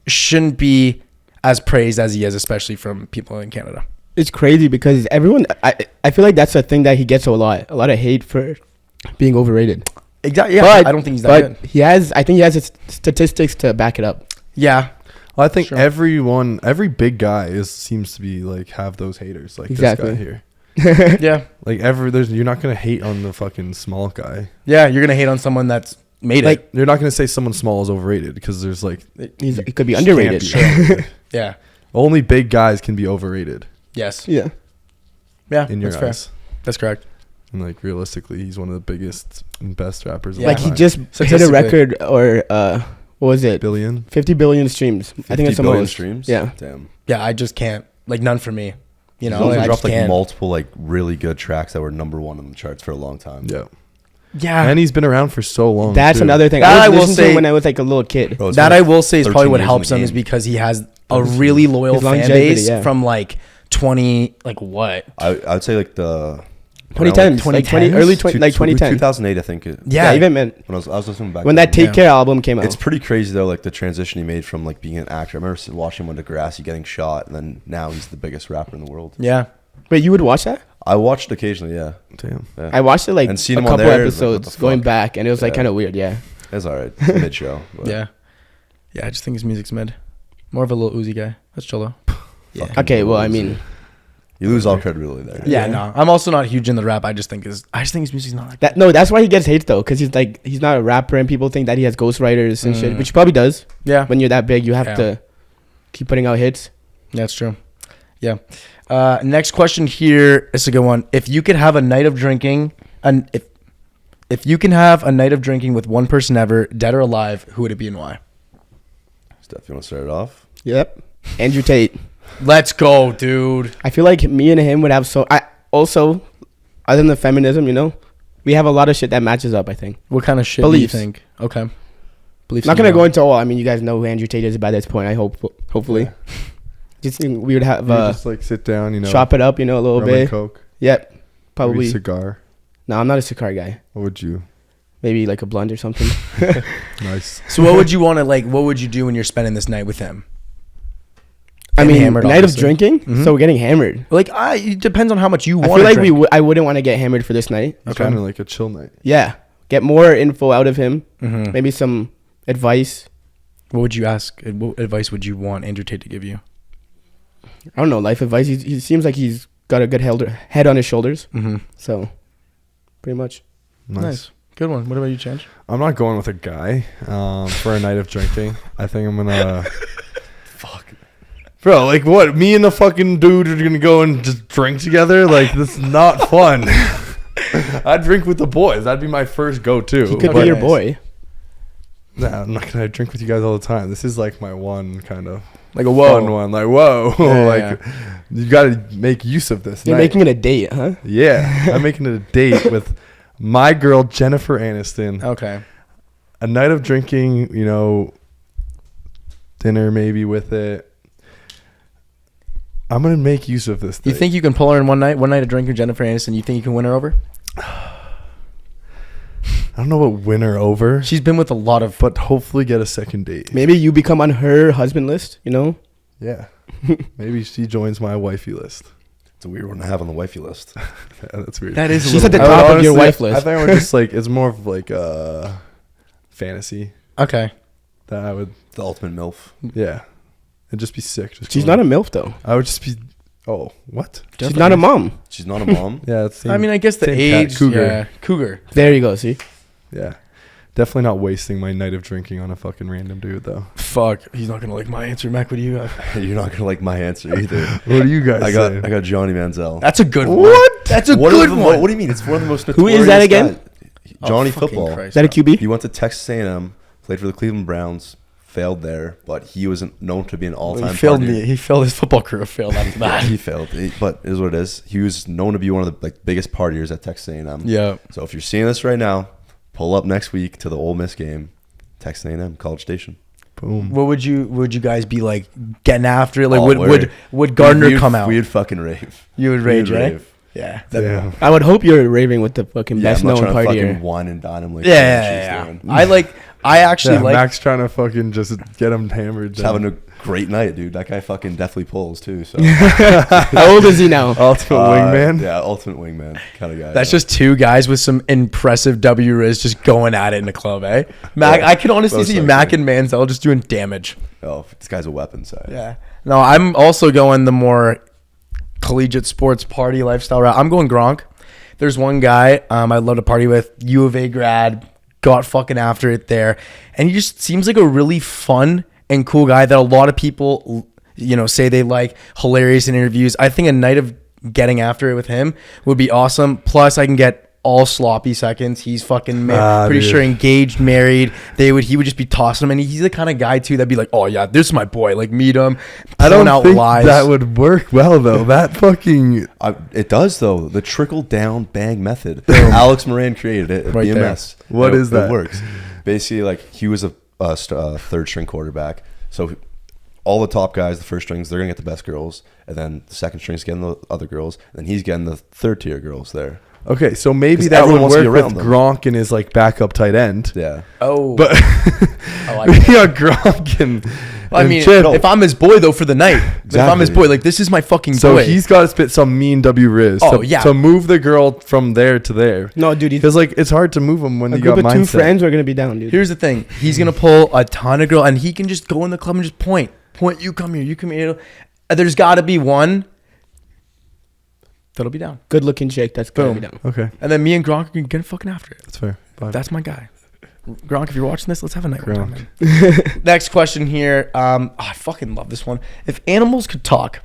shouldn't be as praised as he is, especially from people in Canada. It's crazy because everyone, I feel like that's a thing that he gets a lot of hate for being overrated. Exactly. Yeah, but, I don't think he's that good. I think he has his statistics to back it up. Yeah. Well, I think every big guy seems to be like have those haters like Exactly. this guy here. Yeah. Like you're not gonna hate on the fucking small guy. Yeah, you're gonna hate on someone that's made Like, it. You're not gonna say someone small is overrated because there's like It could be underrated. Yeah. Only big guys can be overrated Yes. Yeah. Yeah. in your that's eyes. fair. That's correct. And like realistically, he's one of the biggest and best rappers. Yeah. of Like all he time. just hit a Statistically. record or what was it? billion. 50 billion streams. I think it's the billion most. streams. Yeah. Damn. Yeah, I just can't. Like none for me. You know, He's also I dropped just like can't. multiple like really good tracks that were number one on the charts for a long time. Yeah, Yeah. and he's been around for so long. That's too. another thing. That I I will listened to say- him when I was like a little kid. Bro, it's That been, I like, will say is 13 probably what years in helps the him is game. because he has a really loyal His fan longevity, base yeah. from like 20, like what? I would say like the 2010s, like 20, 2010s? early 20, like 2010. 2008, I think. Yeah. Even meant When I was listening back when then. that Take Yeah. Care album came out. It's pretty crazy though, like the transition he made from like being an actor. I remember watching him on Degrassi getting shot, and then now he's the biggest rapper in the world. Yeah. Wait, you would watch that? I watched occasionally, yeah. Damn. Yeah. I watched it like a And seen him on couple there, it's like, what episodes the going fuck? back, and it was like Yeah. kind of weird. Yeah. It's alright. It's a mid show. Yeah. Yeah, I just think his music's mid. More of a little Uzi guy. That's chill though. Yeah. Fucking Okay, well, I Uzi. mean, You lose all credibility there. Yeah, Yeah. no. I'm also not huge in the rap. I just think his music's not like that's why he gets hate though, because he's not a rapper, and people think that he has ghostwriters and shit, Mm. which he probably does. Yeah. When you're that big, you have Yeah. to keep putting out hits. That's true. Yeah. Next question here is a good one. If you could have a night of drinking, and if you can have a night of drinking with one person ever, dead or alive, who would it be and why? Steph, you want to start it off? Yep. Andrew Tate. Let's go, dude. I feel like me and him would have also, other than the feminism, you know, we have a lot of shit that matches up, I think. What kind of shit Beliefs. do you think? Okay. Beliefs. Not in gonna go general. into all. I mean, you guys know who Andrew Tate is by this point. I hopefully. Yeah. Just think we would have You just like sit down, you know, chop it up, you know, a little rum and bit. Coke, Yep. maybe Probably. cigar. No, I'm not a cigar guy. What would you? Maybe like a blunt or something. Nice. So what would you want to like? What would you do when you're spending this night with him? I And mean, hammered, night of obviously. drinking, Mhm. so we're getting hammered. Like, it depends on how much you I want. feel like drink. I wouldn't want to get hammered for this night. He's Okay. kind of like a chill night. Yeah, get more info out of him. Mhm. Maybe some advice. What would you ask? What advice would you want Andrew Tate to give you? I don't know, life advice. He seems like he's got a good head on his shoulders. Mm-hmm. So, pretty much. Nice. Good one. What about you, Change? I'm not going with a guy for a night of drinking. I think I'm gonna. Fuck. Bro, like what? Me and the fucking dude are gonna go and just drink together? Like this is not fun. I'd drink with the boys. That'd be my first go-to. He could Okay. be your Nice. boy. Nah, I'm not gonna drink with you guys all the time. This is like my one kind of Like a fun one. Like whoa, Yeah, like you gotta make use of this. You're night. making it a date, huh? Yeah, I'm making it a date with my girl Jennifer Aniston. Okay. A night of drinking, you know, dinner maybe with it. I'm gonna make use of this. You date. think you can pull her in one night of drinking Jennifer Aniston? You think you can win her over? I don't know what win her over, She's been with a lot of. but hopefully get a second date. Maybe you become on her husband list, you know? Yeah, maybe she joins my wifey list. It's a weird one to have on the wifey list. Yeah, that's weird. That is. a She's at little the I would top of your honestly- wife list. I think I would just like it's more of like a fantasy Okay. that I would. The ultimate MILF. Yeah, it'd just be sick. Just She's going- not a MILF, though. I would just be. Oh, what? She's not a mom. She's not a mom. Yeah, it's I mean, I guess the same age. cougar. Yeah. Cougar. There you go, see? Yeah, definitely not wasting my night of drinking on a fucking random dude though. Fuck. He's not gonna like my answer, Mac. What do you got? You're not gonna like my answer either. What do you guys I say? got Johnny Manziel. That's a good one. What? That's a What good is the- one. What do you mean? It's one of the most. Who is that notorious again? guys. Johnny Oh, fucking Football. Christ, Is that a bro. QB? He went to Texas A&M, played for the Cleveland Browns, failed there, but he was known to be an all-time. He failed partier. me. He failed his football career. Failed after Yeah, that. he failed, but it is what it is. He was known to be one of the biggest partiers at Texas A&M. Yeah. So if you're seeing this right now, pull up next week to the Ole Miss game, Texas A&M, College Station. Boom. What would you guys be like getting after it? Like, Oh, would Gardner we'd come out? We'd fucking rave. You would rage, We'd right? rave. Yeah. Damn. I would hope you're raving with the fucking Yeah, best I'm not known trying to party. fucking wine and dine him like Yeah. she's doing. I actually Yeah, like. Max trying to fucking just get him hammered. Just having a great night, dude. That guy fucking definitely pulls too. So How old is he now? ultimate wingman. Yeah, ultimate wingman kind of guy. That's just two guys with some impressive W Rizz just going at it in the club, eh? Mac, Yeah, I can honestly most see likely. Mac and Manziel just doing damage. Oh, this guy's a weapon. So Yeah. No, I'm also going the more collegiate sports party lifestyle route. I'm going Gronk. There's one guy I'd love to party with, U of A grad, got fucking after it there. And he just seems like a really fun and cool guy that a lot of people, say they like, hilarious in interviews. I think a night of getting after it with him would be awesome. Plus, I can get all sloppy seconds. He's fucking pretty dude. sure engaged, married. He would just be tossing him, and he's the kind of guy too that'd be like, oh yeah, this is my boy. Like, meet him. I don't out think lies. that would work well though. That fucking it does though. The trickle down bang method. Alex Moran created it at Right there. BMS. What And is it that? works. Basically, like he was a third string quarterback, so all the top guys, the first strings, they're gonna get the best girls, and then the second strings getting the other girls, and then he's getting the third tier girls there. okay. So maybe 'Cause that would everyone wants to work be with around them. Gronk and his like backup tight end. Yeah. Oh, But I like we it. got Gronk and I and mean, Chip. if I'm his boy though for the night, if I'm his Exactly. boy, like this is my fucking So boy. he's got to spit some mean W Rizz Oh, to, yeah. to move the girl from there to there. No, dude. Because like it's hard to move them when A you group got of two mindset. friends are gonna be down, dude. Here's the thing: he's gonna pull a ton of girl, and he can just go in the club and just point. You come here. You come here. There's got to be one that'll be down, Good looking chick. That's gonna be Boom. down. Okay, and then me and Gronk can get fucking after it. that's fair. Fine. That's my guy. Gronk, if you're watching this, let's have a night. one Gronk. time, man. Next question here. I fucking love this one. If animals could talk,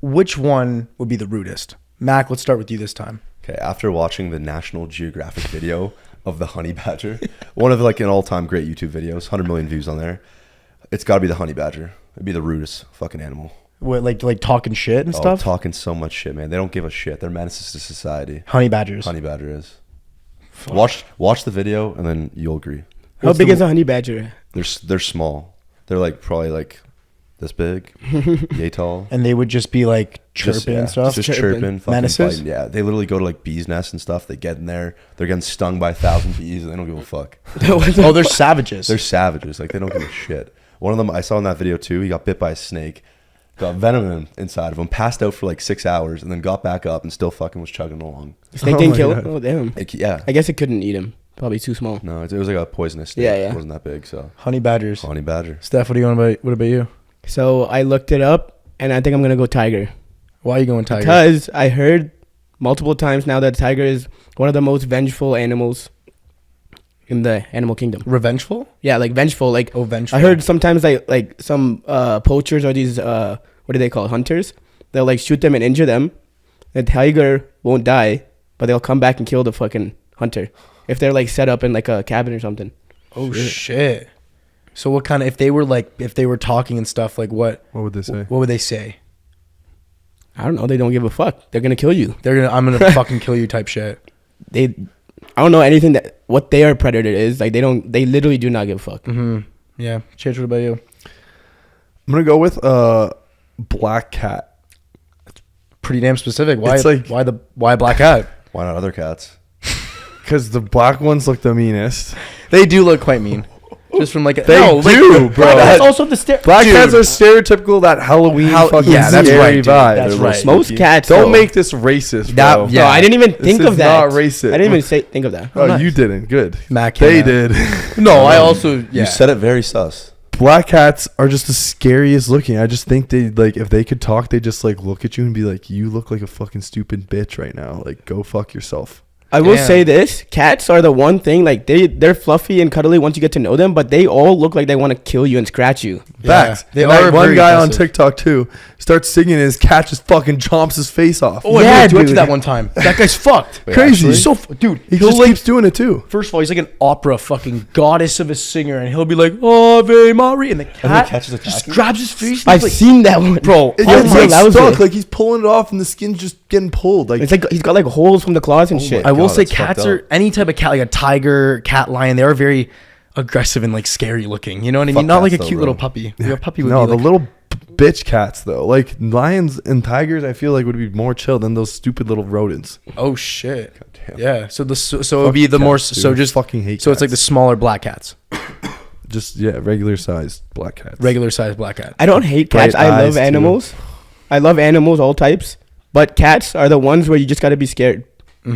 which one would be the rudest? Mac, let's start with you this time. Okay. After watching the National Geographic video of the honey badger, one of like an all-time great YouTube videos, 100 million views on there. It's got to be the honey badger. It'd be the rudest fucking animal. What, like talking shit and Oh, stuff? talking so much shit, man. They don't give a shit. They're menaces to society. Honey badgers. Honey badger is. Watch the video and then you'll agree. How big is a honey badger? They're small. They're like probably like this big, yay tall. And they would just be like chirping and stuff. Just Chirping. chirping, fucking Menaces? biting. Yeah, they literally go to like bees' nests and stuff. They get in there. They're getting stung by 1,000 bees and they don't give a fuck. Oh, they're savages. They're savages. Like they don't give a shit. One of them I saw in that video too. He got bit by a snake, got venom inside of him, passed out for like 6 hours, and then got back up and still fucking was chugging along. The snake Oh didn't my kill God. him. Oh damn. Yeah. I guess it couldn't eat him. Probably too small. No, it was like a poisonous snake. Yeah, yeah. It wasn't that big. So Honey badgers. honey badger. Steph, what about you? So I looked it up, and I think I'm gonna go tiger. Why are you going tiger? Because I heard multiple times now that tiger is one of the most vengeful animals in the animal kingdom. Revengeful? Yeah, like vengeful. Like Oh, vengeful. I heard sometimes like some poachers or these what do they call it? Hunters? They'll like shoot them and injure them. The tiger won't die, but they'll come back and kill the fucking hunter if they're like set up in like a cabin or something. Oh shit. So what kind of if they were talking and stuff, like what What would they say? what would they say? I don't know. They don't give a fuck. They're gonna kill you. I'm gonna fucking kill you type shit. I don't know anything that what their predator is. Like they literally do not give a fuck. Mm-hmm. Yeah. Chich, what about you? I'm gonna go with black cat. Pretty damn specific. Why It's like- why a black cat? Why not other cats? Because the black ones look the meanest. They do look quite mean. Just from like They do, bro. That's also the Black Dude. cats are stereotypical that Halloween fucking yeah, that's scary right, dude. vibe. That's They're right. most spooky. cats. Don't though. make this racist, That- bro. yeah. No, I didn't even This think is of that. not racist. I didn't even think of that. Oh, nice. you didn't. Good. Mac They came out. did. No, I also You said it very sus. Black cats are just the scariest looking. I just think they like if they could talk, they just like look at you and be like, "You look like a fucking stupid bitch right now. Like, go fuck yourself." I will Damn. say this: cats are the one thing like they're fluffy and cuddly once you get to know them, but they all look like they want to kill you and scratch you. Facts. They And that are one very guy on aggressive. TikTok too starts singing and his cat just fucking chomps his face off. Oh, Yeah, I did dude. that one time. That guy's fucked. Wait, Crazy. actually? He's so dude. He he'll just like keeps doing it too. first of all, he's like an opera fucking goddess of a singer, and he'll be like, "Ave Maria," and the cat catches a just cat? grabs his face. And I've he's like, seen that one, bro. It Oh gets my like God. stuck, like he's pulling it off and the skin's just getting pulled. Like It's like he's got like holes from the claws and shit. I will God, say that's fucked cats up. are any type of cat, like a tiger, cat, lion. They are very aggressive and like scary looking. You know what I Fuck mean? Not like a cats, cute though, little bro. puppy. Like, a puppy would No, be the like, little bitch cats though. Like lions and tigers, I feel like would be more chill than those stupid little rodents. oh shit. Damn. Yeah. So it would be the Fuck more cats, so dude. just fucking hate. so it's like the cats. smaller black cats, just regular sized black cats. regular sized black cat. I don't hate Bright cats. I eyes, love too. animals. I love animals, all types. But cats are the ones where you just got to be scared.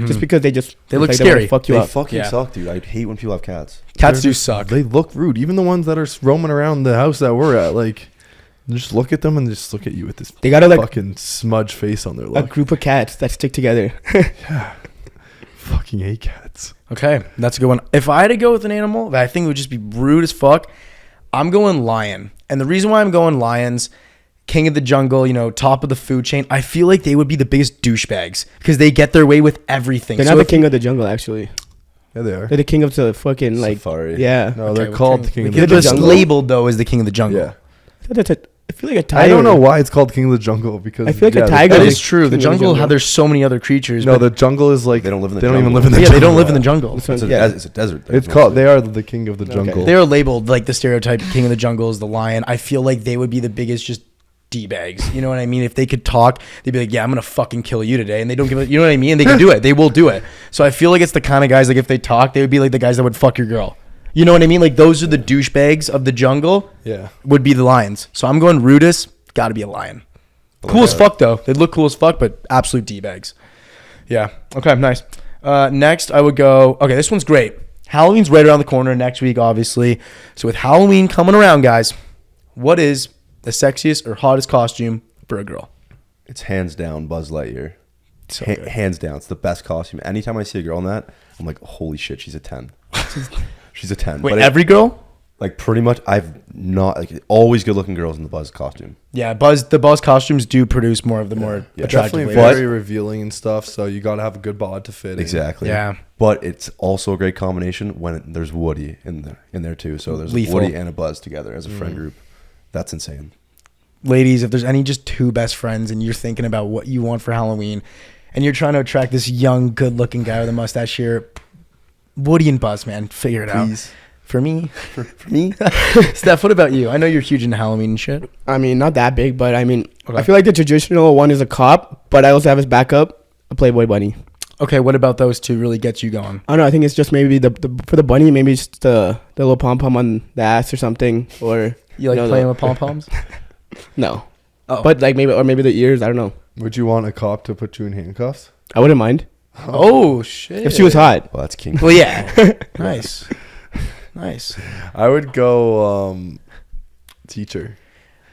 Just because they They look wanna scary. fuck you They up. fucking Yeah. suck, dude. I hate when people have cats. Cats They're do just- suck. They look rude. Even the ones that are roaming around the house that we're at, like, just look at them and just look at you with this They got to like fucking smudge face on their a look. group of cats that stick together. Fucking hate cats. Okay, that's a good one. If I had to go with an animal that I think would just be rude as fuck, I'm going lion. And the reason why I'm going lions, king of the jungle, you know, top of the food chain, I feel like they would be the biggest douchebags because they get their way with everything. They're So not the if- king of the jungle, actually. Yeah, they are. They're the king of the fucking like. Safari. Yeah. No, Okay, they're we're called the king of They're the the just jungle. labeled though as the king of the jungle. Yeah. I feel like a tiger. I don't know why it's called king of the jungle because I feel like a yeah, tiger That is is true. The king of the jungle, jungle. there's so many other creatures. No, but- the jungle is like They don't live in the They don't even jungle. live in the yeah, jungle. they don't live in the jungle. So, It's a, yeah. it's a desert. It's called. They are the king of the jungle. They're labeled like the stereotype king of the jungle is the lion. I feel like they would be the biggest just D-bags. You know what I mean? If they could talk, they'd be like, yeah, I'm going to fucking kill you today. And they don't give a, you know what I mean? They can do it. They will do it. So I feel like it's the kind of guys, like if they talk, they would be like the guys that would fuck your girl. You know what I mean? Like those are the douchebags of the jungle Yeah. would be the lions. So I'm going rudest. Got to be a lion. Cool as fuck though. They look cool as fuck, but absolute D-bags. Yeah. Okay, nice. Next, I would go, okay, this one's great. Halloween's right around the corner next week, obviously. So with Halloween coming around, guys, what is the sexiest or hottest costume for a girl? It's hands down Buzz Lightyear. So good. Hands down, it's the best costume. Anytime I see a girl in that, I'm like, holy shit, she's a 10. She's a 10. Wait, But every girl? like pretty much, I've not like always good looking girls in the Buzz costume. Yeah, the Buzz costumes do produce more of the more Yeah, attractive Definitely ladies. very revealing and stuff. So you got to have a good bod to fit. in. Exactly. Yeah. But it's also a great combination when there's Woody in there too. So there's Lethal. Woody and a Buzz together as a friend group. That's insane. Ladies, if there's any just two best friends and you're thinking about what you want for Halloween and you're trying to attract this young, good-looking guy with a mustache here, Woody and Buzz, man, figure it Please. out. For me. For me, Steph, what about you? I know you're huge into Halloween and shit. I mean, not that big, but I mean, Okay. I feel like the traditional one is a cop, but I also have as backup a Playboy bunny. Okay, what about those two really gets you going? I don't know. I think it's just maybe the for the bunny, maybe it's the little pom pom on the ass or something, or You like No, playing no. with pom-poms? no. Oh. But like maybe the ears. I don't know. Would you want a cop to put you in handcuffs? I wouldn't mind Oh, shit. if she was hot. well, that's king. Well, yeah. Nice. Nice. I would go teacher.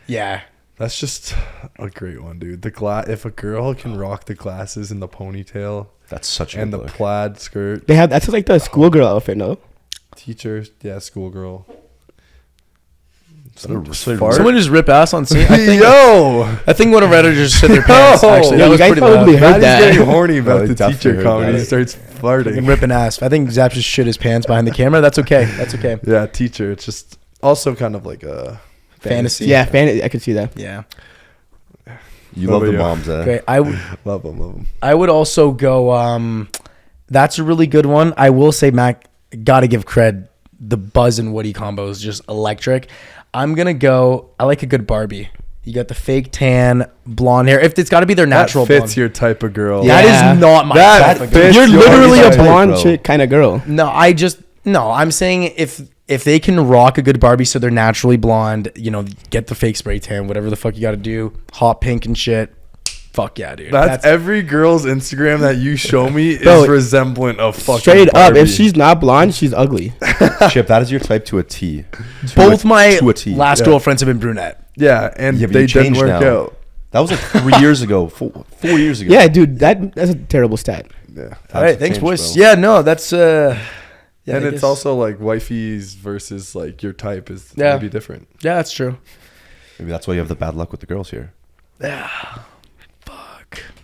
Yeah. That's just a great one, dude. If a girl can rock the glasses and the ponytail That's such a and the good look. plaid skirt, They have that's like the schoolgirl outfit, no? teacher, yeah, schoolgirl. Fart? Someone just rip ass on scene. I think, Yo, I think one of Reddit just shit their pants, Yo! actually. Yeah, That you was guys pretty probably loud. heard Maddie's that. getting horny about Oh, the definitely teacher heard comedy. that. He starts Fucking farting. ripping ass. I think Zap just shit his pants behind the camera. That's okay. That's okay. Yeah, teacher. It's just also kind of like a Fantasy. Yeah, I could see that. Yeah. You What love about the you? moms, eh? Okay. Love them. I would also go. That's a really good one. I will say, Mac, gotta give cred. The Buzz and Woody combo is just electric. I'm gonna go. I like a good Barbie. You got the fake tan, blonde hair. If it's got to be their natural That fits blonde. your type of girl. Yeah. That is not my That type of fits girl. You're your literally a type, blonde bro. chick kind of girl. No, I'm saying if they can rock a good Barbie so they're naturally blonde, you know, get the fake spray tan, whatever the fuck you got to do, hot pink and shit. Fuck yeah, dude. That's every girl's Instagram that you show me is Bro, resemblant of fucking Straight up, Barbie. if she's not blonde, she's ugly. Chip, that is your type to a T. both my to a T. last Yeah. girlfriends have been brunette. Yeah, and Yeah, but they you didn't changed work now. out. That was like 3 years ago, 4 years ago. Yeah, dude, that's a terrible stat. Yeah. All right, thanks, changed, boys. bro. Yeah, no, that's yeah, And I it's guess- also like wifeys versus like your type is Yeah. maybe different. yeah, that's true. Maybe that's why you have the bad luck with the girls here.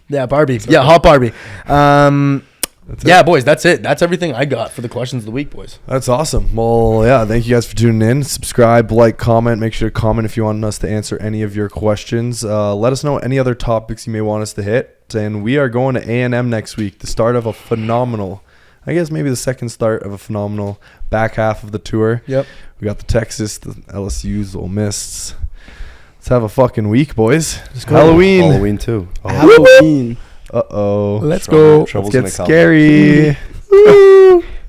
Yeah, Barbie. Yeah, hot Barbie. That's it. Yeah, boys, that's it. That's everything I got for the questions of the week, boys. That's awesome. Well, yeah, thank you guys for tuning in. Subscribe, like, comment. Make sure to comment if you want us to answer any of your questions. Let us know any other topics you may want us to hit. And we are going to A&M next week, the start of a phenomenal I guess maybe the second start of a phenomenal back half of the tour. Yep. We got the Texas, the LSU's, the Ole Miss. Let's have a fucking week, boys. go. Halloween too. Oh. Halloween. Uh-oh. Let's go. Let's Troubles get gonna come. scary.